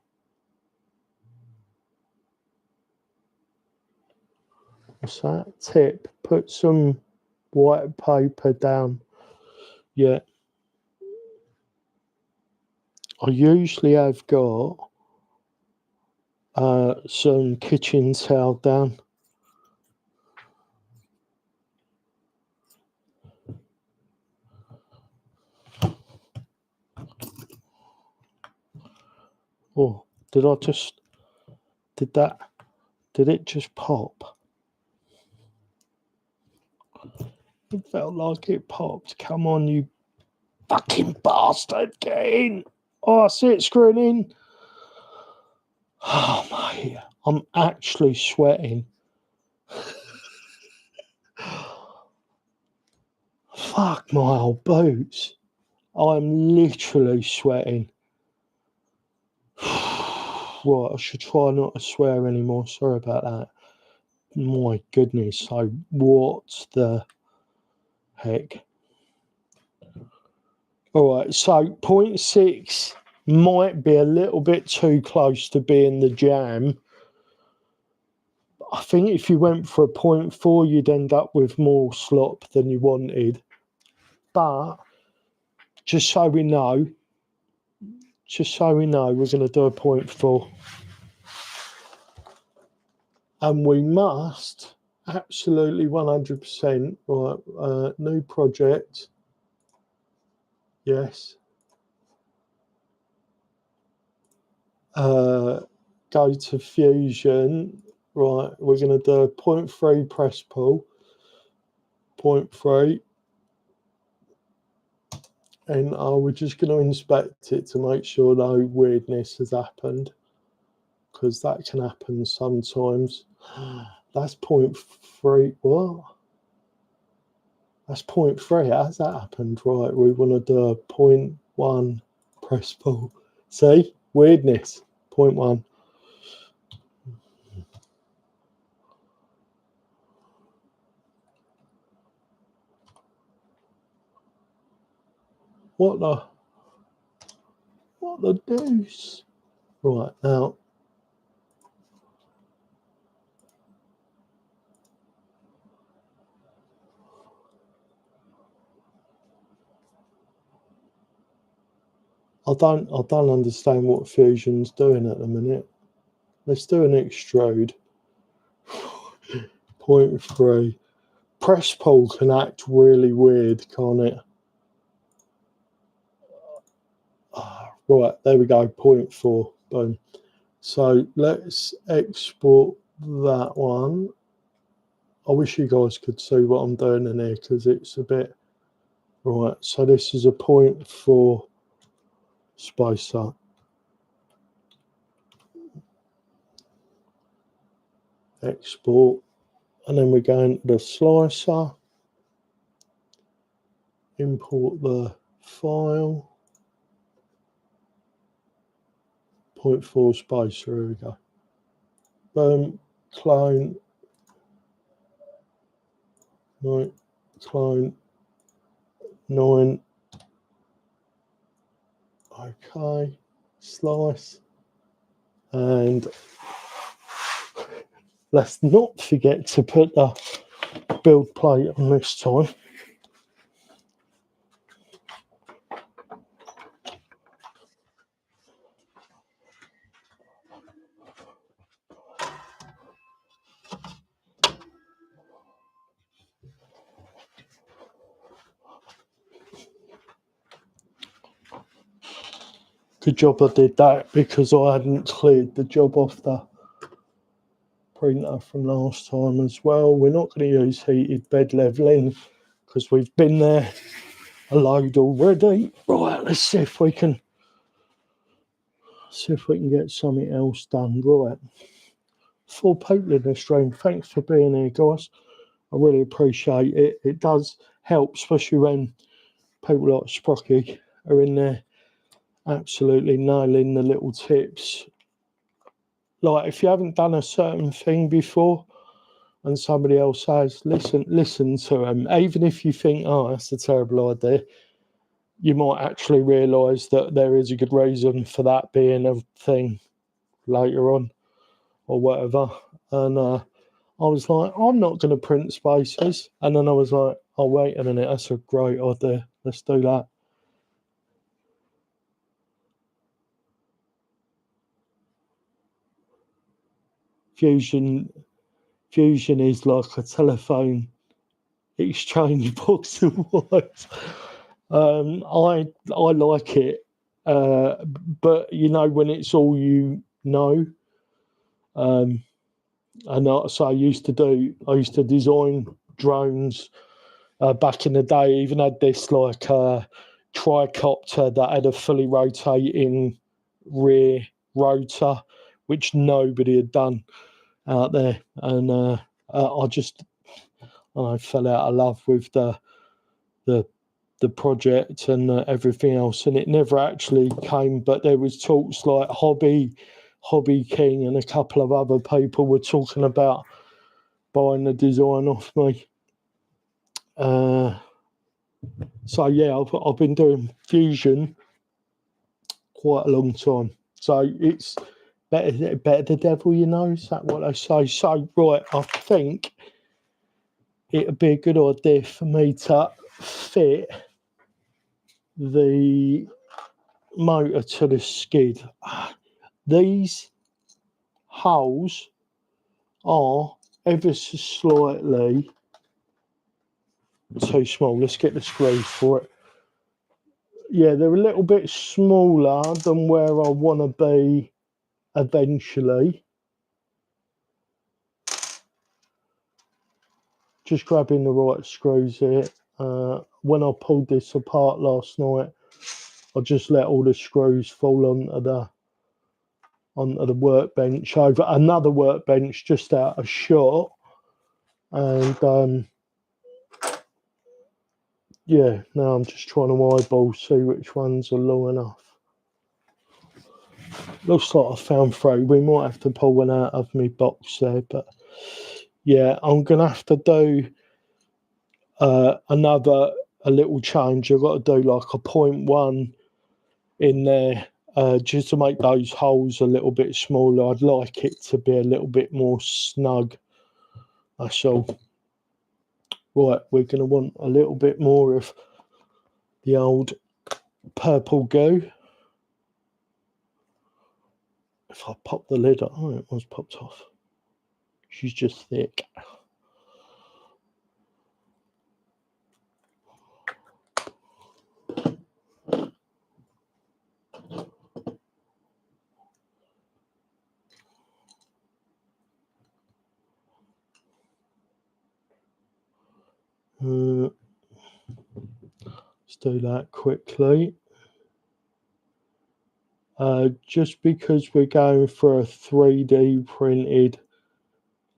What's that? Tip. Put some white paper down. Yeah. I usually have got some kitchen towel down. Oh, did it just pop? It felt like it popped. Come on, you fucking bastard, get in. Oh, I see it screwing in. Oh, mate, I'm actually sweating. Fuck my old boots. I'm literally sweating. Right, I should try not to swear anymore. Sorry about that. My goodness, so what the heck? Alright, so 0.6 might be a little bit too close to being the jam. I think if you went for a 0.4, you'd end up with more slop than you wanted. But just so we know, we're going to do a 0.4. And we must absolutely 100%, right, new project. Yes. Go to Fusion. Right, we're going to do a 0.3 press pull. 0.3. And we're just going to inspect it to make sure no weirdness has happened. Because that can happen sometimes. That's 0.3. What? That's 0.3. How's that happened? Right, we want to do a 0.1 press pull. See? Weirdness. 0.1. What the deuce? Right, now. I don't understand what Fusion's doing at the minute. Let's do an extrude. 0.3. Press pull can act really weird, can't it? Right, there we go. 0.4. Boom. So let's export that one. I wish you guys could see what I'm doing in here because it's a bit... Right, so this is a 0.4 spacer. Export. And then we go into the slicer. Import the file. 0.4 spacer, here we go. Boom, clone. No, clone. 9. Okay, slice. And let's not forget to put the build plate on this time. Good job I did that because I hadn't cleared the job off the printer from last time as well. We're not going to use heated bed levelling because we've been there a load already. Right, let's see if we can get something else done. Right, 4 people in the stream. Thanks for being here, guys. I really appreciate it. It does help, especially when people like Sprocky are in there absolutely nailing the little tips. Like, if you haven't done a certain thing before and somebody else has, listen to them. Even if you think, oh, that's a terrible idea, you might actually realise that there is a good reason for that being a thing later on or whatever. And I was like, I'm not going to print spaces. And then I was like, oh, wait a minute, that's a great idea. Let's do that. Fusion is like a telephone exchange box of words. I like it, but you know when it's all you know. And so I used to design drones back in the day. I even had this like tricopter that had a fully rotating rear rotor, which nobody had done out there, and I fell out of love with the project and everything else, and it never actually came. But there was talks like Hobby King and a couple of other people were talking about buying the design off me. So yeah, I've been doing fusion quite a long time. So it's better the devil you know. Is that what they say? So right, I think it'd be a good idea for me to fit the motor to the skid. These holes are ever so slightly too small. Let's get the screws for it. Yeah, they're a little bit smaller than where I want to be eventually. Just grabbing the right screws here. When I pulled this apart last night, I just let all the screws fall onto the workbench over another workbench just out of shot. And yeah, now I'm just trying to eyeball, see which ones are long enough. Looks like I found 3. We might have to pull one out of my box there, but yeah, I'm gonna have to do a little change. I've got to do like a 0.1 in there just to make those holes a little bit smaller. I'd like it to be a little bit more snug. That's all. Right, we're going to want a little bit more of the old purple goo. If I pop the lid up, oh, it was popped off. She's just thick. Let's do that quickly. Just because we're going for a 3D printed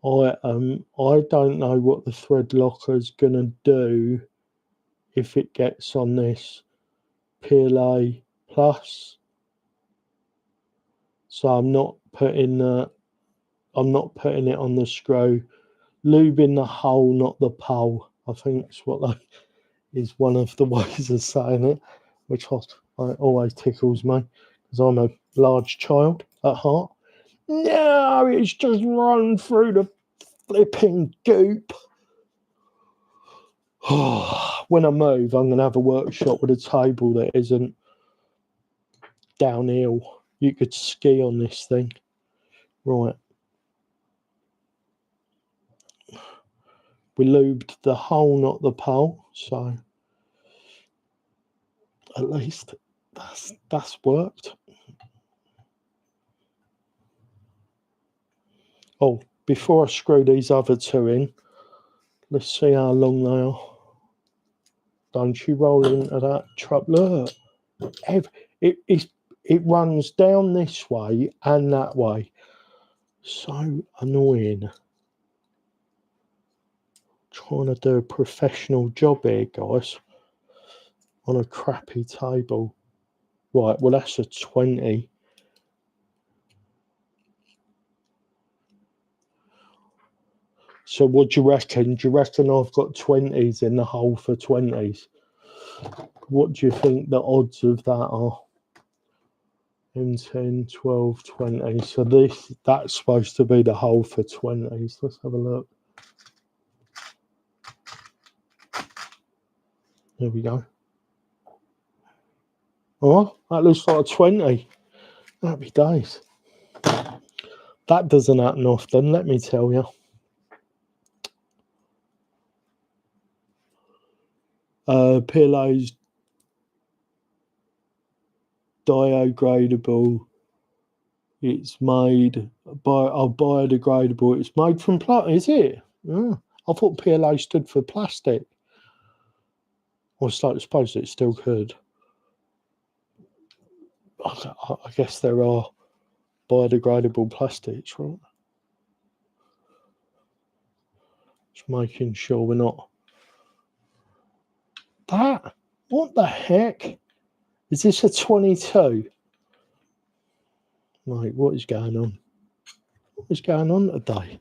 item, I don't know what the thread locker is going to do if it gets on this PLA Plus. So I'm not putting it on the screw. Lubing the hole, not the pole. I think that's what is one of the ways of saying it, which always tickles me because I'm a large child at heart. No, it's just run through the flipping goop. When I move, I'm going to have a workshop with a table that isn't downhill. You could ski on this thing. Right. We lubed the hole, not the pole, so at least that's worked. Oh, before I screw these other two in, let's see how long they are. Don't you roll into that trap. Look, it runs down this way and that way. So annoying. Trying to do a professional job here, guys, on a crappy table. Right, well, that's a 20. So what do you reckon? Do you reckon I've got 20s in the hole for 20s? What do you think the odds of that are? In 10, 12, 20. So that's supposed to be the hole for 20s. Let's have a look. There we go. Oh, that looks like a 20. Happy days. That doesn't happen often, let me tell you. Pillows, biodegradable. It's made biodegradable. It's made from plastic, is it? Oh, I thought PLA stood for plastic. I suppose it still could. I guess there are biodegradable plastics, right? Just making sure we're not. That? What the heck? Is this a 22? Mate, what is going on? What is going on today?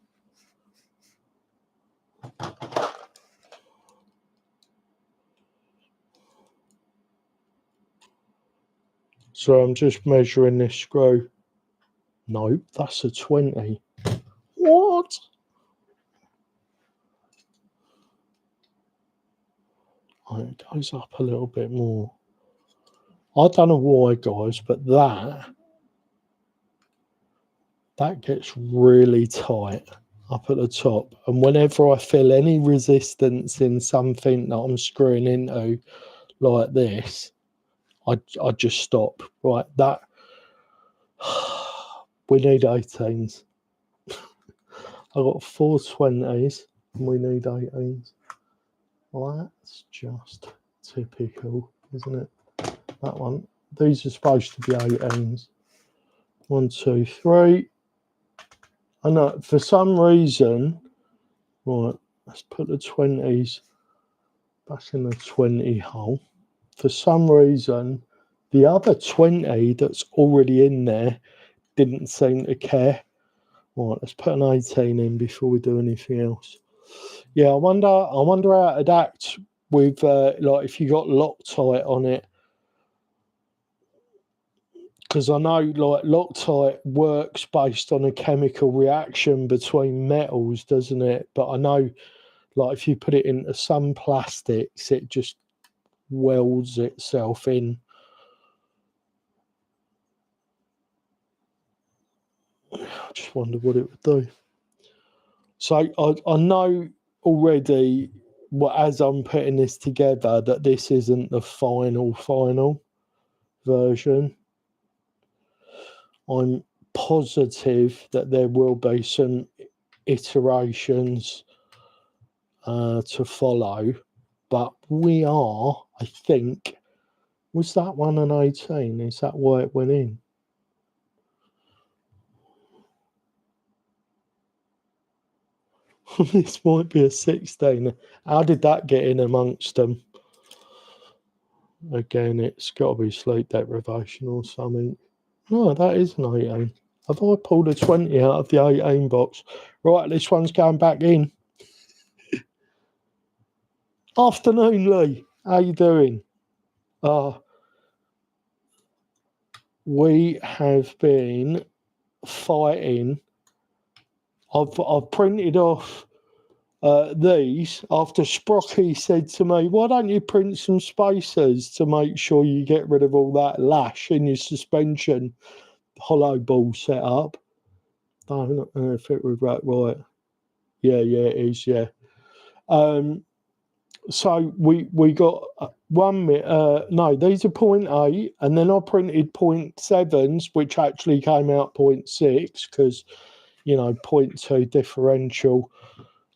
So I'm just measuring this screw. No, that's a 20. What? Oh, it goes up a little bit more. I don't know why, guys, but that gets really tight up at the top. And whenever I feel any resistance in something that I'm screwing into like this, I just stop. Right, that we need 18s. I got 4 20s and we need 18s. Well, that's just typical, isn't it? That one. These are supposed to be 18s. 1, 2, 3. I know for some reason, right, let's put the 20s back in the 20 hole. For some reason, the other 20 that's already in there didn't seem to care. Right, let's put an 18 in before we do anything else. Yeah, I wonder how it'd act with like if you got Loctite on it, because I know like Loctite works based on a chemical reaction between metals, doesn't it? But I know like if you put it into some plastics, it just welds itself in. I just wonder what it would do. So I know already, as I'm putting this together, that this isn't the final version. I'm positive that there will be some iterations to follow, but we are, I think, was that one an 18? Is that why it went in? This might be a 16. How did that get in amongst them? Again, it's got to be sleep deprivation or something. No, that is an 18. Have I pulled a 20 out of the 18 box? Right, this one's going back in. Afternoon, Lee. How you doing? We have been fighting. I've printed off these after Sprocky said to me, why don't you print some spacers to make sure you get rid of all that lash in your suspension hollow ball setup? I don't know if it was right. Yeah, it is, yeah. So we got one no, these are 0.8, and then I printed 0.7s, which actually came out 0.6 because 0.2 differential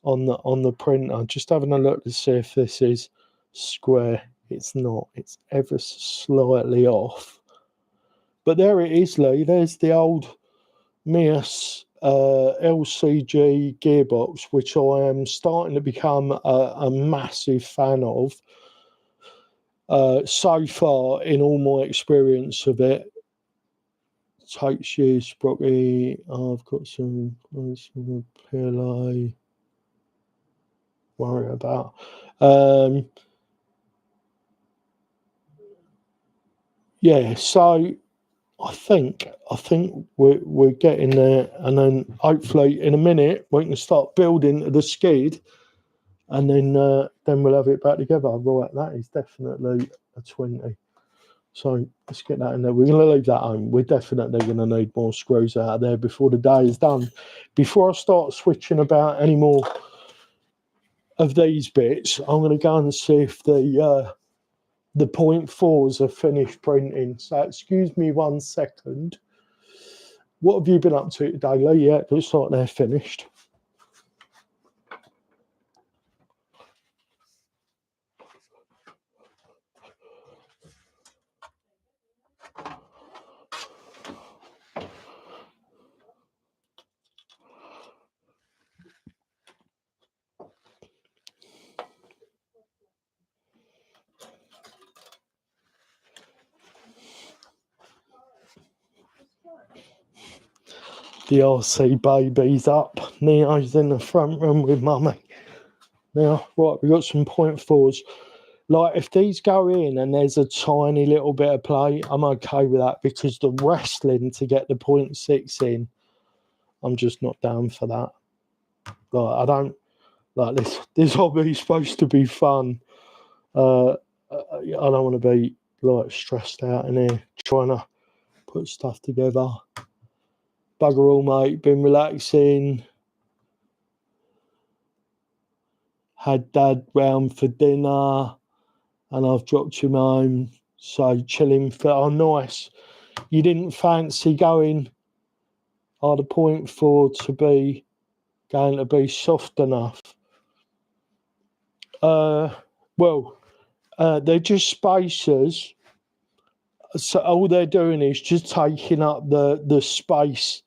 on the printer. Just having a look to see if this is square. It's not. It's ever so slightly off. But there it is, Lee. There's the old Mias LCG gearbox, which I am starting to become a massive fan of. So far, in all my experience of it, takes you sprocket. I've got some PLA. Worry about. Yeah, so I think we're getting there, and then hopefully in a minute we can start building the skid, and then we'll have it back together. Right, that is definitely a 20. So let's get that in there. We're going to leave that home. We're definitely going to need more screws out of there before the day is done. Before I start switching about any more of these bits, I'm going to go and see if the 0.4s are finished printing. So excuse me 1 second. What have you been up to today, Lee? Yeah, it looks like they're finished. The RC baby's up. Neo's in the front room with mummy. Now, right, we've got some 0.4s. Like, if these go in and there's a tiny little bit of play, I'm okay with that, because the wrestling to get the 0.6 in, I'm just not down for that. Like, I don't like this hobby's supposed to be fun. I don't want to be like stressed out in here trying to put stuff together. Bugger all, mate. Been relaxing. Had Dad round for dinner, and I've dropped him home. So chilling for. Oh, nice. You didn't fancy going? Are the 0.4 to be going to be soft enough? Well, they're just spacers. So all they're doing is just taking up the space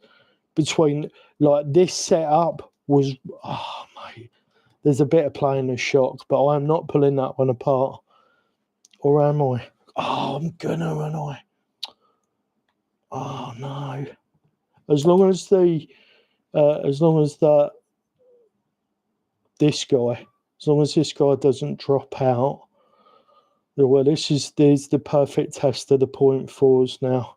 between, like, this setup was, oh mate, there's a bit of play in the shock, but I'm not pulling that one apart. Or am I? Oh, I'm gonna, am I? Oh no. As long as this guy doesn't drop out, well, there's the perfect test of the 0.4s now.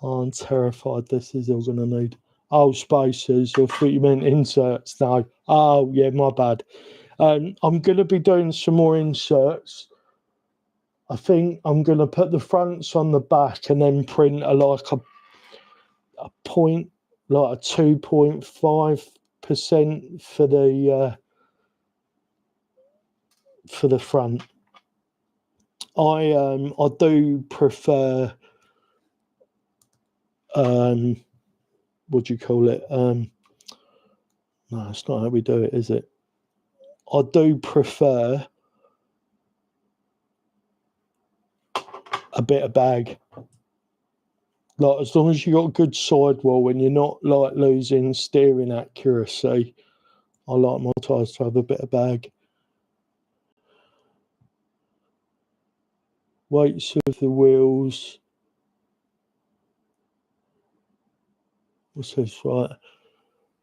Oh, I'm terrified this is all going to need. Oh, spacers. I thought you meant inserts. No. Oh, yeah, my bad. I'm going to be doing some more inserts. I think I'm going to put the fronts on the back and then print a point, like a 2.5% for the front. I do prefer what do you call it? No, it's not how we do it, is it? I do prefer a bit of bag. Like, as long as you got good sidewall and you're not like losing steering accuracy, I like my tyres to have a bit of bag. Weights of the wheels. What's this, right?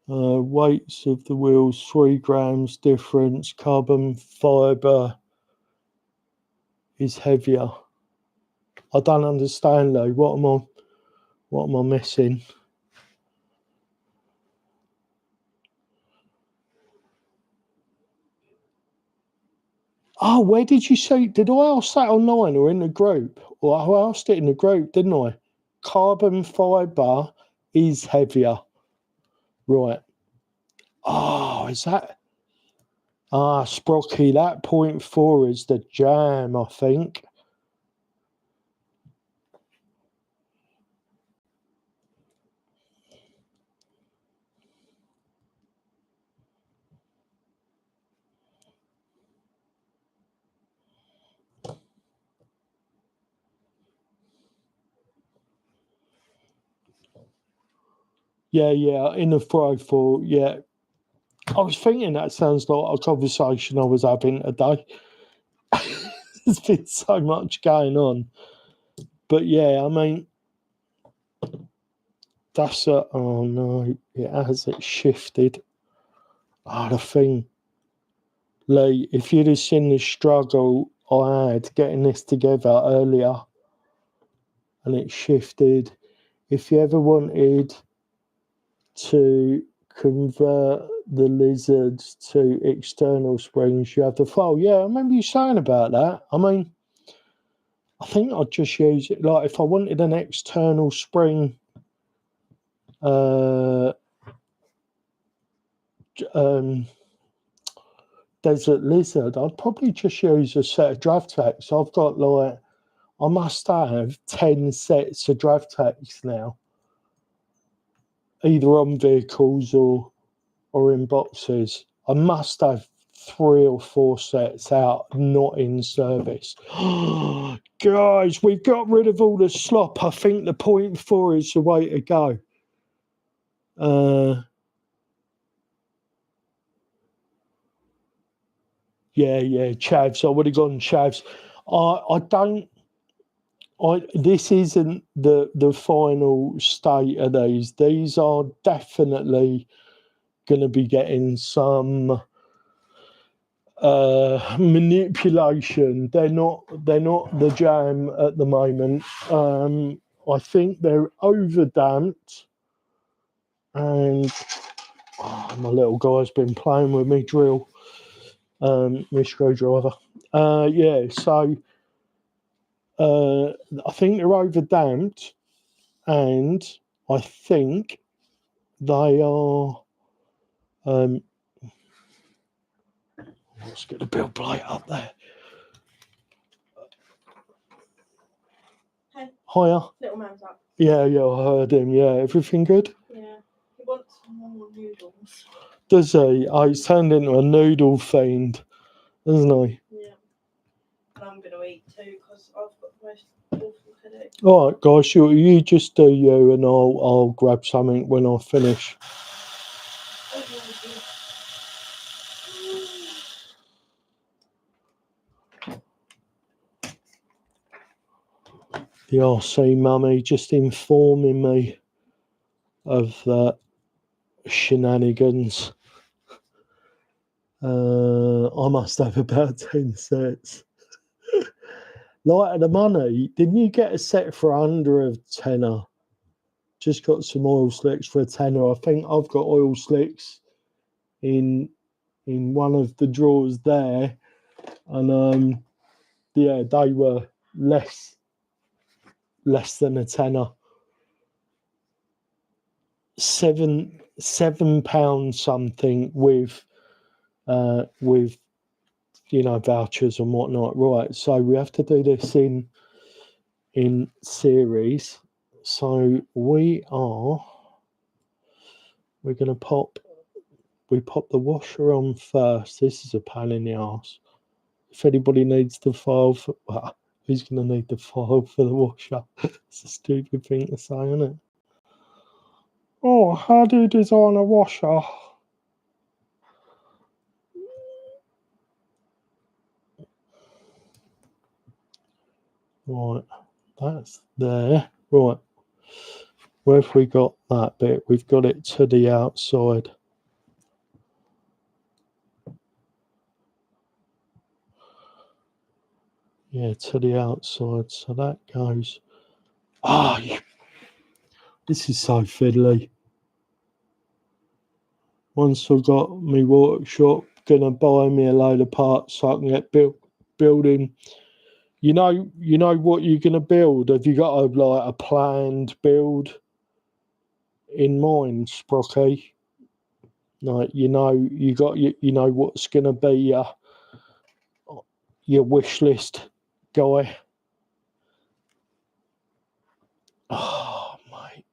Weights of the wheels, 3 grams difference. Carbon fibre is heavier. I don't understand though. What am I missing? Oh, where did you say? Did I ask that online or in the group? Or I asked it in the group, didn't I? Carbon fibre is heavier. Right. Oh, is that? Ah, Sprocky, that 0.4 is the jam, I think. Yeah, in the throw for, yeah. I was thinking that sounds like a conversation I was having today. There's been so much going on. But yeah, I mean, that's a, oh no, it has, it shifted. The thing, Lee, if you'd have seen the struggle I had getting this together earlier and it shifted, if you ever wanted to convert the lizards to external springs, you have to file. Yeah, I remember you saying about that. I mean, I think I'd just use it like if I wanted an external spring desert lizard, I'd probably just use a set of draft tacks. I've got like, I must have 10 sets of draft tacks now, either on vehicles or in boxes. I must have 3 or 4 sets out, not in service. Guys, we've got rid of all the slop. I think the 0.4 is the way to go. Yeah, chavs. I would have gone chavs. This isn't the final state of these. These are definitely going to be getting some manipulation. They're not the jam at the moment. I think they're over damped, and my little guy's been playing with me drill, my screwdriver. So I think they're over damped, and I think they are. Let's get the bill plate up there. Hey. Hiya. Little man's up. Yeah, I heard him. Yeah, everything good? Yeah. He wants more noodles. Does he? Oh, he's turned into a noodle fiend, doesn't he? Yeah. And I'm going to eat too because I've got the most awful headache. All right, guys, you just do you, and I'll grab something when I finish. The RC mummy just informing me of that shenanigans. I must have about 10 sets. Light of the money, didn't you get a set for under a tenner? Just got some oil slicks for a tenner. I think I've got oil slicks in one of the drawers there, and yeah, they were less than a tenner. £7 something with vouchers and whatnot. Right, so we have to do this in series. So we're gonna pop the washer on first. This is a pain in the arse. If anybody needs the file for, who's gonna need the file for the washer? It's a stupid thing to say, isn't it? Oh, how do you design a washer? Right, that's there. Right, where have we got that bit? We've got it to the outside. Yeah, to the outside. So that goes. This is so fiddly. Once I've got my workshop, gonna buy me a load of parts so I can get building. You know what you're gonna build? Have you got a planned build in mind, Sprocky? Like you know what's gonna be your wish list guy. Oh mate.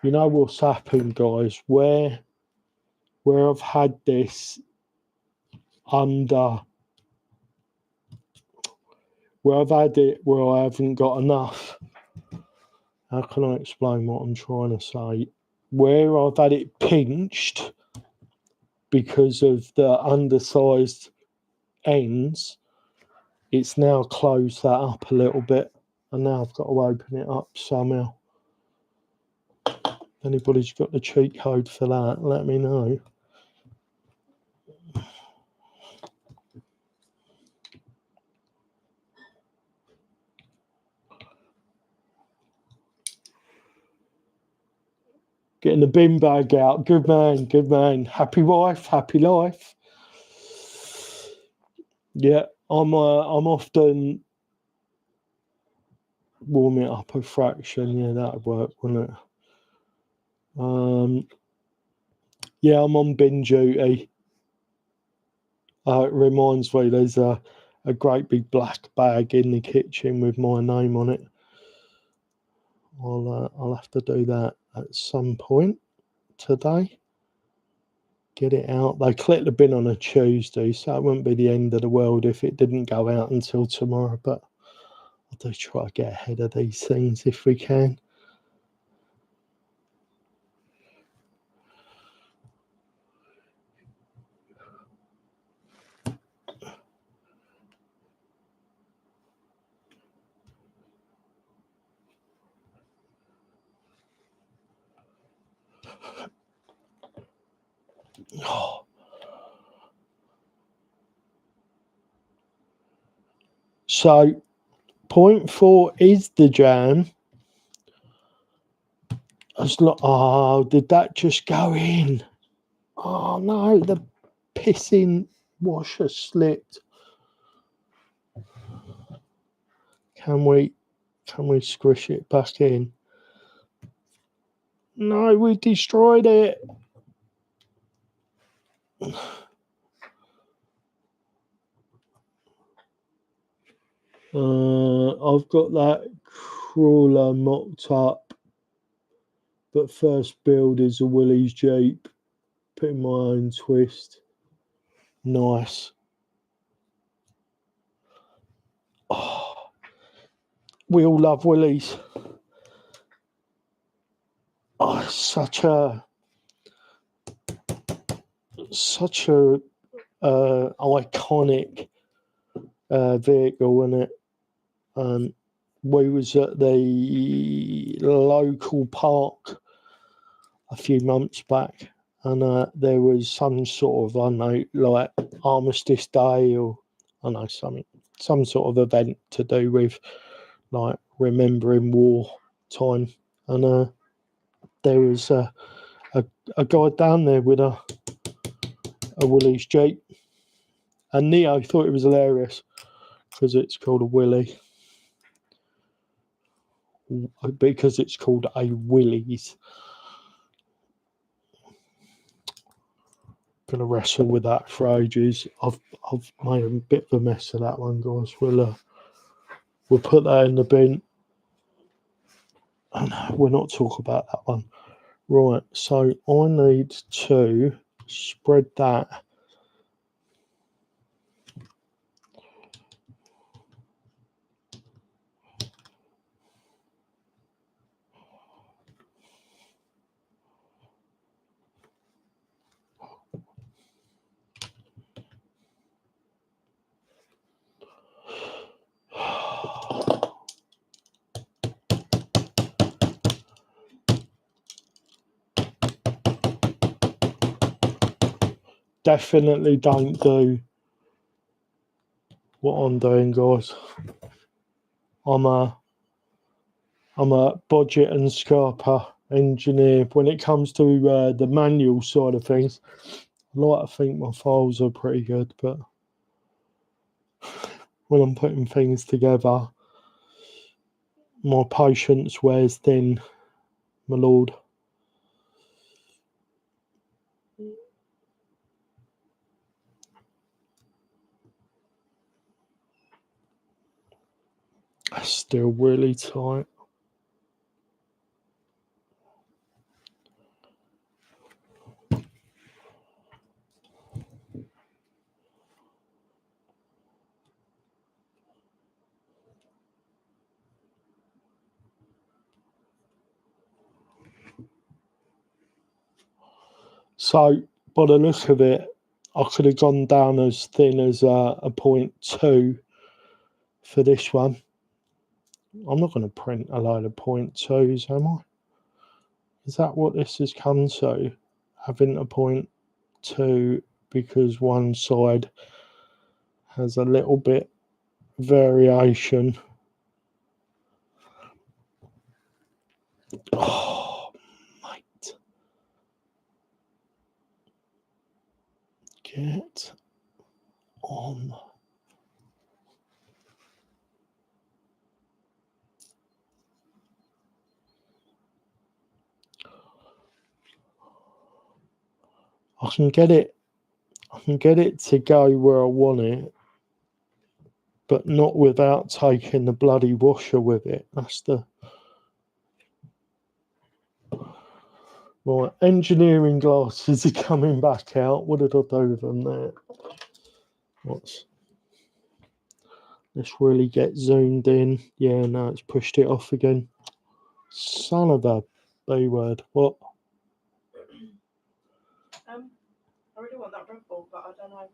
You know what's happened, guys, where where I've had this under, where I've had it where I haven't got enough. How can I explain what I'm trying to say? Where I've had it pinched because of the undersized ends, it's now closed that up a little bit, and now I've got to open it up somehow. If anybody's got the cheat code for that, let me know. Getting the bin bag out. Good man, good man. Happy wife, happy life. Yeah, I'm often warm it up a fraction. Yeah, that'd work, wouldn't it? Yeah, I'm on bin duty. It reminds me there's a great big black bag in the kitchen with my name on it. I'll have to do that at some point today. Get it out. They collect the bin on a Tuesday, so it wouldn't be the end of the world if it didn't go out until tomorrow, but I do try to get ahead of these things if we can. Oh. So, point 4 is the jam. It's like, oh, did that just go in? Oh no, the pissing washer slipped. Can we squish it back in? No, we destroyed it. I've got that crawler mocked up, but first build is a Willys Jeep. Putting my own twist. Nice. Oh, we all love Willys. Oh, such a iconic vehicle, isn't it? We was at the local park a few months back, and there was some sort of, I don't know, like Armistice Day or I don't know, some sort of event to do with like remembering war time, and there was a guy down there with a Willys Jeep, and Neo thought it was hilarious because it's called a Willy. Because it's called a Willys. Gonna wrestle with that for ages. I've made a bit of a mess of that one, guys. We'll put that in the bin. And we'll not talk about that one. Right, so I need to spread that. Definitely don't do what I'm doing, guys. I'm a budget and scarper engineer. When it comes to the manual side of things, I like to think my files are pretty good, but when I'm putting things together, my patience wears thin, my lord. That's still really tight. So, by the look of it, I could have gone down as thin as a 0.2 for this one. I'm not going to print a load of 0.2s, am I? Is that what this has come to? Having a 0.2 because one side has a little bit variation. Oh, mate. Get on. I can get it to go where I want it, but not without taking the bloody washer with it. That's the right. Engineering glasses are coming back out. What did I do with them there? Let's really get zoomed in. Yeah, no, it's pushed it off again. Son of a B word. What? I really want that Red Bull, but I don't know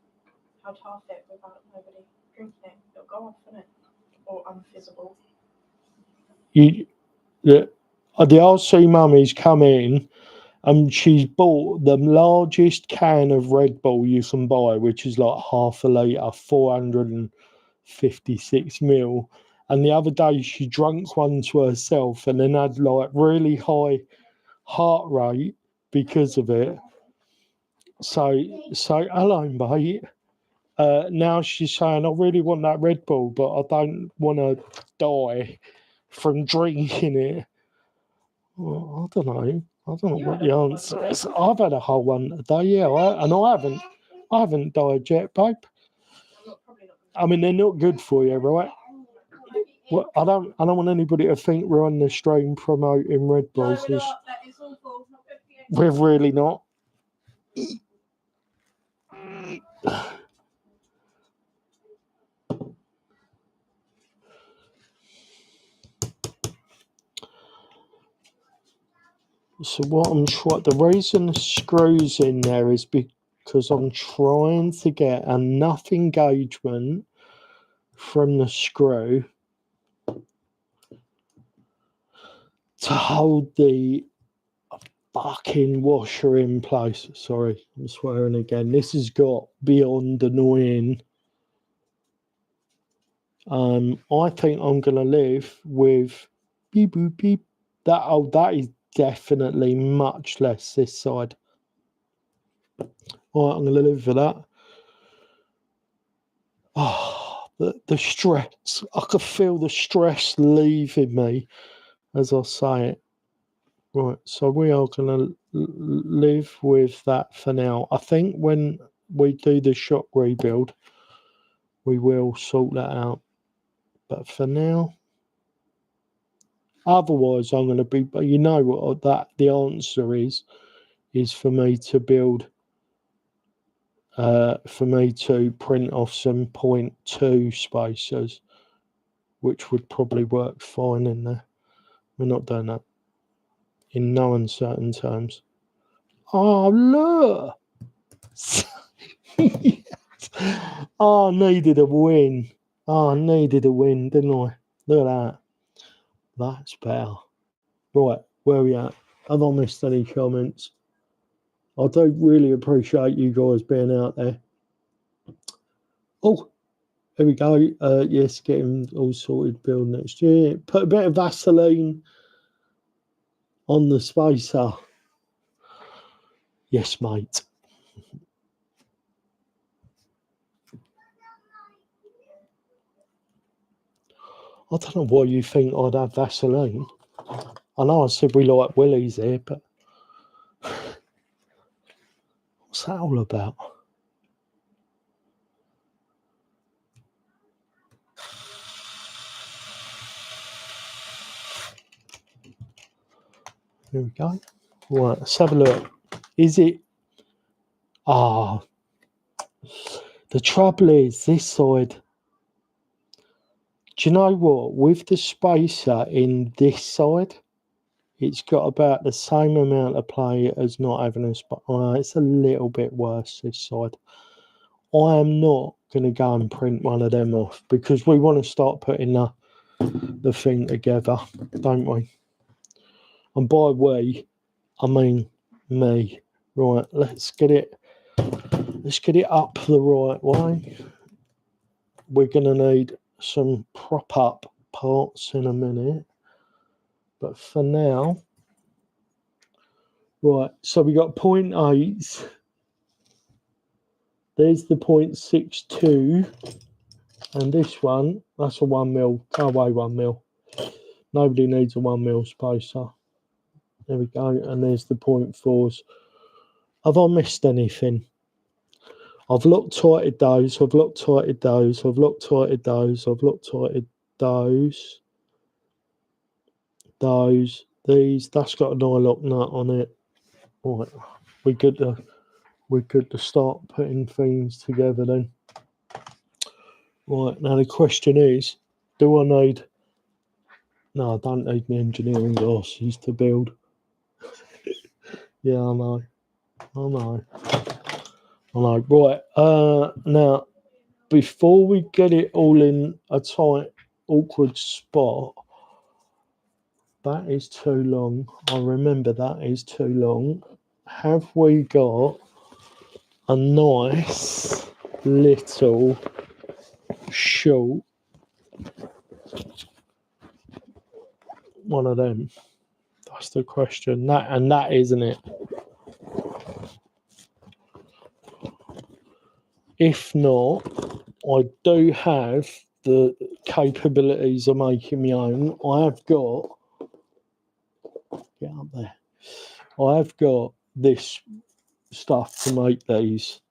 how to half it without nobody drinking it. It'll go off, isn't it? Or unfizzable. The RC mummy's come in and she's bought the largest can of Red Bull you can buy, which is like half a litre, 456 ml. And the other day she drank one to herself and then had like really high heart rate because of it. So hello, mate. Now she's saying, I really want that Red Bull, but I don't want to die from drinking it. Well, I don't know what the answer is. I've had a whole one today, yeah, I haven't died yet, babe. I mean, they're not good for you, right? Well, I don't want anybody to think we're on the stream promoting Red Bull because we're really not. So the reason the screw's in there is because I'm trying to get enough engagement from the screw to hold the fucking washer in place. Sorry, I'm swearing again. This has got beyond annoying. I think I'm gonna live with beep boop beep. That is definitely much less this side. All right, I'm gonna live for that. Oh, the stress. I could feel the stress leaving me as I say it. Right, so we are going to live with that for now. I think when we do the shop rebuild, we will sort that out. But for now, otherwise I'm going to be, you know what the answer is for me to build, for me to print off some 0.2 spacers, which would probably work fine in there. We're not doing that. In no uncertain terms. Oh, look! Yes. Oh, I needed a win. Didn't I? Look at that. That's better. Right, where are we at? Have I missed any comments? I do really appreciate you guys being out there. Oh, here we go. Yes, getting all sorted build next year. Put a bit of Vaseline on the spacer. Yes, mate. I don't know why you think I'd have Vaseline. I know I said we like willies here, but what's that all about? Here we go. Right, let's have a look. Is it? Ah, the trouble is this side. Do you know what? With the spacer in this side, It's got about the same amount of play as not having a spot. It's a little bit worse this side. I am not going to go and print one of them off because we want to start putting the thing together, don't we? And by we, I mean me. Right, let's get it up the right way. We're going to need some prop up parts in a minute. But for now, right, so we got 0.8s. There's the 0.62. And this one, that's a 1mm. Go away, 1mm. Nobody needs a 1mm spacer. There we go. And there's the 0.4s. Have I missed anything? I've Loctited those. I've Loctited those. I've Loctited those. I've Loctited those. Those. These. That's got a nylock nut on it. Right. We're good to start putting things together then. Right. Now the question is, do I need... No, I don't need my engineering glasses to build. Yeah, I know. Right. Now, before we get it all in a tight, awkward spot, that is too long. I remember that is too long. Have we got a nice little short one of them? That's the question. That isn't it. If not, I do have the capabilities of making my own. I have got... Get up there. I have got this stuff to make these.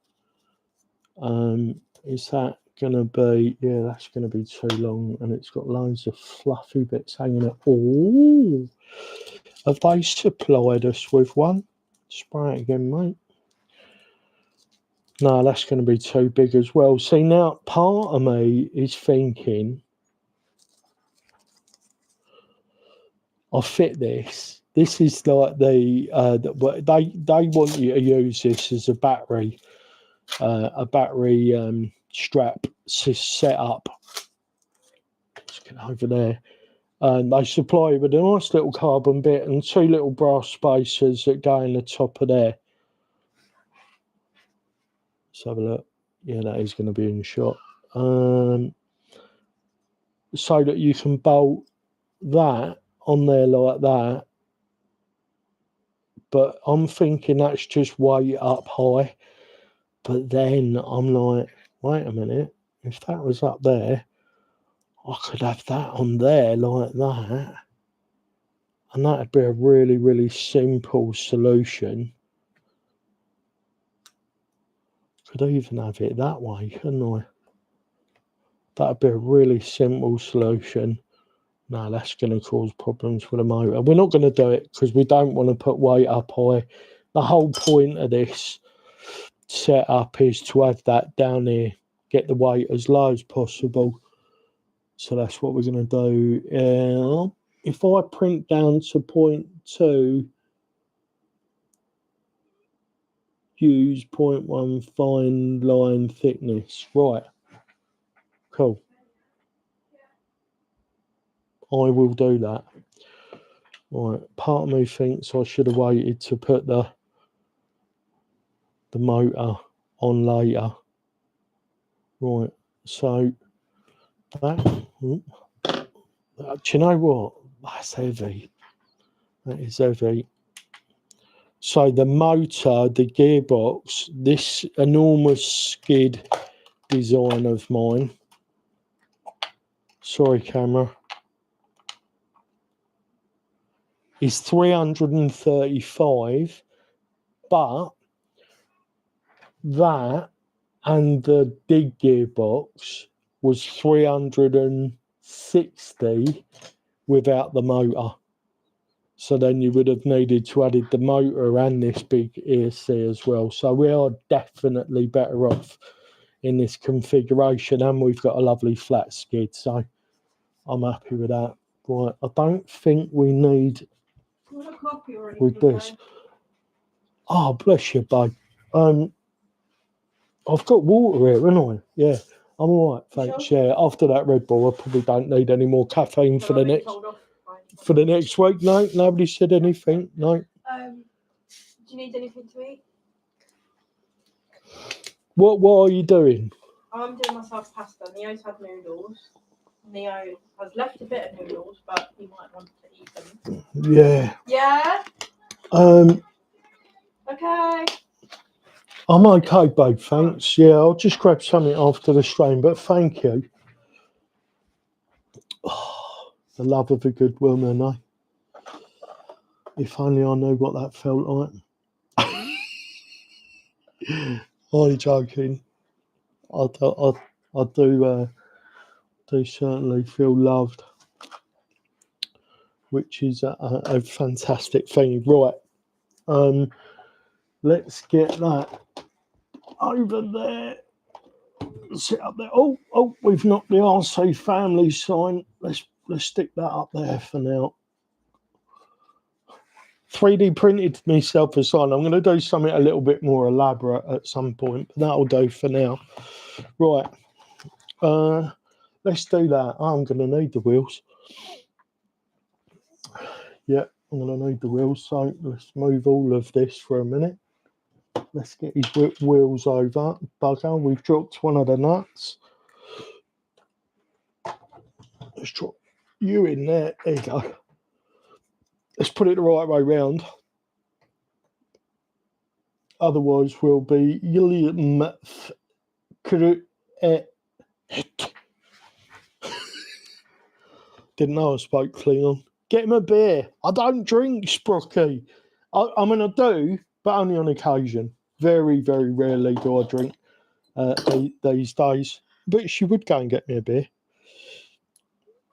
Is that going to be... Yeah, that's going to be too long. And it's got loads of fluffy bits hanging up. Oh, have they supplied us with one? Spray it again, mate. No, that's going to be too big as well. See, now part of me is thinking, I'll fit this. This is like they want you to use this as a battery strap set up. Let's get over there. And they supply you with a nice little carbon bit and two little brass spacers that go in the top of there. Let's have a look. Yeah, that is going to be in shot. So that you can bolt that on there like that. But I'm thinking that's just way up high. But then I'm like, wait a minute. If that was up there, I could have that on there like that. And that'd be a really, really simple solution. Could even have it that way, couldn't I? That'd be a really simple solution. No, that's going to cause problems with the motor. We're not going to do it because we don't want to put weight up high. The whole point of this setup is to have that down here, get the weight as low as possible. So that's what we're going to do. If I print down to 0.2, use 0.1 fine line thickness. Right. Cool. I will do that. Right. Part of me thinks I should have waited to put the motor on later. Right. So that... do you know what? That's heavy. That is heavy. So the motor, the gearbox, this enormous skid design of mine. Sorry, camera. Is 335, but that and the big gearbox was 360 without the motor. So then you would have needed to add the motor and this big ESC as well. So we are definitely better off in this configuration, and we've got a lovely flat skid. So I'm happy with that. Right, I don't think we need Want a coffee or anything? with this. Oh, bless you, babe. I've got water here, haven't I? Yeah, I'm all right, thanks. Sure. Yeah, after that Red Bull, I probably don't need any more caffeine for the next week. No, nobody said anything. No. Do you need anything to eat? What are you doing? I'm doing myself pasta. Neo's had noodles. Neo has left a bit of noodles, but he might want to eat them. Yeah. Yeah. Okay. I'm okay, babe. Thanks. Yeah, I'll just grab something after the stream, but thank you. Oh, the love of a good woman, eh? If only I knew what that felt like. Only joking. I do certainly feel loved, which is a fantastic thing. Right. Let's get that over there. Sit up there. Oh, we've knocked the RC family sign. Let's stick that up there for now. 3D printed myself a sign. I'm going to do something a little bit more elaborate at some point, but that'll do for now. Right. Let's do that. I'm going to need the wheels. Yeah, I'm going to need the wheels. So let's move all of this for a minute. Let's get his wheels over. Bugger, we've dropped one of the nuts. Let's drop you in there. There you go. Let's put it the right way round. Otherwise, we'll be Didn't know I spoke Klingon. Get him a beer. I don't drink, Sprocky. I mean, I do, but only on occasion. Very, very rarely do I drink these days. But she would go and get me a beer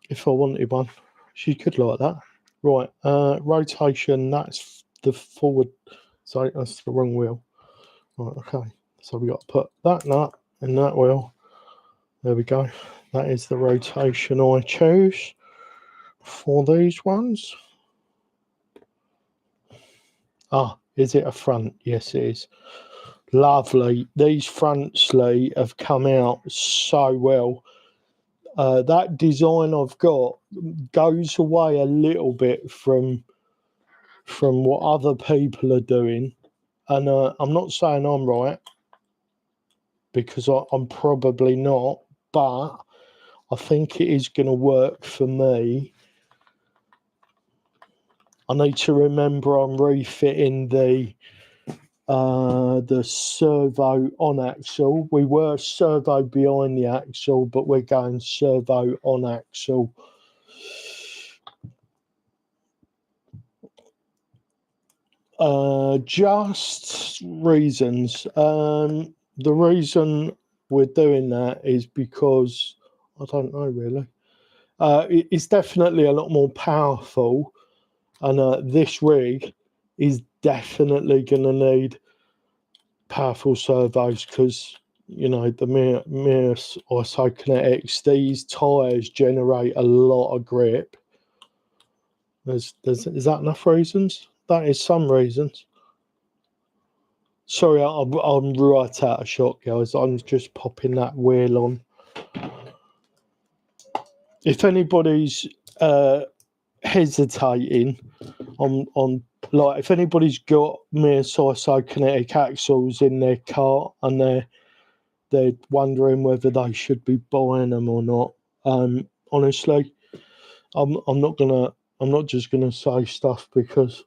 if I wanted one. She could like that. Right, rotation, that's the forward. Sorry, that's the wrong wheel. Right, okay. So we got to put that nut in that wheel. There we go. That is the rotation I chose for these ones. Ah, is it a front? Yes, it is. Lovely. These fronts, Lee, have come out so well. That design I've got goes away a little bit from what other people are doing. And I'm not saying I'm right, because I'm probably not, but I think it is going to work for me. I need to remember I'm refitting the servo on axle. We were servo behind the axle, but we're going servo on axle. Just reasons. The reason we're doing that is because I don't know really. It's definitely a lot more powerful, and this rig is definitely going to need powerful servos because, you know, the mere isokinetics, these tyres generate a lot of grip. Is that enough reasons? That is some reasons. Sorry, I'm right out of shot, guys. I'm just popping that wheel on. If anybody's hesitating on like, if anybody's got mere isokinetic axles in their car and they're wondering whether they should be buying them or not, honestly, I'm not just gonna say stuff because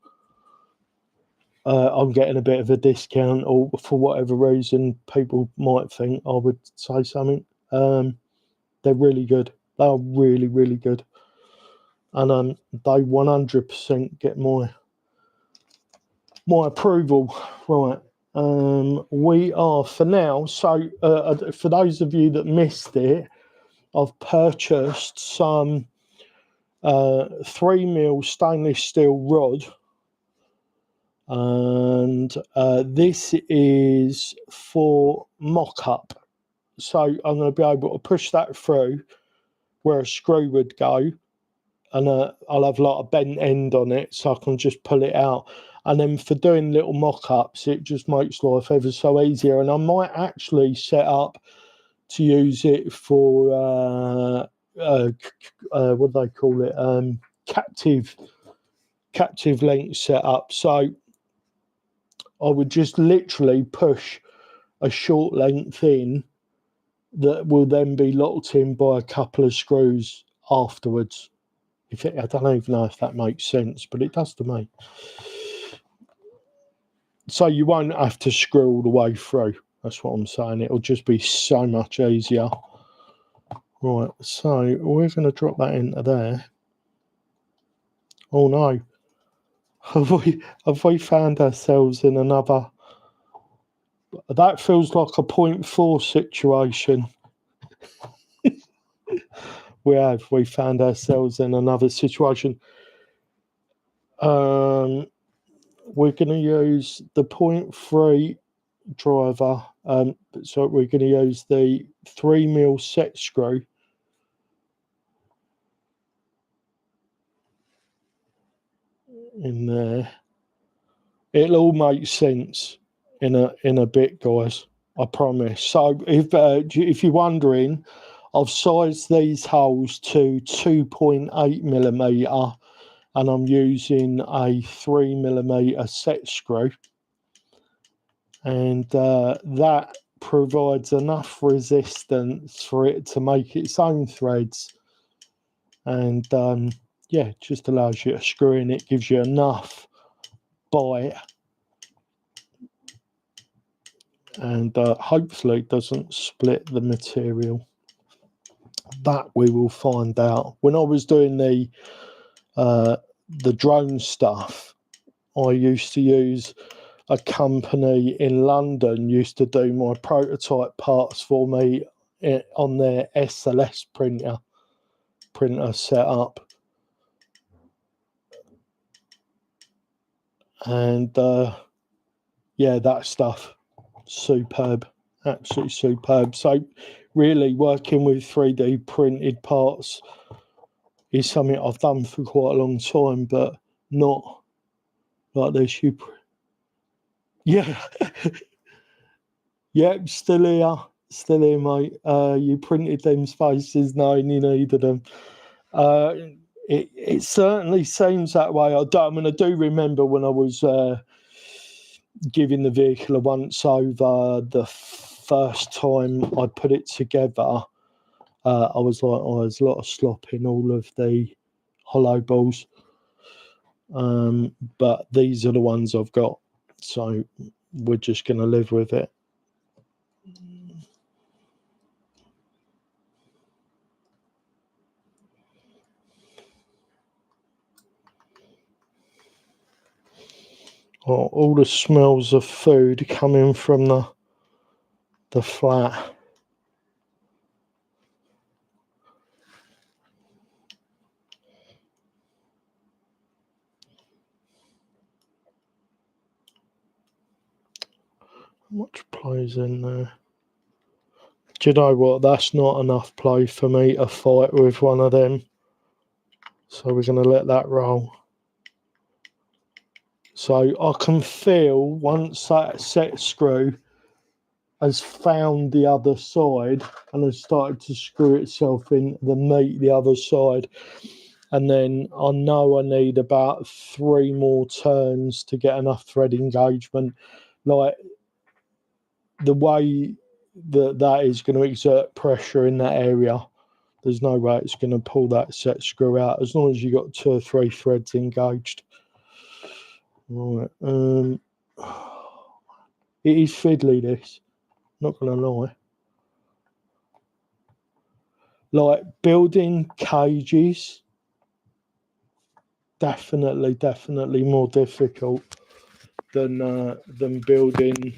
I'm getting a bit of a discount, or for whatever reason people might think I would say something. They're really good. They are really, really good, and they 100% get my approval. Right. We are for now. So for those of you that missed it, I've purchased some 3mm stainless steel rod, and this is for mock-up. So I'm going to be able to push that through where a screw would go, and I'll have like a bent end on it, so I can just pull it out. And then for doing little mock-ups, it just makes life ever so easier. And I might actually set up to use it for what do they call it? Captive length setup. So I would just literally push a short length in that will then be locked in by a couple of screws afterwards. I don't even know if that makes sense, but it does to me. So you won't have to screw all the way through. That's what I'm saying. It'll just be so much easier. Right, so we're going to drop that into there. Oh no. Have we found ourselves in another... That feels like a 0.4 situation. We found ourselves in another situation. We're going to use the 0.3 driver. So we're going to use the 3mm set screw. In there. It'll all make sense in a bit, guys. I promise. So if you're wondering, I've sized these holes to 2.8mm, and I'm using a 3mm set screw, and that provides enough resistance for it to make its own threads, and yeah, it just allows you to screw in. It gives you enough bite, and hopefully it doesn't split the material. That we will find out. When I was doing the drone stuff, I used to use a company in London used to do my prototype parts for me on their SLS printer setup, and yeah, that stuff superb, absolutely superb. So really working with 3D printed parts is something I've done for quite a long time, but not like this. Yeah. Yep, still here, mate. You printed them spaces knowing you needed them. It certainly seems that way. I do remember when I was giving the vehicle a once over the first time I put it together. I was like, there's a lot of slop in all of the hollow balls. But these are the ones I've got, so we're just going to live with it. Oh, all the smells of food coming from the flat. How much play's in there? Do you know what? That's not enough play for me to fight with one of them. So we're going to let that roll. So I can feel once that set screw has found the other side and has started to screw itself in the meat the other side. And then I know I need about 3 more turns to get enough thread engagement. Like the way that is going to exert pressure in that area, there's no way it's going to pull that set screw out as long as you've got 2 or 3 threads engaged. Right. It is fiddly, this. Not going to lie. Like building cages, definitely more difficult than building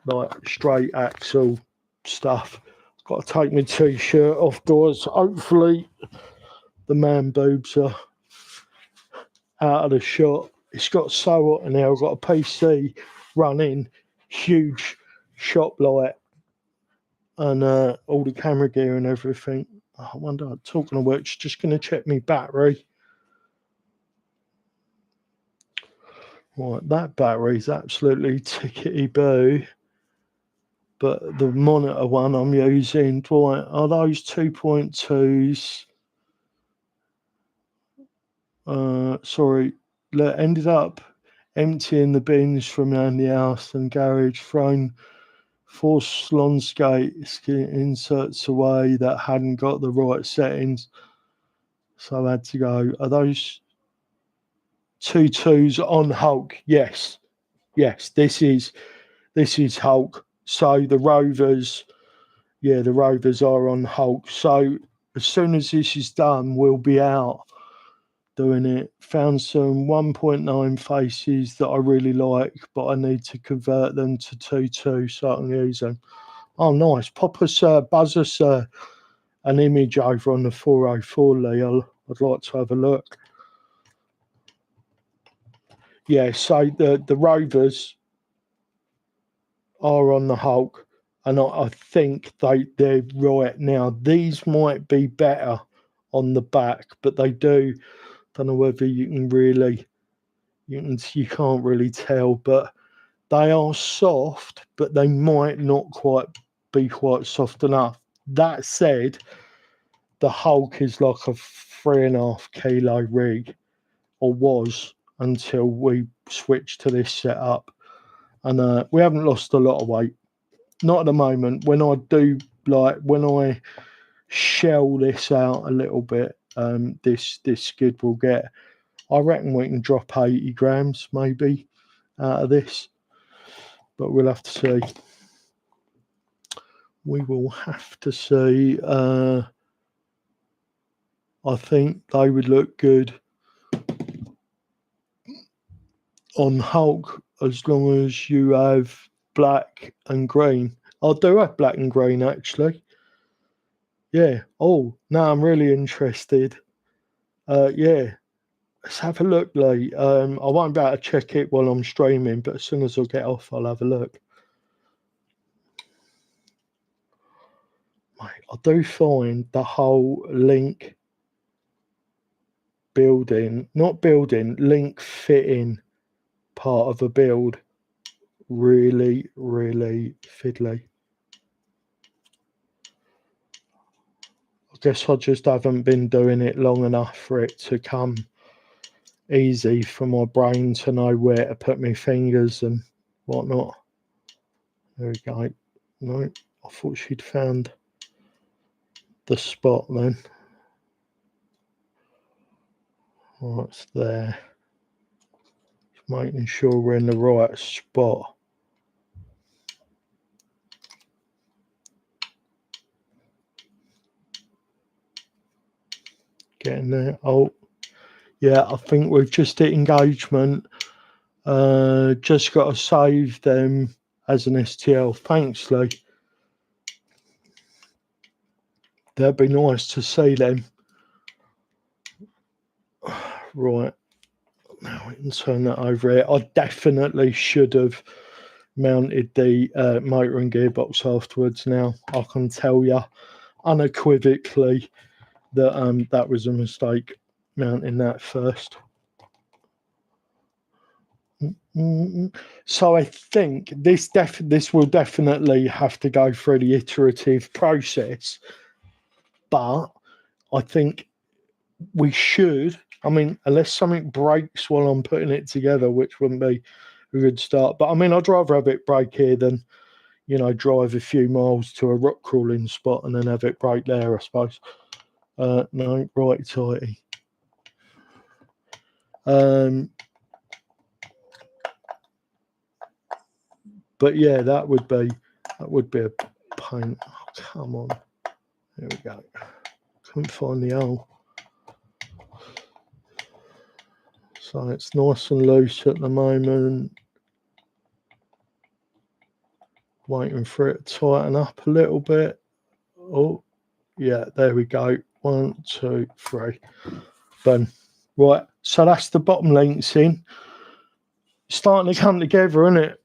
like straight axle stuff. I've got to take my t-shirt off, guys. Hopefully the man boobs are out of the shot. It's got so hot in here. I've got a PC running, huge shop light, and all the camera gear and everything. I wonder, talking of which, just going to check my battery. Right, that battery's absolutely tickety-boo. But the monitor one I'm using, right, are those 2.2s? Sorry, ended up emptying the bins from around the house and garage, thrown 4 Slonsgate inserts away that hadn't got the right settings. So I had to go. Are those 2.2s on Hulk? Yes. Yes, this is Hulk. So the Rovers, the Rovers are on Hulk. So as soon as this is done, we'll be out doing it. Found some 1.9 faces that I really like, but I need to convert them to 2.2 so I can use them. Oh, nice. Pop us, buzz us an image over on the 404, Lee. I'd like to have a look. Yeah, so the Rovers are on the Hulk, and I think they're right now. These might be better on the back, but they do. Don't know whether you can't really tell, but they are soft, but they might not be quite soft enough. That said, the Hulk is like a 3.5 kilo rig, or was until we switched to this setup, and we haven't lost a lot of weight. Not at the moment. When I shell this out a little bit, this skid will get, I reckon we can drop 80 grams maybe out of this, but we'll have to see. We will have to see. I think they would look good on Hulk as long as you have black and green. I do have black and green actually. Yeah. Oh, now I'm really interested. Yeah. Let's have a look, Lee. I won't be able to check it while I'm streaming, but as soon as I get off, I'll have a look. Mate, I do find the whole link link fitting part of a build really, really fiddly. I guess I just haven't been doing it long enough for it to come easy for my brain to know where to put my fingers and whatnot. There we go. No, I thought she'd found the spot then. Right, it's there. Just making sure we're in the right spot. Getting there. Oh, yeah, I think we've just hit engagement. Just got to save them as an STL. Thanks, Lee. That'd be nice to see them. Right. Now we can turn that over here. I definitely should have mounted the motor and gearbox afterwards now. I can tell you unequivocally that that was a mistake, mounting that first. So I think this will definitely have to go through the iterative process, but I think we should. I mean, unless something breaks while I'm putting it together, which wouldn't be a good start. But I mean, I'd rather have it break here than, drive a few miles to a rock crawling spot and then have it break there, I suppose. No, right, tighty. But yeah, that would be a pain. Oh, come on. There we go. Couldn't find the hole. So it's nice and loose at the moment. Waiting for it to tighten up a little bit. Oh, yeah, there we go. 1, 2, 3. Boom. Right, so that's the bottom links in. Starting to come together, isn't it?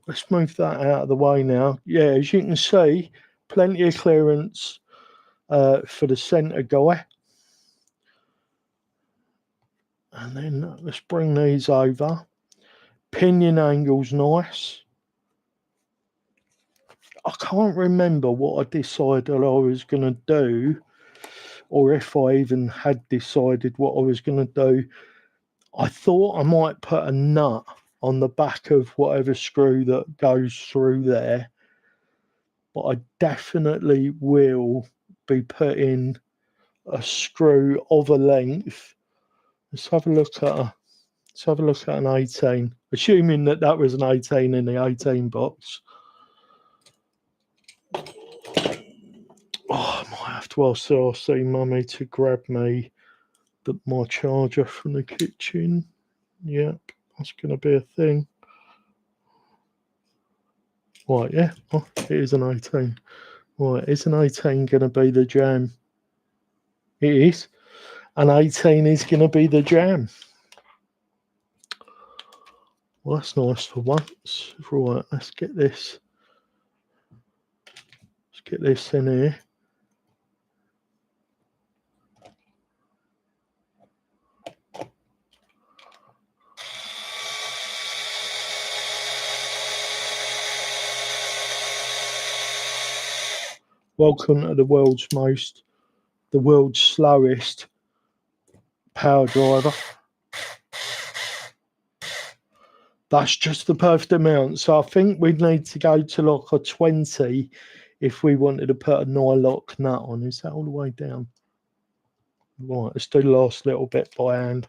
Let's move that out of the way now. Yeah, as you can see, plenty of clearance for the centre guy. And then let's bring these over. Pinion angle's nice. I can't remember what I decided I was going to do, or if I even had decided what I was going to do. I thought I might put a nut on the back of whatever screw that goes through there, but I definitely will be putting a screw of a length. Let's have a look at an 18, assuming that was an 18 in the 18 box. Oh, I might have to ask Mummy to grab me my charger from the kitchen. Yep, that's going to be a thing. Right, yeah, oh, it is an 18. Right, is an 18 going to be the jam? It is. An 18 is going to be the jam. Well, that's nice for once. Right, let's get this. Let's get this in here. Welcome to the world's slowest power driver. That's just the perfect amount. So I think we'd need to go to like a 20 if we wanted to put a nylock nut on. Is that all the way down? Right, let's do the last little bit by hand.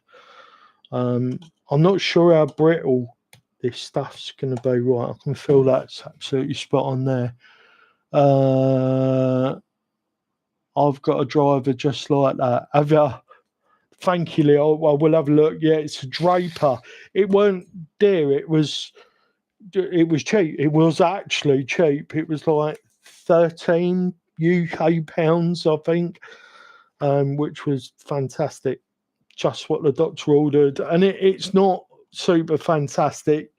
I'm not sure how brittle this stuff's going to be. Right, I can feel that's absolutely spot on there. I've got a driver just like that. Thank you, Leo. Well, we'll have a look. Yeah, it's a Draper. It weren't dear. It was cheap. It was actually cheap. It was like 13 UK pounds, I think, which was fantastic. Just what the doctor ordered. And it's not super fantastic,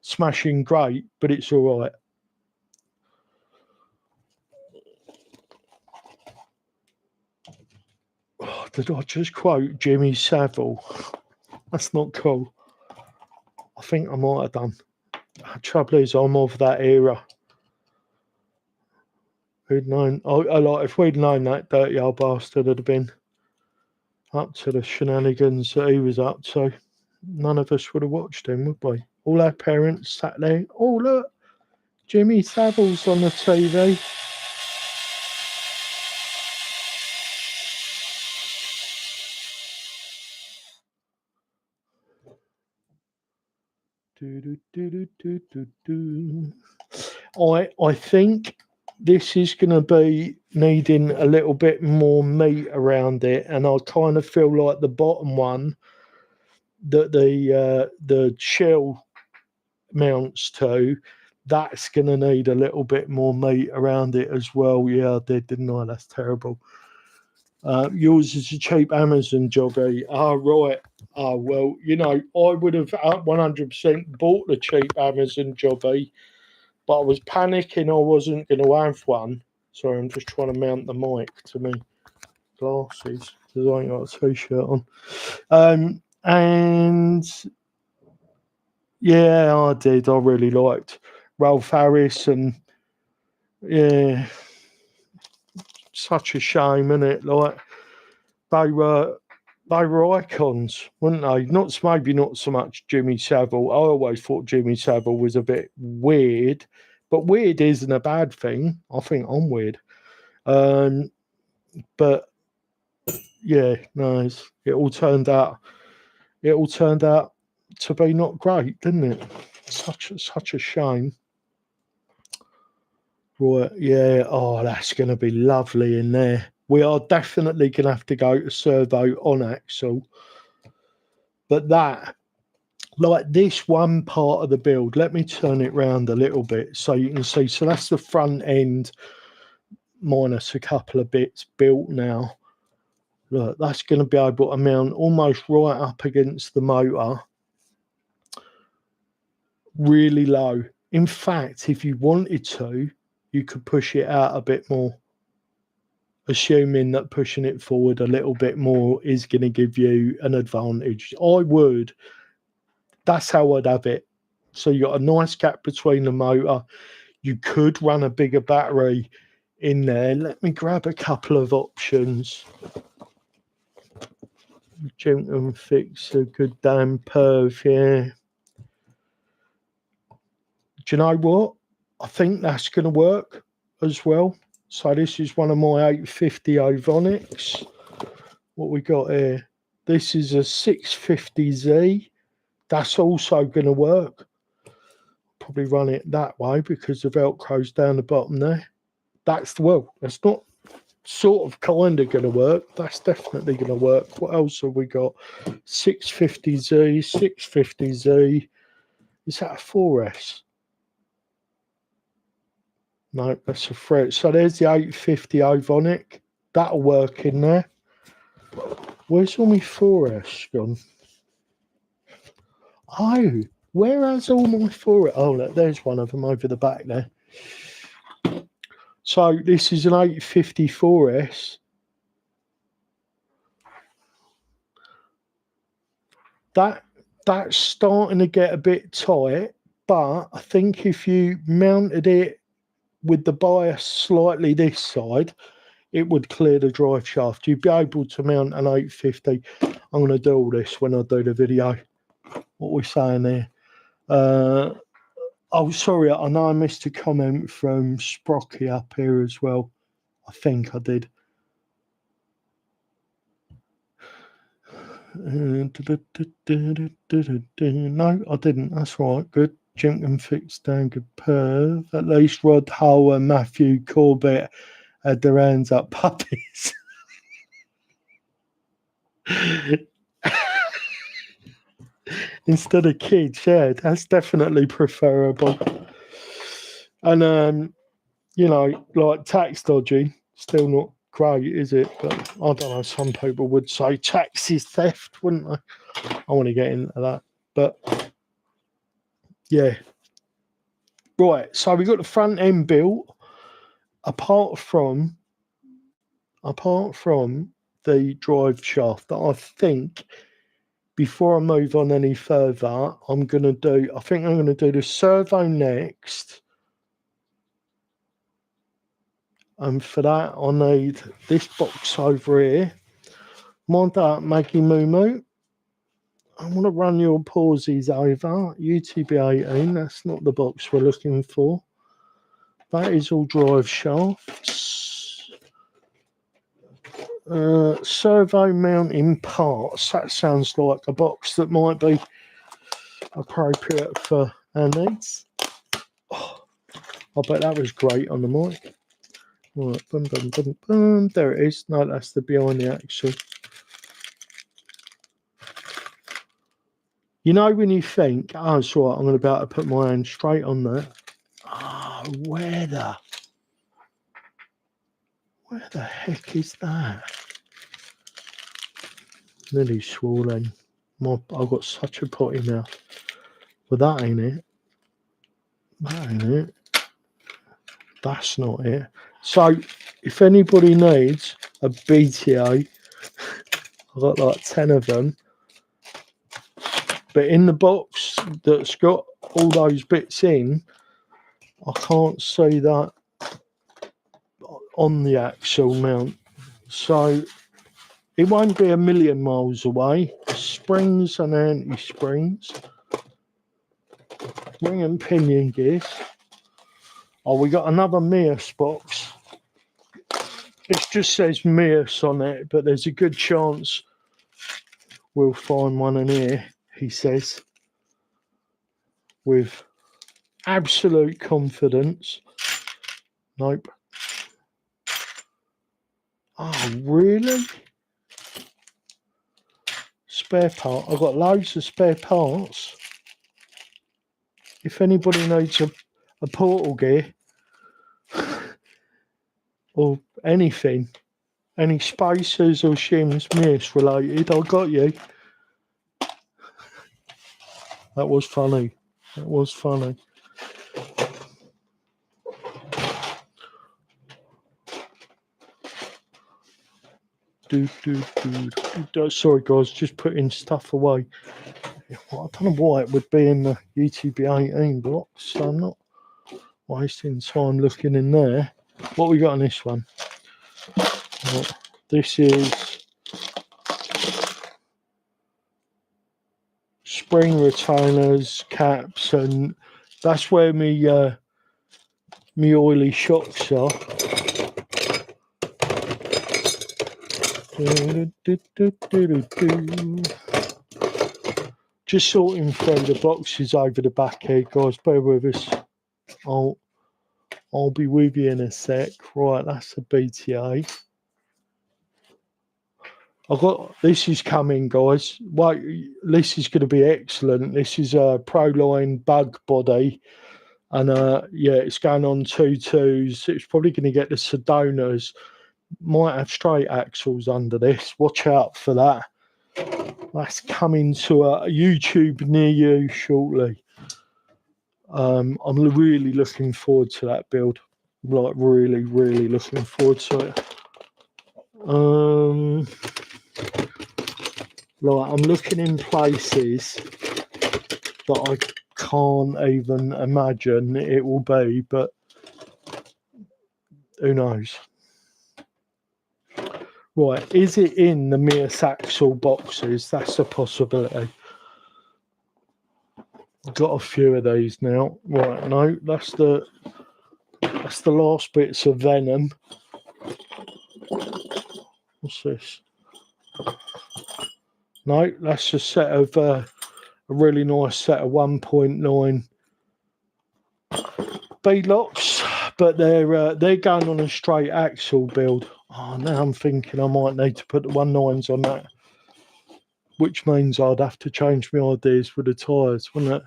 smashing great, but it's all right. Oh, did I just quote Jimmy Savile? That's not cool. I think I might have done. The trouble is, I'm of that era. Who'd known? If we'd known that dirty old bastard had been up to the shenanigans that he was up to, none of us would have watched him, would we? All our parents sat there. Oh, look, Jimmy Savile's on the TV. I think this is going to be needing a little bit more meat around it, and I kind of feel like the bottom one that the shell mounts to, that's going to need a little bit more meat around it as well. Yeah, I did, didn't I? That's terrible. Yours is a cheap Amazon jobby. Right. Well, I would have 100% bought the cheap Amazon jobby, but I was panicking I wasn't going to have one. Sorry, I'm just trying to mount the mic to me glasses because I ain't got a t-shirt on. And yeah, I did. I really liked Ralph Harris, and yeah, such a shame, isn't it? Like they were icons, weren't they? Maybe not so much Jimmy Savile. I always thought Jimmy Savile was a bit weird, but weird isn't a bad thing. I think I'm weird. But yeah, no, it all turned out to be not great, didn't it? Such a shame. Right, yeah. Oh, that's going to be lovely in there. We are definitely going to have to go to servo on axle. But like this one part of the build, let me turn it round a little bit so you can see. So that's the front end minus a couple of bits built now. Look, that's going to be able to mount almost right up against the motor. Really low. In fact, if you wanted to, you could push it out a bit more. assuming that pushing it forward a little bit more is going to give you an advantage. That's how I'd have it. So you got a nice gap between the motor. You could run a bigger battery in there. Let me grab a couple of options. Jump and fix a good damn perv, yeah. Do you know what? I think that's going to work as well. So this is one of my 850 Ovonics. What we got here? This is a 650Z. That's also going to work. Probably run it that way because the Velcro's down the bottom there. That's not sort of kind of going to work. That's definitely going to work. What else have we got? 650Z, 650Z. Is that a 4S? No, that's a 3. So there's the 850 Ovonic. That'll work in there. Where's all my 4S gone? Oh, where has all my 4S? Oh, look, there's one of them over the back there. So this is an 850 4S. That's starting to get a bit tight, but I think if you mounted it with the bias slightly this side, it would clear the drive shaft. You'd be able to mount an 850. I'm going to do all this when I do the video. What we're saying there. Oh, sorry, I know I missed a comment from Sprocky up here as well. I think I did. No, I didn't. That's right. Good. Jink and fix down. Good perv. At least Rod Hull and Matthew Corbett had their hands up puppies. Instead of kids, yeah, that's definitely preferable. And you know, like tax dodgy, still not great, is it? But I don't know, some people would say tax is theft, wouldn't they? I want to get into that. But yeah. Right, so we got the front end built. Apart from the drive shaft, that I think before I move on any further, I think I'm gonna do the servo next. And for that, I need this box over here. Mind that, Maggie Moo Moo. I want to run your pauses over. UTB-18, that's not the box we're looking for. That is all drive shafts. Servo mounting parts. That sounds like a box that might be appropriate for our needs. Oh, I bet that was great on the mic. Right, boom, boom, boom, boom. There it is. No, that's the behind the axle. You know when you think, oh, it's all right, I'm going to be able to put my hand straight on that. Oh, where the heck is that? Nearly swollen. I've got such a potty mouth. But that ain't it. That ain't it. That's not it. So, if anybody needs a BTO, I've got like 10 of them. But in the box that's got all those bits in, I can't see that on the actual mount. So, it won't be a million miles away. Springs and anti-springs. Ring and pinion gears. Oh, we got another Mias box. It just says Mias on it, but there's a good chance we'll find one in here, he says, with absolute confidence. Nope. Oh, really? Spare part. I've got loads of spare parts. If anybody needs a portal gear or anything, any spacers or shims Mias related, I got you. That was funny. That was funny. Sorry, guys, just putting stuff away. Well, I don't know why it would be in the UTB 18 blocks, so I'm not wasting time looking in there. What we got on this one? Well, this is spring retainers, caps, and that's where me oily shocks are. Just sorting through the boxes over the back here, guys. Bear with us. I'll be with you in a sec. Right, that's a BTA. This is coming, guys. Wait, this is going to be excellent. This is a Proline bug body, and yeah, it's going on 2.2s. It's probably going to get the Sedonas. Might have straight axles under this. Watch out for that. That's coming to a YouTube near you shortly. I'm really looking forward to that build. Like really, really looking forward to it. Like I'm looking in places that I can't even imagine it will be, but who knows? Right, is it in the Mias axle boxes? That's a possibility. Got a few of these now. Right, no, that's the last bits of venom. What's this? No, that's a set of a really nice set of 1.9 B-locks, but they're going on a straight axle build. Oh, now I'm thinking I might need to put the 1.9s on that, which means I'd have to change my ideas for the tyres, wouldn't it?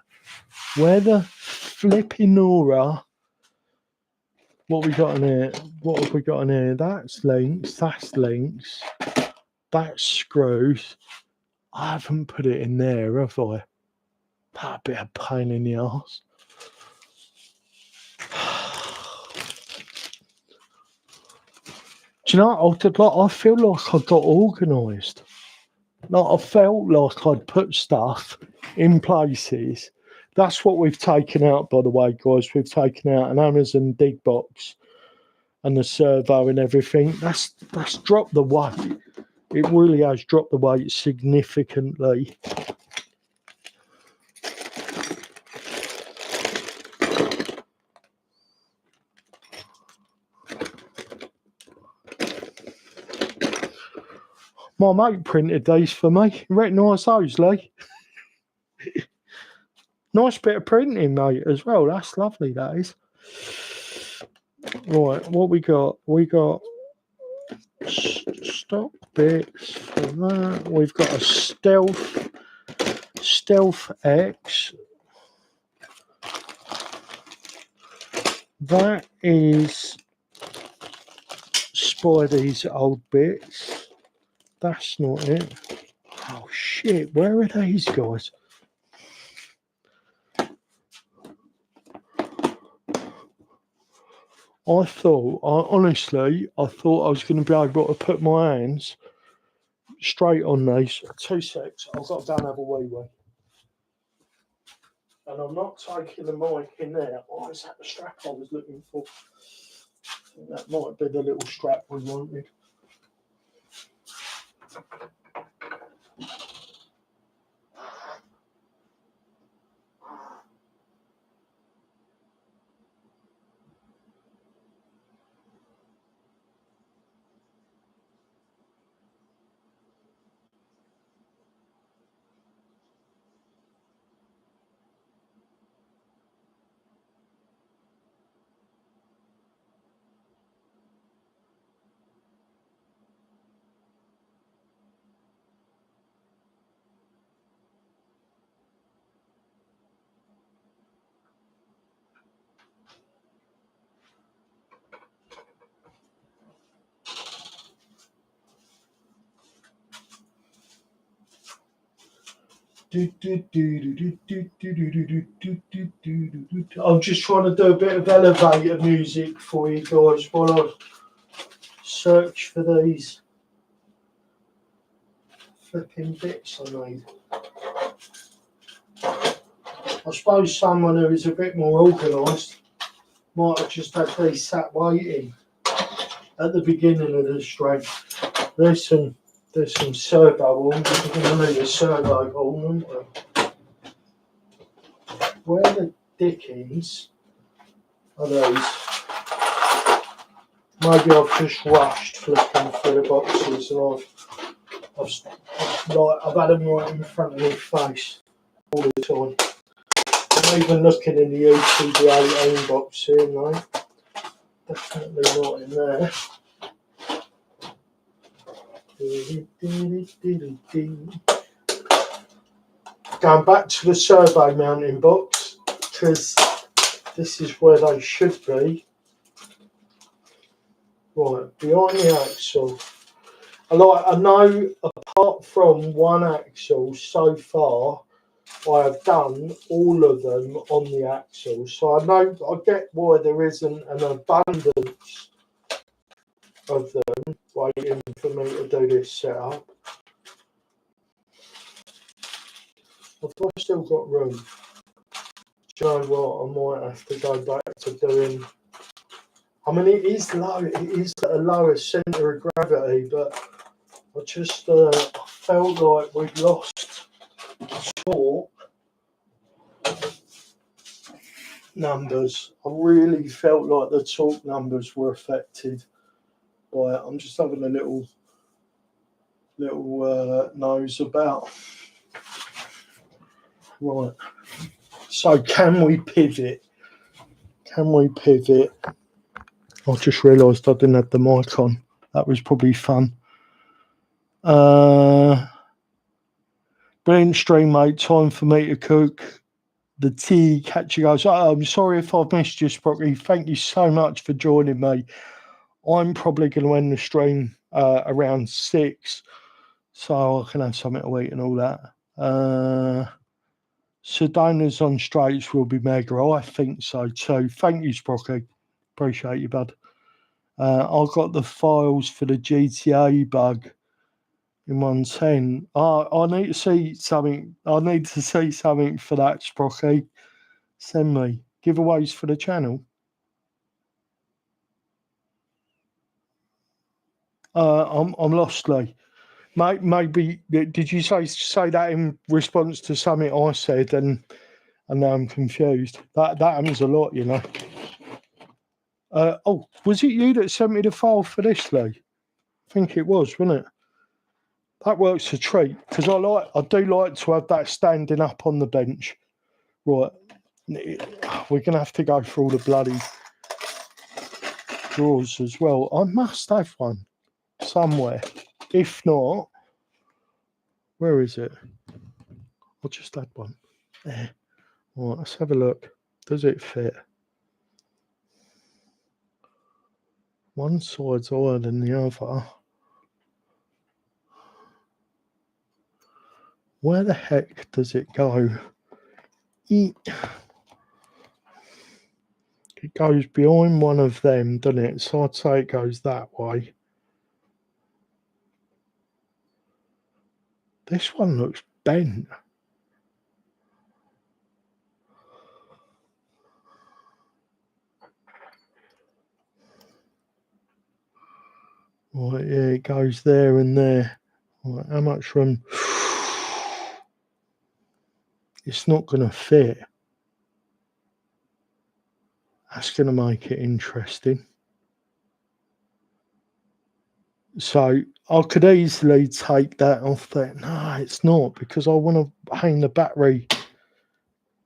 Where the flipping Injora? What we got in here? What have we got in here? That's links. That's links. That's screws. I haven't put it in there, have I? That'd be a pain in the arse. Do you know, I feel like I got organised. Like I felt like I'd put stuff in places. That's what we've taken out, by the way, guys. We've taken out an Amazon dig box and the servo and everything. That's dropped the weight. It really has dropped the weight significantly. My mate printed these for me. Recognise those, Lee? Nice bit of printing, mate, as well. That's lovely, that is. Right, what we got? We got stock bits for that. We've got a Stealth X. That is Spidey's old bits. That's not it. Oh shit, where are these guys? Honestly, I thought I was going to be able to put my hands straight on these. 2 secs, I've got to go and have a wee. And I'm not taking the mic in there. Oh, is that the strap I was looking for? I think that might be the little strap we wanted. I'm just trying to do a bit of elevator music for you guys while I search for these. flipping bits I need. I suppose someone who is a bit more organised might have just had these sat waiting at the beginning of the stream. There's some servo ones. We're going to need a servo horn, aren't we? Where the dickens are those? Maybe I've just rushed flipping through the boxes and I've had them right in front of my face all the time. I'm even looking in the UTB 18 box here, no. Definitely not in there. Going back to the survey mounting box, because this is where they should be. Right, behind the axle. I know apart from one axle so far, I have done all of them on the axle. So I get why there isn't an abundance of them waiting for me to do this setup. Have I still got room? Do you know what? I might have to go back to doing. I mean, it is low. It is at a lower centre of gravity, but I just felt like we'd lost torque numbers. I really felt like the torque numbers were affected by it. I'm just having a little nose about. Right. So can we pivot? Can we pivot? I just realised I didn't have the mic on. That was probably fun. Brilliant stream, mate. Time for me to cook the tea. Catchy goes, oh, I'm sorry if I've missed you, Sprocky. Thank you so much for joining me. I'm probably going to end the stream around 6, so I can have something to eat and all that. Sedona's on straights will be mega. I think so too. Thank you, Sprocky. Appreciate you, bud. I've got the files for the GTA bug in 110. I need to see something. I need to see something for that, Sprocky. Send me giveaways for the channel. I'm lost, Lee. Maybe did you say that in response to something I said, and now I'm confused. That happens a lot, you know. Oh, was it you that sent me the file for this, Lee? I think it was, wasn't it? That works a treat because I do like to have that standing up on the bench. Right, we're gonna have to go through all the bloody drawers as well. I must have one somewhere. If not, where is it? I just had one. There. Right, let's have a look. Does it fit? One side's higher than the other. Where the heck does it go? It goes behind one of them, doesn't it? So I'd say it goes that way. This one looks bent. Right, yeah, it goes there and there. Right, how much room? It's not going to fit. That's going to make it interesting. So I could easily take that off there. No, it's not, because I want to hang the battery.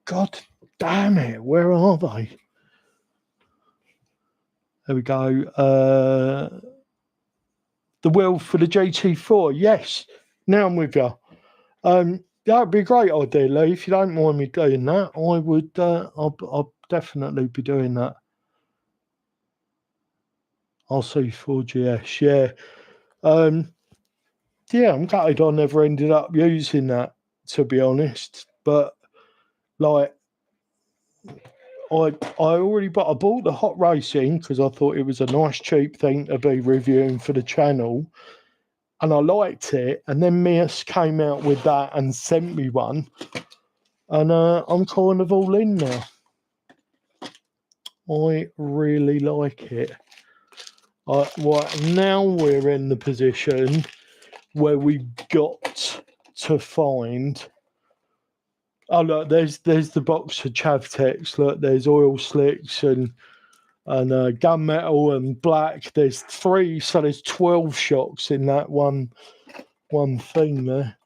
God damn it, where are they? There we go. The wheel for the GT4, yes. Now I'm with you. That would be a great idea, Lee. If you don't mind me doing that, I would. I'll definitely be doing that. RC4GS, yeah. Yeah, I'm gutted I never ended up using that, to be honest. But like, I bought the hot racing because I thought it was a nice cheap thing to be reviewing for the channel, and I liked it. And then Mias came out with that and sent me one, and I'm kind of all in now. I really like it. Right, now we're in the position where we've got to find. Oh look, there's the box of Chavtex. Look, there's oil slicks and gunmetal and black. There's 3, so there's 12 shocks in that one thing there.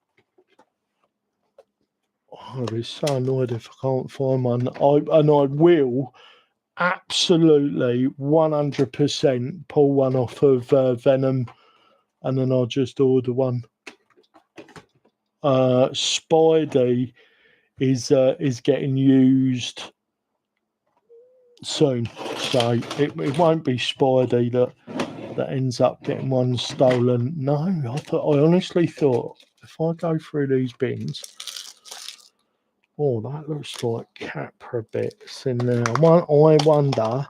I'll be so annoyed if I can't find one. I will absolutely 100% pull one off of Venom, and then I'll just order one. Spidey is getting used soon, so it won't be Spidey that ends up getting one stolen. No, I honestly thought if I go through these bins, oh, that looks like Capra bits in there. I wonder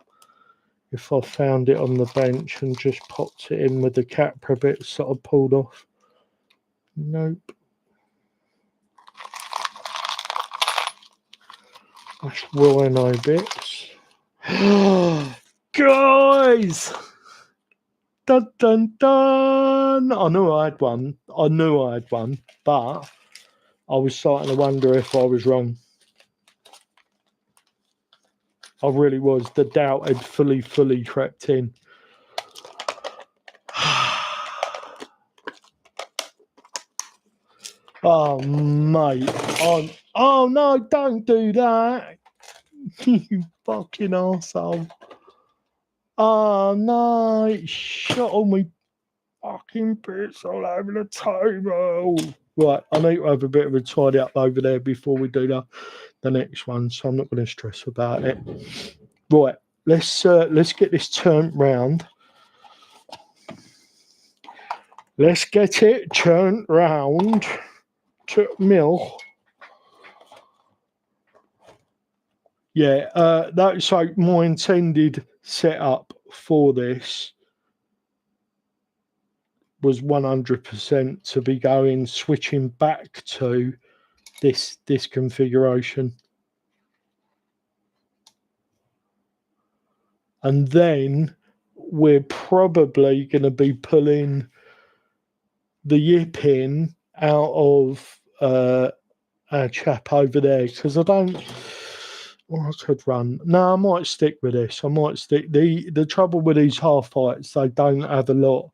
if I found it on the bench and just popped it in with the Capra bits that I pulled off. Nope. That's Rhino bits. Guys! Dun dun dun! I knew I had one, but I was starting to wonder if I was wrong. I really was. The doubt had fully crept in. Oh, mate. Oh, no, don't do that. You fucking arsehole. Oh, no. It shot all my fucking bits all over the table. Right, I need to have a bit of a tidy up over there before we do the next one, so I'm not going to stress about it. Right, let's get this turned round. Let's get it turned round to mill. Yeah, that's like my intended setup for this was 100% to be switching back to this configuration. And then we're probably going to be pulling the yipping out of our chap over there, because I don't. Or I could run. No, I might stick with this. I might stick. The trouble with these half fights, they don't have a lot.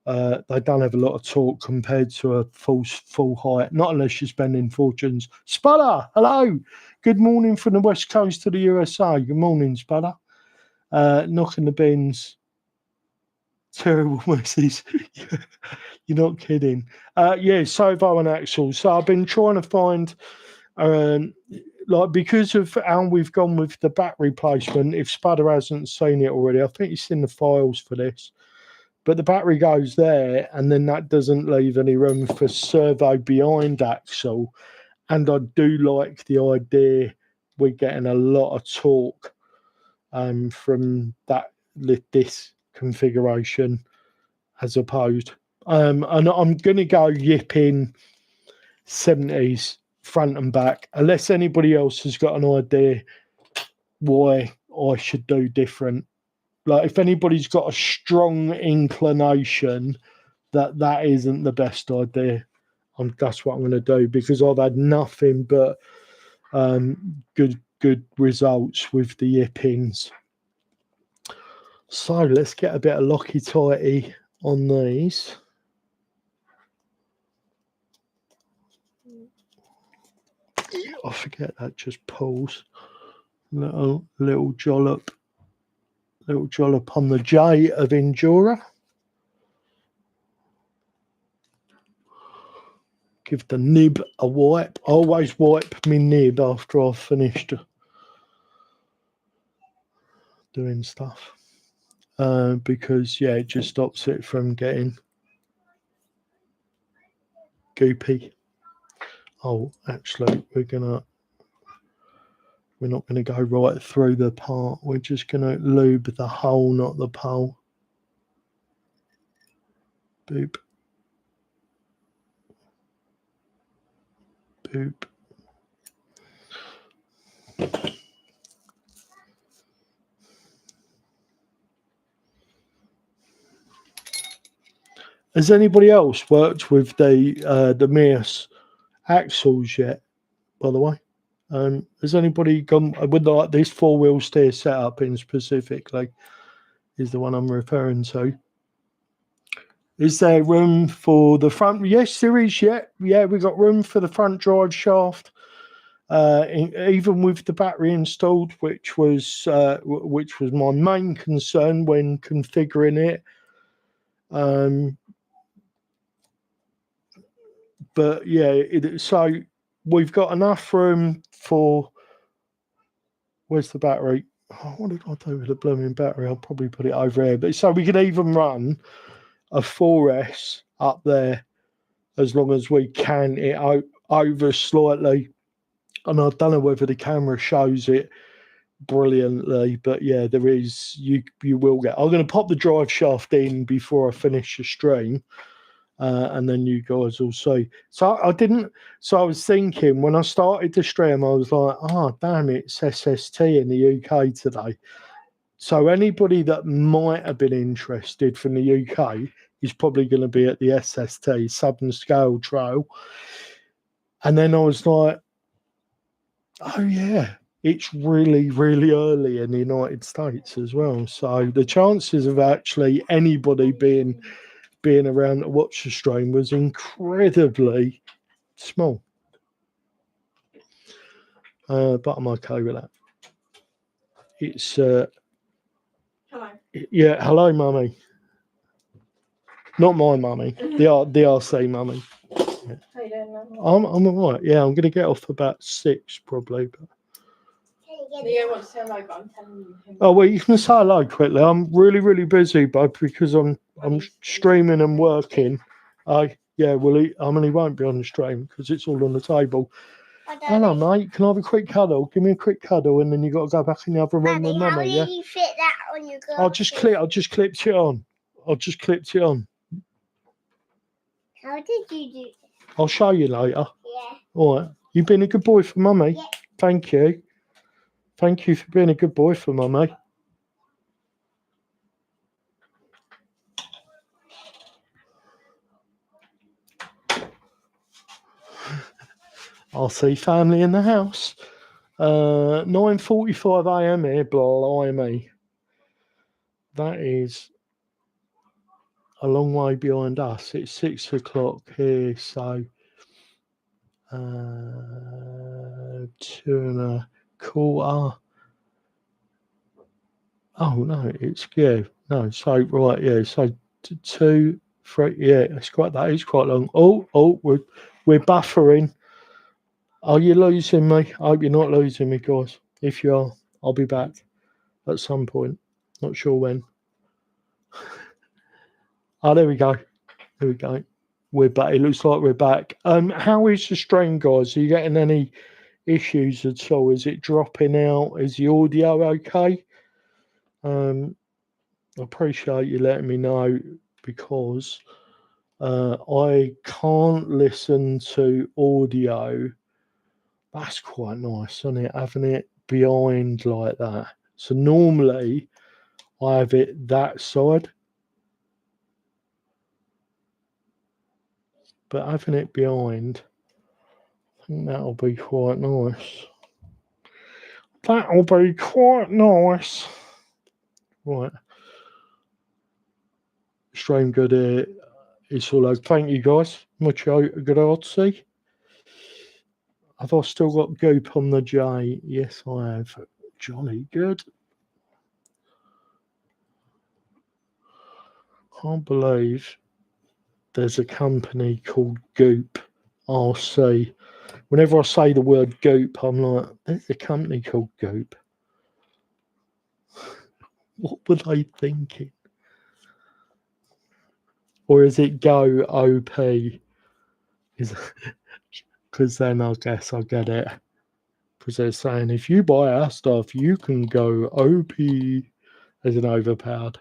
They don't have a lot of torque compared to a full height. Not unless you're spending fortunes. Sputter, hello. Good morning from the West Coast to the USA. Good morning, Sputter. Knocking the bins. Terrible messes. You're not kidding. Yeah, Sovo and Axel. So I've been trying to find, because of how we've gone with the back replacement, if Sputter hasn't seen it already, I think he's in the files for this. But the battery goes there, and then that doesn't leave any room for servo behind Axel. And I do like the idea we're getting a lot of torque from this configuration as opposed. And I'm going to go yipping 70s front and back, unless anybody else has got an idea why I should do different. Like, if anybody's got a strong inclination that isn't the best idea, that's what I'm going to do, because I've had nothing but good results with the yippings. So let's get a bit of locky-tighty on these. I forget that just pulls. Little jollop on the J of Injora. Give the nib a wipe. I always wipe my nib after I've finished doing stuff. Because, yeah, it just stops it from getting goopy. Oh, actually, we're not going to go right through the part. We're just going to lube the hole, not the pole. Boop. Goop. Has anybody else worked with the Mears axles yet? By the way, has anybody gone with like this 4-wheel steer setup in specifically? Is the one I'm referring to. Is there room for the front? Yes, there is. Yeah, we got room for the front drive shaft. Even with the battery installed, which was my main concern when configuring it. But yeah, so we've got enough room for. Where's the battery? Oh, what did I do with the blooming battery? I'll probably put it over here. But so we could even run a 4S up there as long as we can it over slightly. And I don't know whether the camera shows it brilliantly, but yeah, there is. You will get. I'm going to pop the drive shaft in before I finish the stream. And then you guys will see. So I was thinking when I started the stream, I was like, oh, damn, it's SST in the UK today. So anybody that might have been interested from the UK is probably going to be at the SST, Southern Scale Trail. And then I was like, oh, yeah, it's really, really early in the United States as well. So the chances of actually anybody being around to watch the stream was incredibly small. But I'm okay with that. It's Hello. Yeah, hello, mummy. Not my mummy, the RC mummy. How you doing, man? I'm all right. Yeah, I'm gonna get off about 6 probably. But Yeah, I want to say hello, but I'm telling him. oh well, you can say hello quickly. I'm really, really busy, but because I'm streaming and working. Yeah, well, he won't be on the stream because it's all on the table. Hello, mate. Can I have a quick cuddle? Give me a quick cuddle, and then you got to go back in the other room with mummy. Yeah. How did you fit that on your glasses? I just clipped it on. How did you do it? I'll show you later. Yeah. All right. You've been a good boy for mummy. Yeah. Thank you. Thank you for being a good boy for mummy. RC family in the house. 9:45 a.m. here, blimey. That is a long way behind us. It's 6 o'clock here, so 2:15. Oh no, it's no. So right, yeah. So 2, 3, yeah. That is quite long. Oh, we're buffering. Are you losing me? I hope you're not losing me, guys. If you are, I'll be back at some point. Not sure when. Oh, there we go. We're back. It looks like we're back. How is the stream, guys? Are you getting any issues at all? Is it dropping out? Is the audio okay? I appreciate you letting me know because I can't listen to audio. That's quite nice, isn't it? Having it behind like that. So normally I have it that side, but having it behind, I think that'll be quite nice. Right. Stream good here. It's all okay. Thank you guys. Much grazie. Have I still got goop on the J? Yes, I have. Jolly good. Can't believe there's a company called Goop RC. Whenever I say the word Goop, I'm like, there's a company called Goop. What were they thinking? Or is it Go OP? Because then I guess I get it. Because they're saying if you buy our stuff, you can go OP as an overpowered.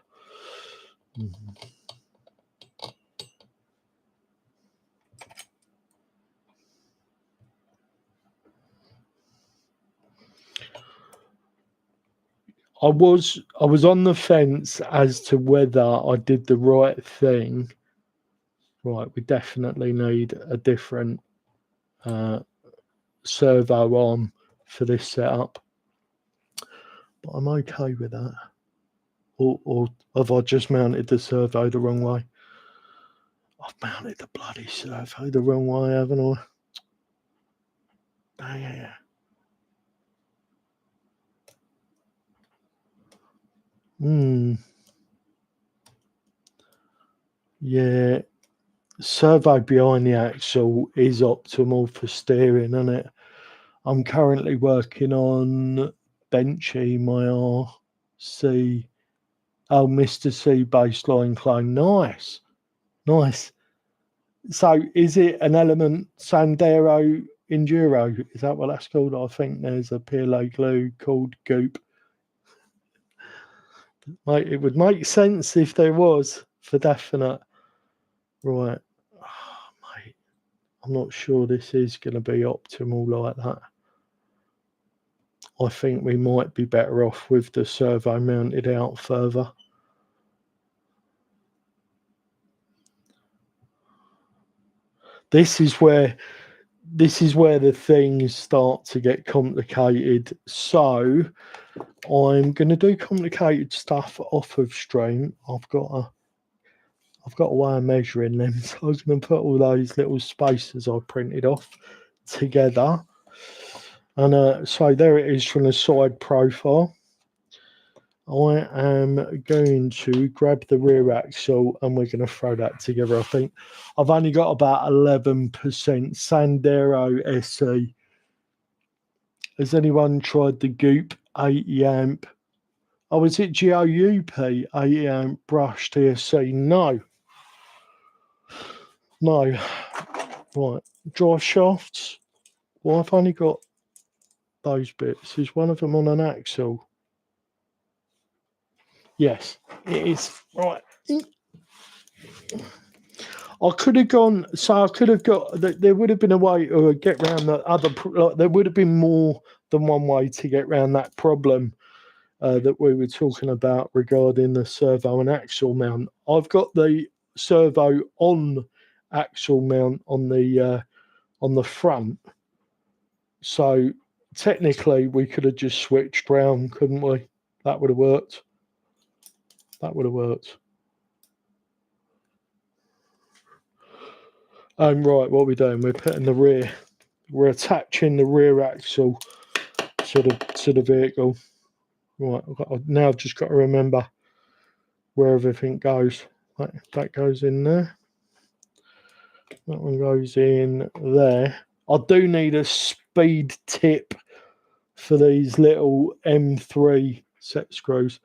I was on the fence as to whether I did the right thing. Right, we definitely need a different servo arm for this setup, but I'm okay with that. Or have I just mounted the servo the wrong way? I've mounted the bloody servo the wrong way, haven't I? Oh, yeah. Yeah. Servo behind the axle is optimal for steering, isn't it? I'm currently working on Benchy, my RC. Oh, Mr. C baseline clone. Nice. So, is it an Element Sandero Injora? Is that what that's called? I think there's a PLA glue called Goop. Mate, it would make sense if there was, for definite. Right. Oh, mate, I'm not sure this is going to be optimal like that. I think we might be better off with the servo mounted out further. This is where the things start to get complicated. So I'm going to do complicated stuff off of stream. I've got a way of measuring them, so I was going to put all those little spaces I printed off together. And so there it is from the side profile. I am going to grab the rear axle and we're going to throw that together. I think I've only got about 11% Sandero SE. Has anyone tried the Goop 80 amp? Oh, is it GOUP 80 amp brushed ESC? No. Right. Drive shafts. Well, I've only got those bits. Is one of them on an axle? Yes, it is. Right. I could have gone, so I could have got, there would have been a way to get around the other, there would have been more than one way to get around that problem that we were talking about regarding the servo and axle mount. I've got the servo on axle mount on the front. So technically we could have just switched round, couldn't we? That would have worked. Right, what are we doing? We're putting the rear, we're attaching the rear axle to the vehicle. Right, I've now just got to remember where everything goes. That goes in there. That one goes in there. I do need a speed tip for these little M3 set screws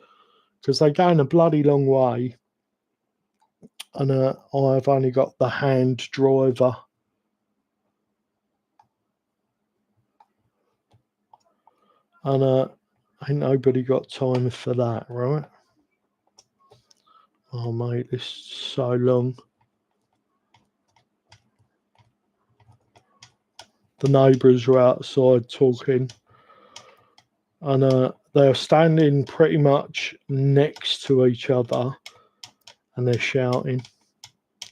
because they go in a bloody long way. And I've only got the hand driver. And ain't nobody got time for that, right? Oh, mate, this is so long. The neighbours are outside talking. And they're standing pretty much next to each other. And they're shouting.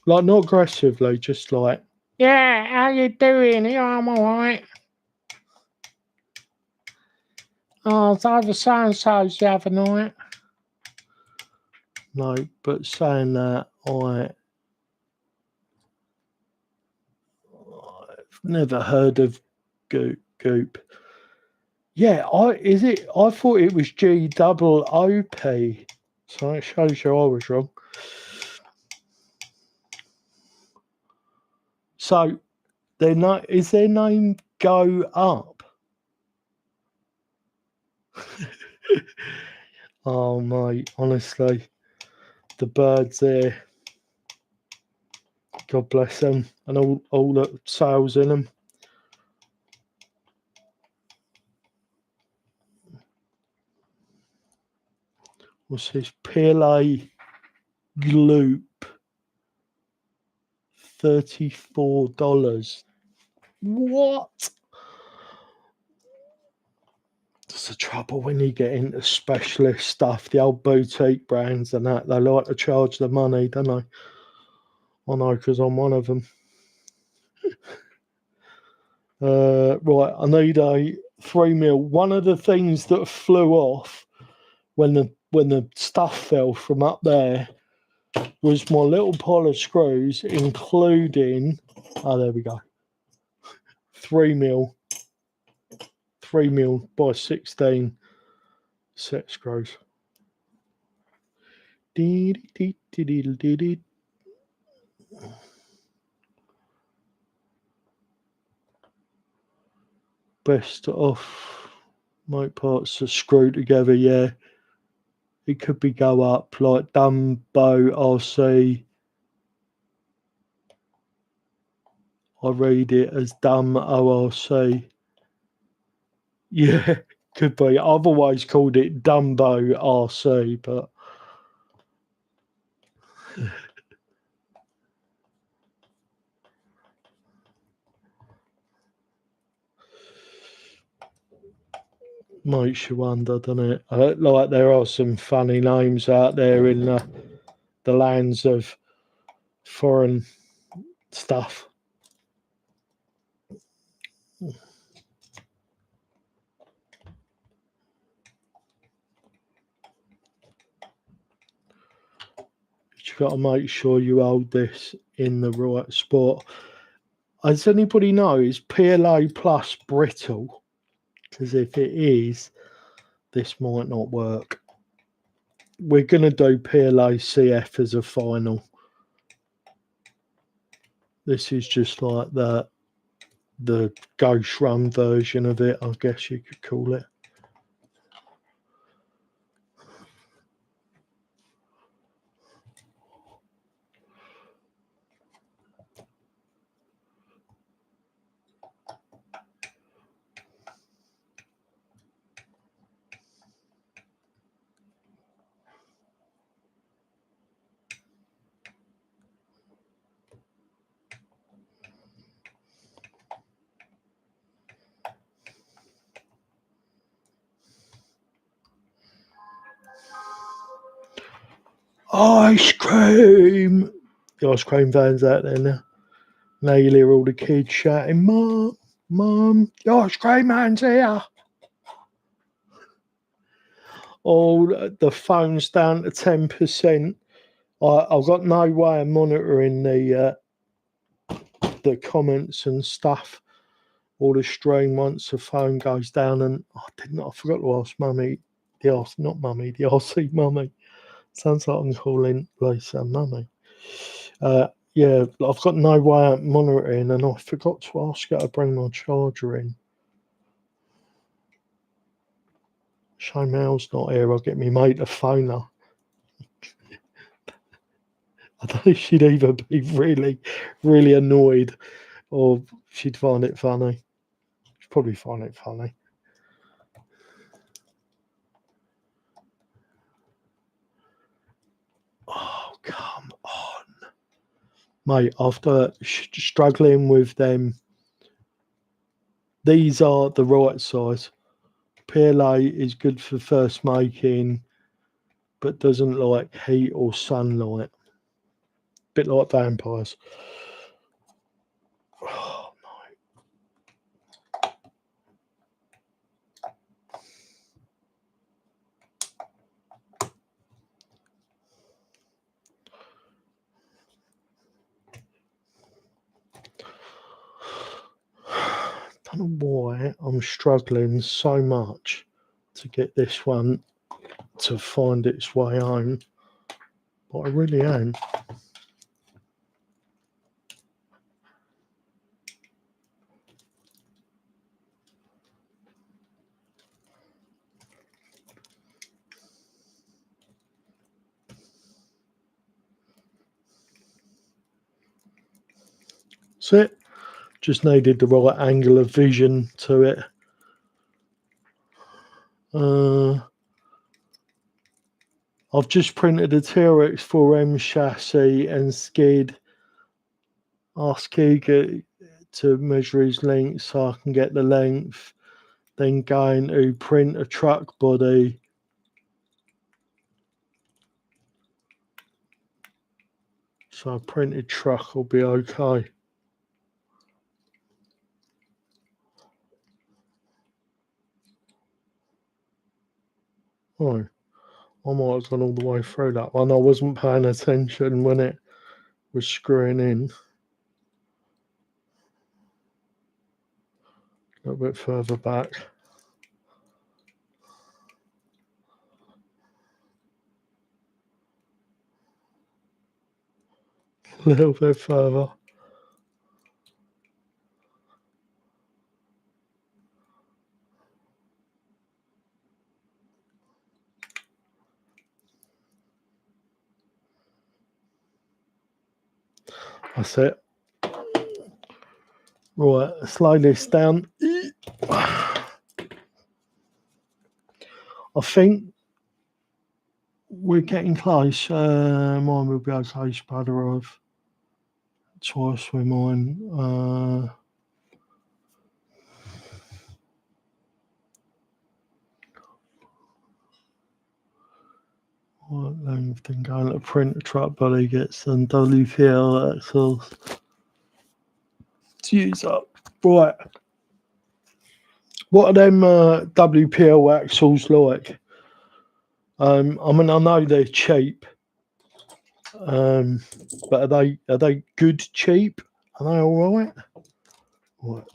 Like, not aggressively, just like, yeah, how you doing? Yeah, I'm all right. Oh, it's over so-and-so's the other night. No, but saying that, I've never heard of Goop. Yeah, I thought it was GOOP. So it shows you I was wrong. So is their name Go Up? Oh mate, honestly, the birds there. God bless them and all the sails in them. What's this? PLA Gloop. $34. What? That's the trouble when you get into specialist stuff, the old boutique brands and that, they like to charge the money, don't they? I know, because I'm one of them. Right, I need a 3mm. One of the things that flew off when the stuff fell from up there was my little pile of screws, including, oh, there we go, 3mm by 16 set screws. Best off make parts are screwed together, yeah. It could be go up like Dumbo RC. I read it as Dumb ORC. Yeah, could be. I've always called it Dumbo RC, but makes you wonder, doesn't it? Like there are some funny names out there in the lands of foreign stuff. You've got to make sure you hold this in the right spot. Does anybody know, is PLA plus brittle? Because if it is, this might not work. We're going to do PLA CF as a final. This is just like the ghost run version of it, I guess you could call it. Ice cream! The ice cream van's out there now. Now you'll hear all the kids shouting, Mum, Mum, the ice cream man's here. Oh, the phone's down to 10%. I've got no way of monitoring the comments and stuff, or the stream once the phone goes down. And I forgot to ask Mummy, the RC Mummy. Sounds like I'm calling Lisa Mummy. Yeah, I've got no way of monitoring, and I forgot to ask her to bring my charger in. Shame Al's not here. I'll get me mate to phone her. I think she'd either be really, really annoyed, or she'd find it funny. She'd probably find it funny. Oh, come on. Mate, after struggling with them, these are the right size. PLA is good for first making, but doesn't like heat or sunlight. Bit like vampires. Oh, mate. I don't know why I'm struggling so much to get this one to find its way home, but I really am. That's it. Just needed the right angle of vision to it. I've just printed a TRX4M chassis and skid. Ask Keegan to measure his length so I can get the length. then going to print a truck body. So a printed truck will be okay. Oh, I might have gone all the way through that one. I wasn't paying attention when it was screwing in. A little bit further back. A little bit further. That's it. Right, slow this down. I think we're getting close. Mine will be okay. Sputter of twice with mine. Length and going to print a truck body gets some WPL axles to use up. Right. What are them WPL axles like? I mean, I know they're cheap, but are they good cheap? Are they all right? Right,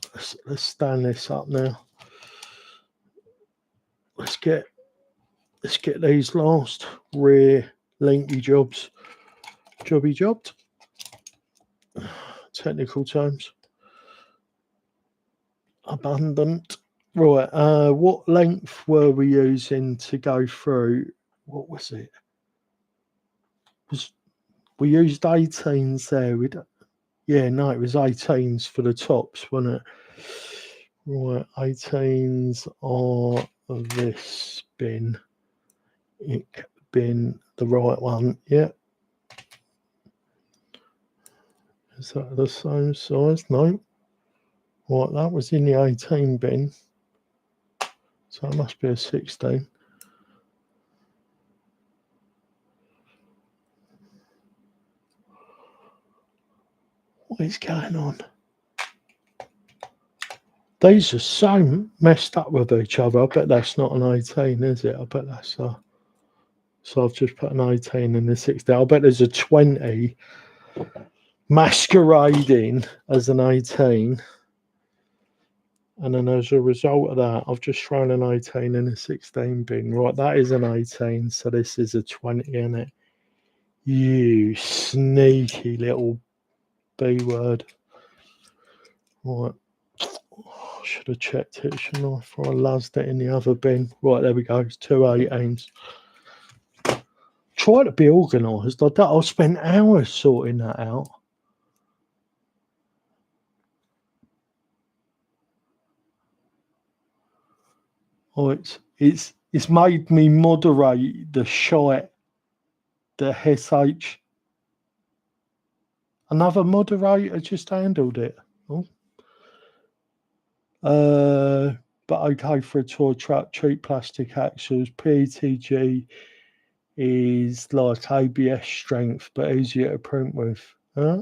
let's stand this up now. Let's get these last rear linky jobs jobbed. Technical terms. Abundant. Right, what length were we using to go through? What was it? We used 18s there. It was 18s for the tops, wasn't it? Right, 18s are this bin. It bin, the right one, yeah. Is that the same size? No. Right, that was in the 18 bin. So it must be a 16. What is going on? These are so messed up with each other. I bet that's not an 18, is it? I bet that's so I've just put an 18 and a 16. I bet there's a 20 masquerading as an 18. And then as a result of that, I've just thrown an 18 in a 16 bin. Right, that is an 18, so this is a 20 in it. You sneaky little B word. Right. I should have checked it, shouldn't I? Before I loused it in the other bin. Right, there we go. It's 2 18s. Try to be organised. I'll spend hours sorting that out. Oh, it's made me moderate the shite, the SH. Another moderator just handled it. Oh. But okay for a tour truck, cheap plastic axles. PTG is like ABS strength, but easier to print with. Ah.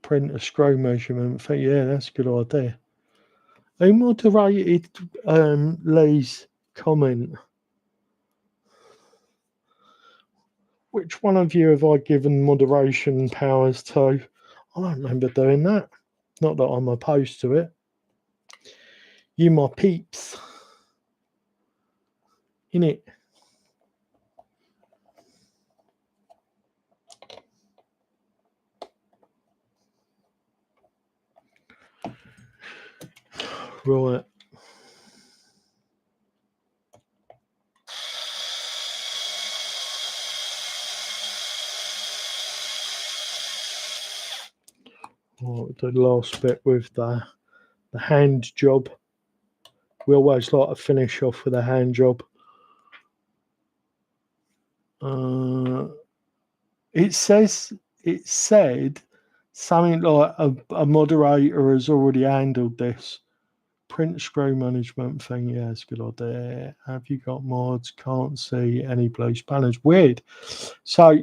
Print a screw measurement. Yeah, that's a good idea. Who moderated Lee's comment? Which one of you have I given moderation powers to? I don't remember doing that. Not that I'm opposed to it. You my peeps. Innit? Right. The last bit with the hand job. We always like to finish off with a hand job. It said Something like a moderator has already handled this. Print screen management thing, yeah, it's a good idea. Have you got mods? Can't see any blue spanners. Weird. So,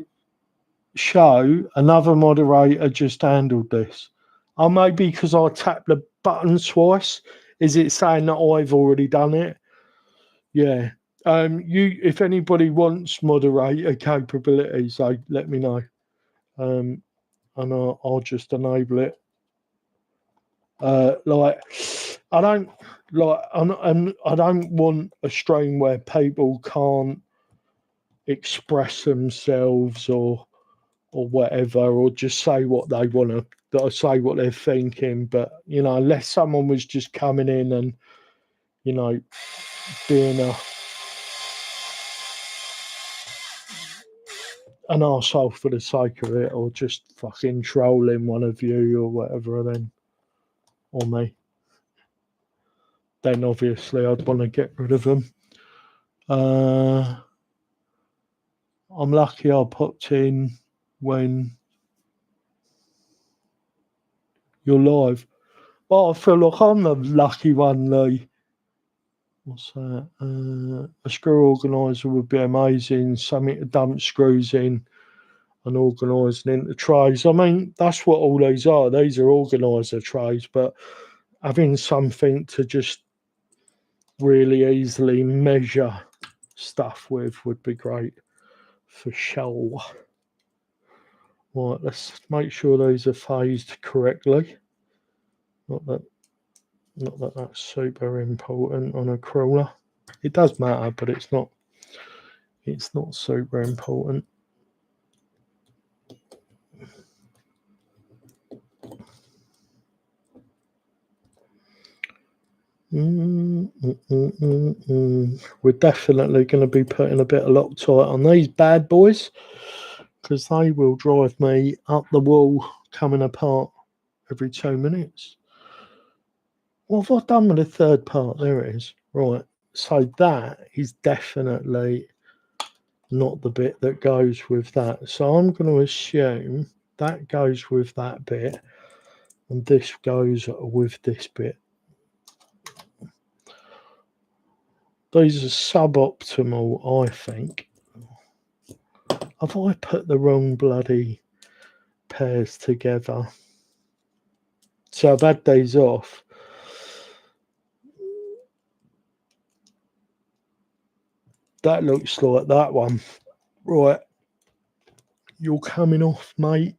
show another moderator just handled this. Oh, maybe because I tapped the button twice. Is it saying that I've already done it? Yeah. If anybody wants moderator capabilities, so let me know. And I'll just enable it. Like I don't like I don't want a stream where people can't express themselves or whatever, or just say what they want to say, what they're thinking. But unless someone was just coming in and being an arsehole for the sake of it, or just fucking trolling one of you or whatever, or me, then obviously I'd want to get rid of them. I'm lucky I popped in when you're live. Oh, I feel like I'm the lucky one, Lee. What's that? A screw organiser would be amazing. Something to dump screws in and organising into trays. I mean, that's what all these are. These are organiser trays, but having something to just really easily measure stuff with would be great for sure. Right, let's make sure those are phased correctly. Not that that's super important on a crawler. It does matter, but it's not super important. We're definitely going to be putting a bit of Loctite on these bad boys, because they will drive me up the wall coming apart every 2 minutes. What have I done with the third part? There it is. Right. So that is definitely not the bit that goes with that. So I'm going to assume that goes with that bit, and this goes with this bit. These are suboptimal, I think. Have I put the wrong bloody pairs together? So I've had these off. That looks like that one. Right. You're coming off, mate.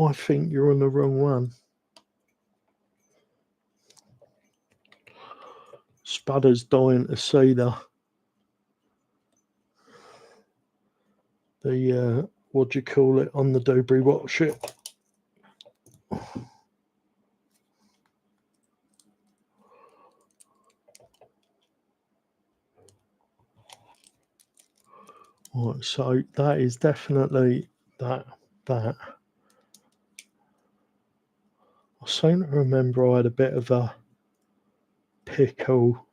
I think you're on the wrong one. Spudder's dying to see the what do you call it on the Dubry watch it. Right, so that is definitely that. I seem to remember I had a bit of a pickle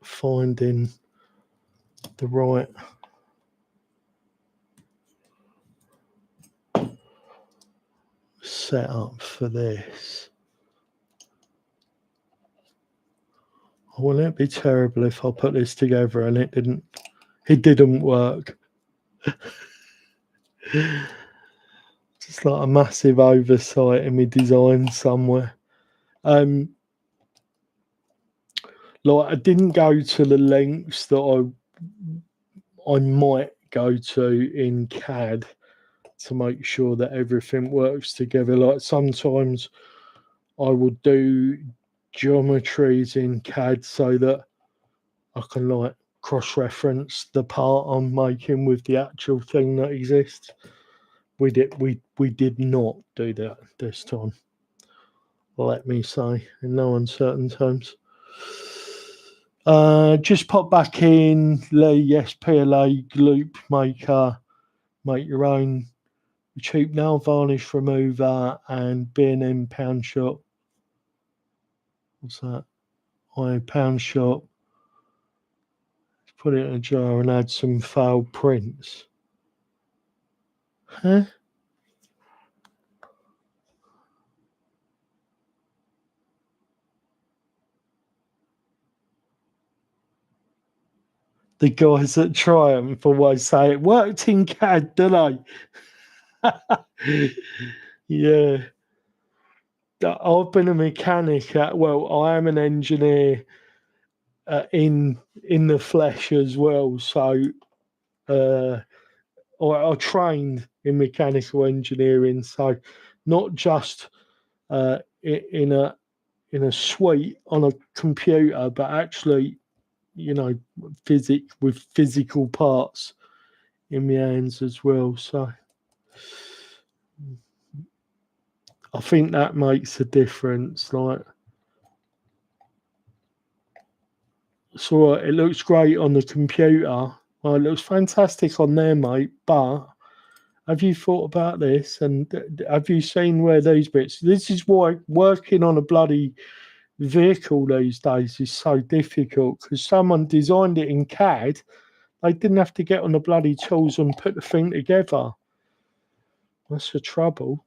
finding the right setup for this. Wouldn't it be terrible if I put this together and it didn't work? Just like a massive oversight in my design somewhere. Like I didn't go to the lengths that I might go to in CAD to make sure that everything works together. Like sometimes I will do geometries in CAD so that I can like cross-reference the part I'm making with the actual thing that exists. We did not do that this time. Let me say, in no uncertain terms. Just pop back in, Lee. Yes, PLA loop maker. Make your own cheap nail varnish remover and B&M pound shop. What's that? Pound shop. Put it in a jar and add some failed prints. Huh? the guys at Triumph always say it worked in CAD, don't they? Yeah. I've been a mechanic I am an engineer in the flesh as well. So I trained in mechanical engineering. So not just in a suite on a computer, but actually, with physical parts in my hands as well. So I think that makes a difference. Like, so it looks great on the computer. Well, it looks fantastic on there, mate. But have you thought about this? And have you seen where these bits? This is why working on a bloody vehicle these days is so difficult, because someone designed it in CAD. They didn't have to get on the bloody tools and put the thing together. That's the trouble.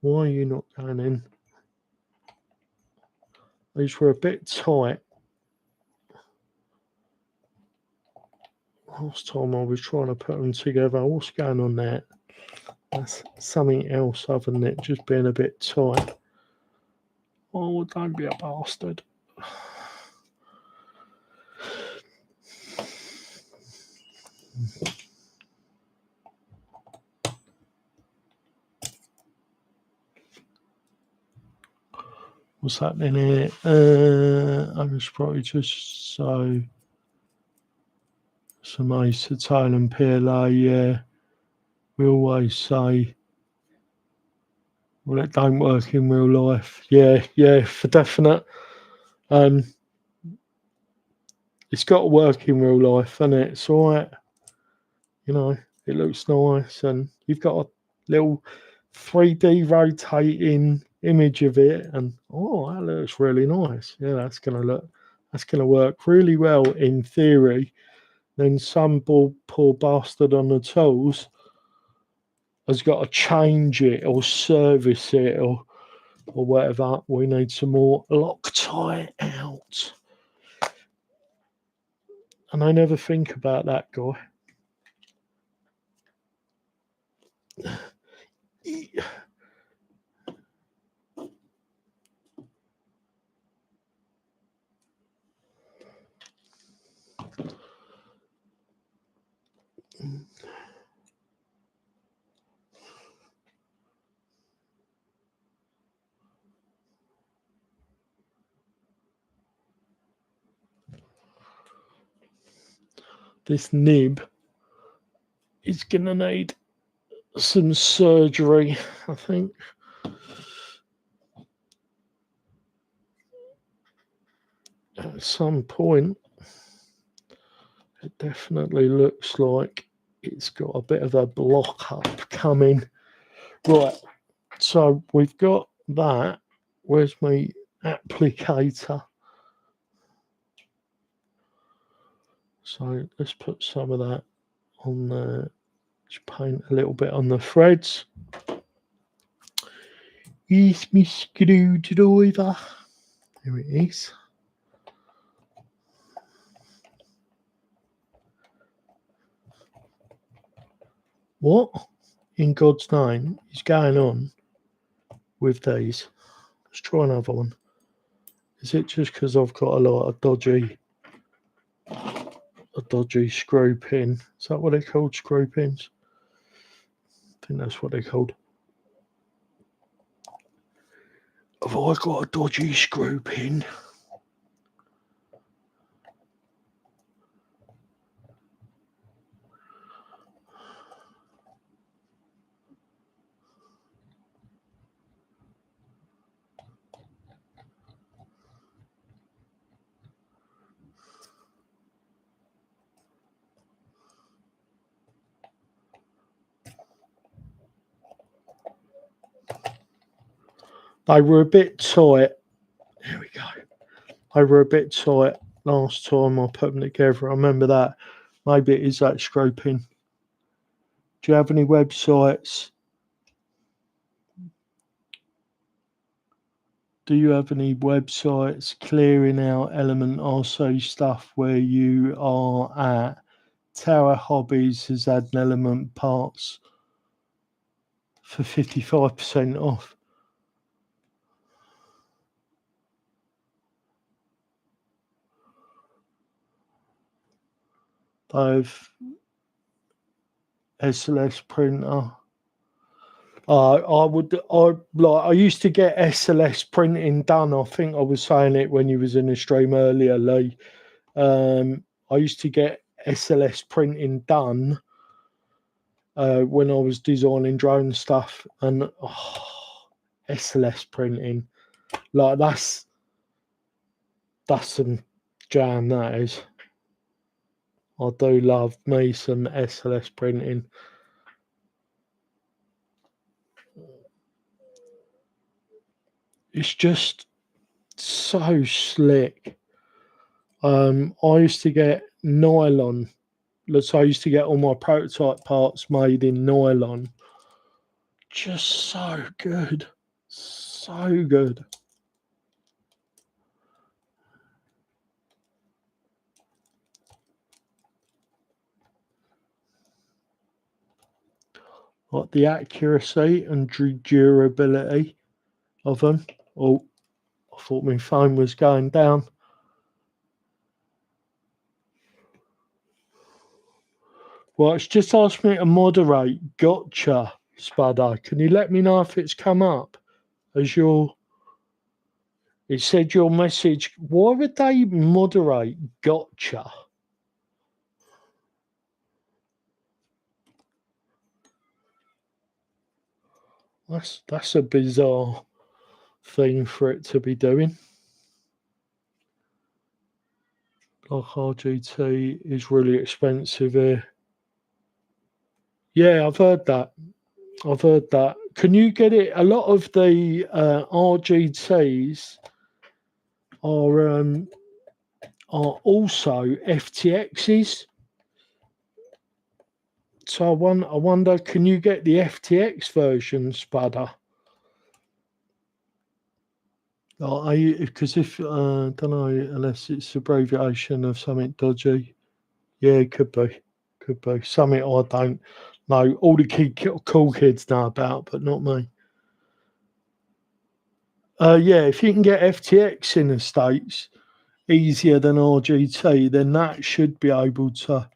Why are you not going in? These were a bit tight. Last time I was trying to put them together. What's going on there? That's something else other than it just being a bit tight. Oh, don't be a bastard. What's happening here? I was probably just so some acetone and PLA. Yeah, we always say, well, it don't work in real life. Yeah, for definite. It's got to work in real life, and it's all right. It looks nice, and you've got a little 3D rotating image of it, and that looks really nice. Yeah, that's gonna work really well in theory. Then some poor bastard on the tools has got to change it or service it or whatever. We need some more Loctite out. And I never think about that guy. This nib is going to need some surgery, I think. At some point, it definitely looks like it's got a bit of a block up coming. Right, so we've got that. Where's my applicator? So let's put some of that on there. Just paint a little bit on the threads. Here's my screwdriver. There it is. What in God's name is going on with these? Let's try another one. Is it just because I've got a lot of dodgy screw pin? Is that what they're called, screw pins? I think that's what they're called. Have I got a dodgy screw pin? They were a bit tight. There we go. They were a bit tight last time I put them together. I remember that. Maybe it is that screw pin. Do you have any websites? do you have any websites clearing out Element RC stuff where you are at? Tower Hobbies has had an Element parts for 55% off. They've SLS printer. I used to get SLS printing done. I think I was saying it when you was in the stream earlier, Lee. I used to get SLS printing done when I was designing drone stuff, and SLS printing, like that's some jam, that is. I do love me some SLS printing. It's just so slick. I used to get nylon. So I used to get all my prototype parts made in nylon. Just so good. So good. Like the accuracy and durability of them. Oh, I thought my phone was going down. Well, it's just asked me to moderate. Gotcha, Spudder. Can you let me know if it's come up as your... It said your message. Why would they moderate? Gotcha. That's a bizarre thing for it to be doing. Like RGT is really expensive here. Yeah, I've heard that. Can you get it? A lot of the RGTs are also FTXs. So I wonder, can you get the FTX version, Spudder? Because if I don't know, unless it's abbreviation of something dodgy. Yeah, it could be something I don't know. All the cool kids know about, but not me. Yeah, if you can get FTX in the States easier than RGT, then that should be able to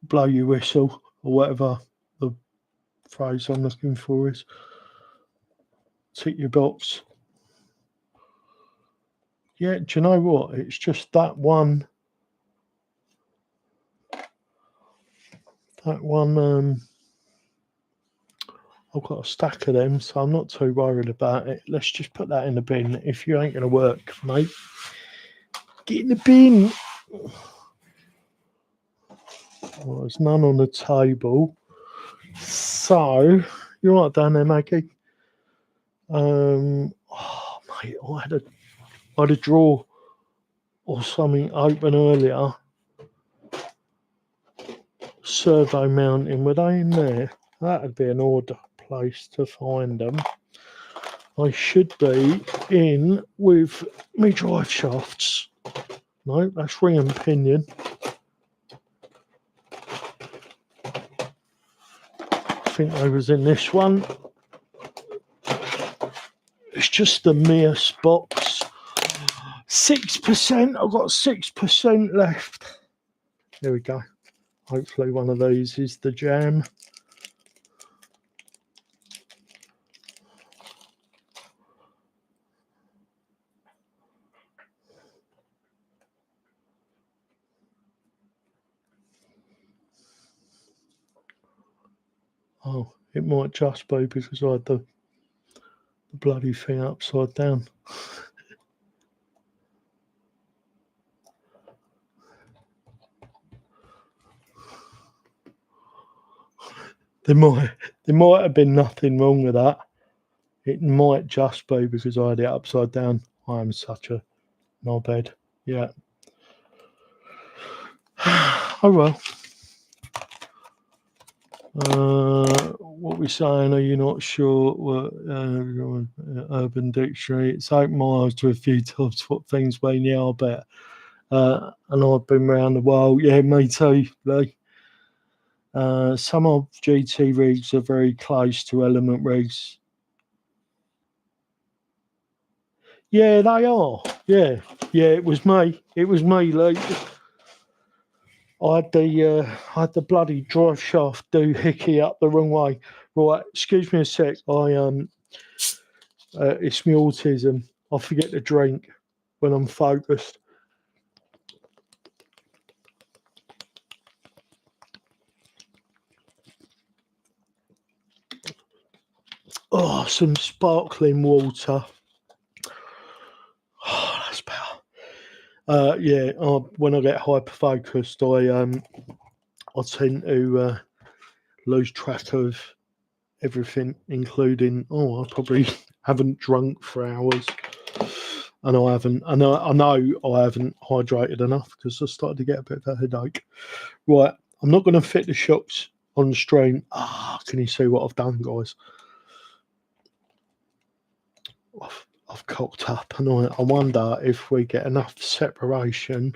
blow your whistle, or whatever the phrase I'm looking for is. Tick your box. Yeah, do you know what? It's just that one. I've got a stack of them, so I'm not too worried about it. Let's just put that in the bin. If you ain't going to work, mate, get in the bin. Well, there's none on the table. So, you're right down there, Maggie. Oh, mate, I had a drawer or something open earlier. Servo mounting, were they in there? That'd be an order place to find them. I should be in with me drive shafts. No, that's ring and pinion. I think I was in this one. It's just the Mears box. 6%. I've got 6% left. There we go. Hopefully one of these is the jam. Oh, it might just be because I had the bloody thing upside down. There might have been nothing wrong with that. It might just be because I had it upside down. I am such a knobhead. Yeah. Oh well. What we saying? Are you not sure? What Urban Dictionary? It's opened my eyes to a few times what things mean. Yeah, I bet. And I've been around the world. Yeah, me too, Lee. Some of GT rigs are very close to element rigs. Yeah, they are. Yeah, it was me. It was me, Lee. I had the bloody drive shaft do hickey up the wrong way. Right, excuse me a sec. It's my autism. I forget to drink when I'm focused. Oh, some sparkling water. Oh, that's better. When I get hyper focused, I tend to lose track of everything, including I probably haven't drunk for hours, and I haven't. I know I haven't hydrated enough because I started to get a bit of a headache. Right, I'm not going to fit the shots on stream. Can you see what I've done, guys? I've cocked up, and I wonder if we get enough separation.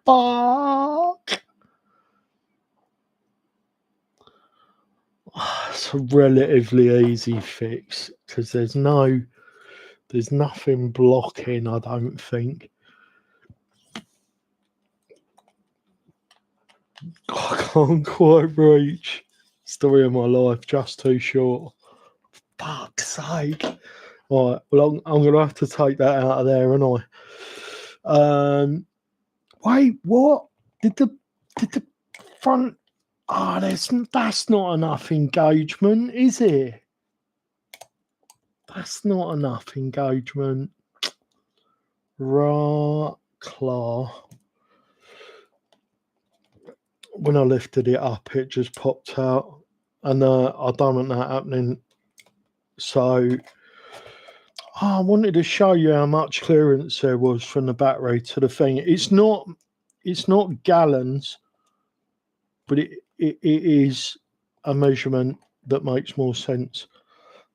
Fuck! It's a relatively easy fix because there's nothing blocking. I don't think. I can't quite reach. Story of my life, just too short. Fuck's sake! All right, well, I'm going to have to take that out of there, aren't I? Wait, what? Did the front? That's not enough engagement, is it? That's not enough engagement. Claw. When I lifted it up, it just popped out, and I don't want that happening. So, I wanted to show you how much clearance there was from the battery to the thing. It's not gallons, but it is a measurement that makes more sense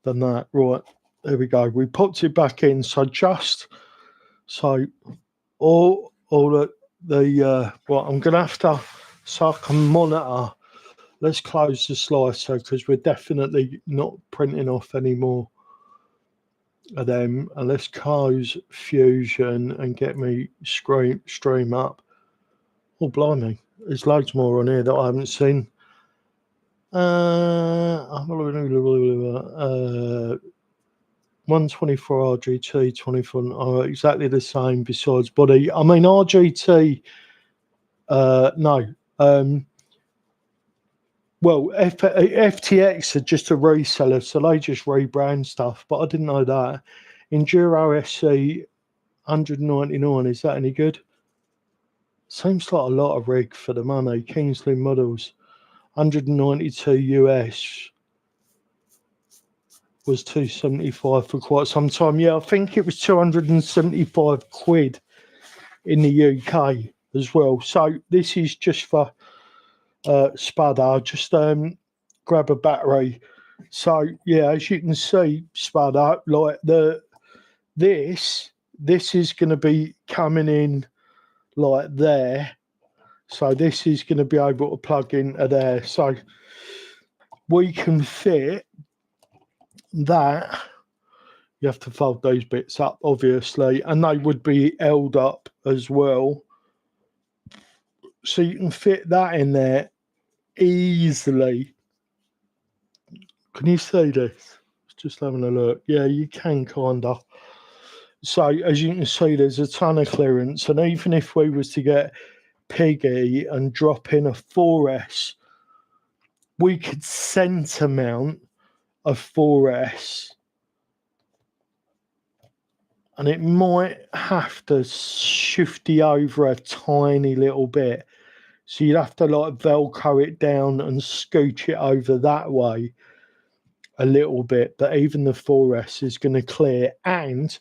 than that. Right, there we go. We popped it back in. So all the I'm gonna have to, so I can monitor. Let's close the slicer because we're definitely not printing off any more of them. And let's close Fusion and get me stream up. Oh blimey, there's loads more on here that I haven't seen. 124 RGT, 24 are exactly the same besides body. I mean, RGT, no. Well, FTX are just a reseller, so they just rebrand stuff, but I didn't know that. Injora SC 199, is that any good? Seems like a lot of rig for the money. Kingsley Models 192 US was 275 for quite some time. Yeah, I think it was 275 quid in the UK as well. So this is just for Spud. I'll just grab a battery. So yeah, as you can see, Spud, like this is going to be coming in like there. So this is going to be able to plug into there. So we can fit that. You have to fold those bits up, obviously, and they would be held up as well. So you can fit that in there easily. Can you see this? Just having a look. Yeah, you can kind of. So as you can see, there's a ton of clearance, and even if we was to get Piggy and drop in a 4S, we could centre mount a 4S, and it might have to shifty over a tiny little bit. So you'd have to like Velcro it down and scooch it over that way a little bit. But even the 4S is going to clear. And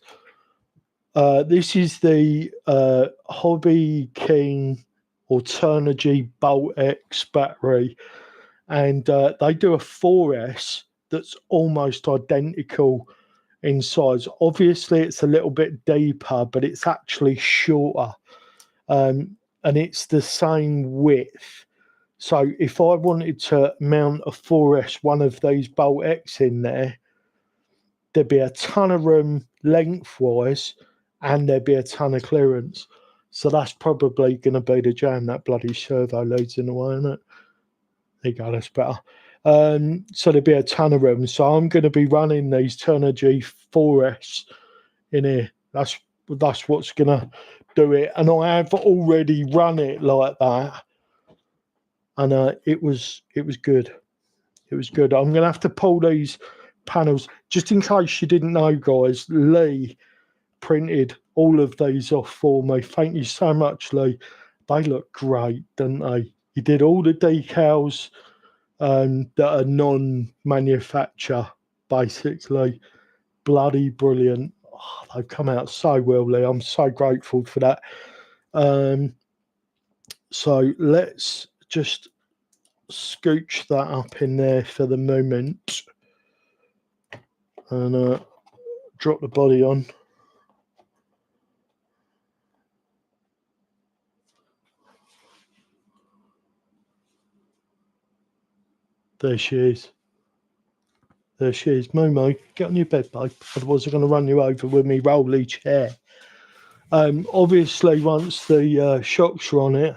this is the Hobby King or Turnigy Bolt X battery, and they do a 4S that's almost identical in size. Obviously, it's a little bit deeper, but it's actually shorter, and it's the same width. So if I wanted to mount a 4S, one of these Bolt X in there, there'd be a ton of room lengthwise, and there'd be a ton of clearance. So that's probably going to be the jam. That bloody servo leads in the way, isn't it? There you go, that's better. So there'd be a ton of room. So I'm going to be running these Turnigy 4S in here. That's what's going to do it. And I have already run it like that, and it was good. It was good. I'm going to have to pull these panels just in case you didn't know, guys. Lee printed all of these off for me. Thank you so much, Lee. They look great, don't they? You did all the decals that are non-manufacture, basically. Bloody brilliant. Oh, they've come out so well, Lee. I'm so grateful for that. So let's just scooch that up in there for the moment and drop the body on. There she is. There she is. Momo, get on your bed, babe. Otherwise I'm going to run you over with me rolly chair. Obviously, once the shocks are on it,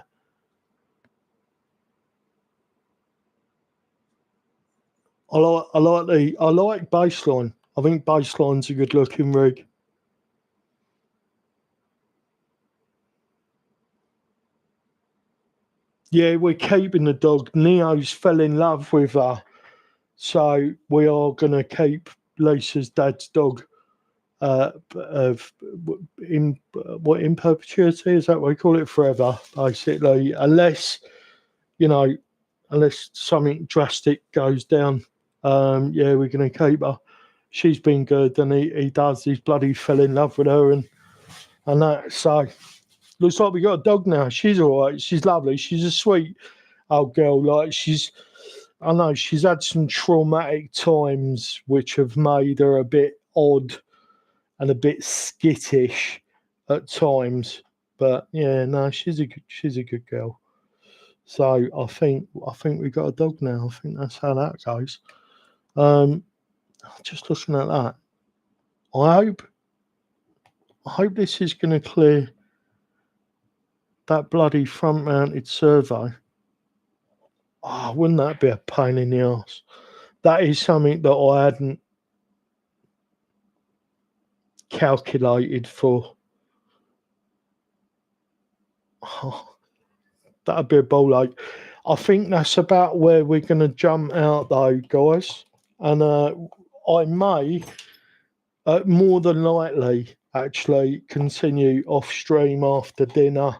I like baseline. I think baseline's a good looking rig. Yeah, we're keeping the dog. Neo's fell in love with her, so we are going to keep Lisa's dad's dog in perpetuity. Is that what we call it? Forever, basically, unless something drastic goes down. Yeah, we're going to keep her. She's been good, and he does. He's bloody fell in love with her, and that. So looks like we got a dog now. She's all right. She's lovely. She's a sweet old girl. Like I know she's had some traumatic times which have made her a bit odd and a bit skittish at times. But yeah, no, she's a good girl. So I think we got a dog now. I think that's how that goes. Just looking at that, I hope this is going to clear that bloody front mounted servo. Oh, wouldn't that be a pain in the arse? That is something that I hadn't calculated for. Oh, that'd be a ball ache. I think that's about where we're going to jump out, though, guys. And I may, more than likely, actually continue off stream after dinner,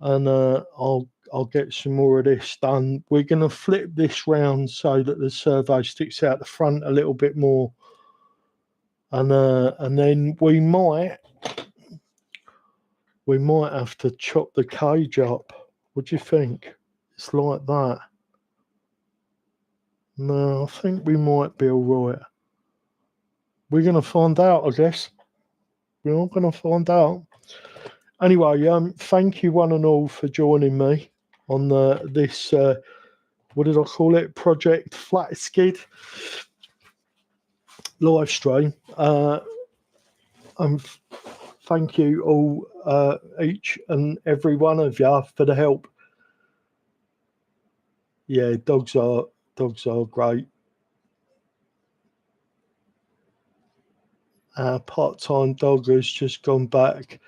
and I'll get some more of this done. We're going to flip this round so that the servo sticks out the front a little bit more, and then we might have to chop the cage up. What do you think? It's like that. No, I think we might be all right. We're going to find out, I guess. We're all going to find out. Anyway, thank you one and all for joining me on this, what did I call it? Project Flat Skid live stream. Thank you all, each and every one of you, for the help. Yeah, dogs are great. Our part-time dog has just gone back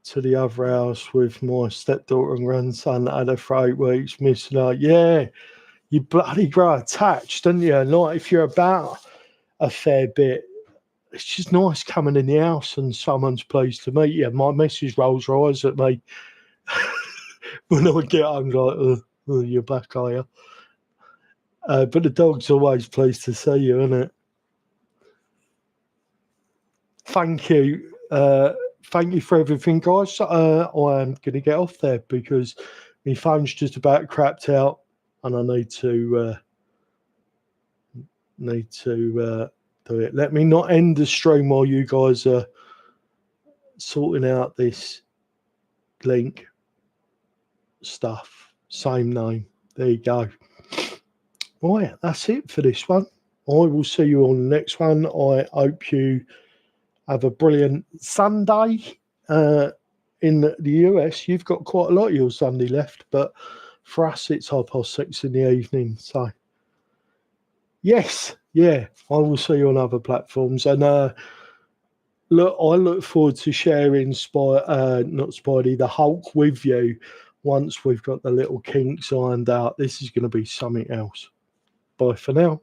to the other house with my stepdaughter and grandson that had her for 8 weeks, missing her. Yeah, you bloody grow attached, don't you? Like, if you're about a fair bit, it's just nice coming in the house and someone's pleased to meet you. My missus rolls her eyes at me when I get home, like, oh, you're back, are you? But the dog's always pleased to see you, isn't it? Thank you, thank you for everything, guys. I'm going to get off there because my phone's just about crapped out, and I need to do it. Let me not end the stream while you guys are sorting out this link stuff. Same name. There you go. Right, that's it for this one. I will see you on the next one. I hope you have a brilliant Sunday. In the US, you've got quite a lot of your Sunday left, but for us, it's 6:30 in the evening. So, yes, yeah, I will see you on other platforms. And look, I look forward to sharing the Hulk with you once we've got the little kinks ironed out. This is going to be something else. Bye for now.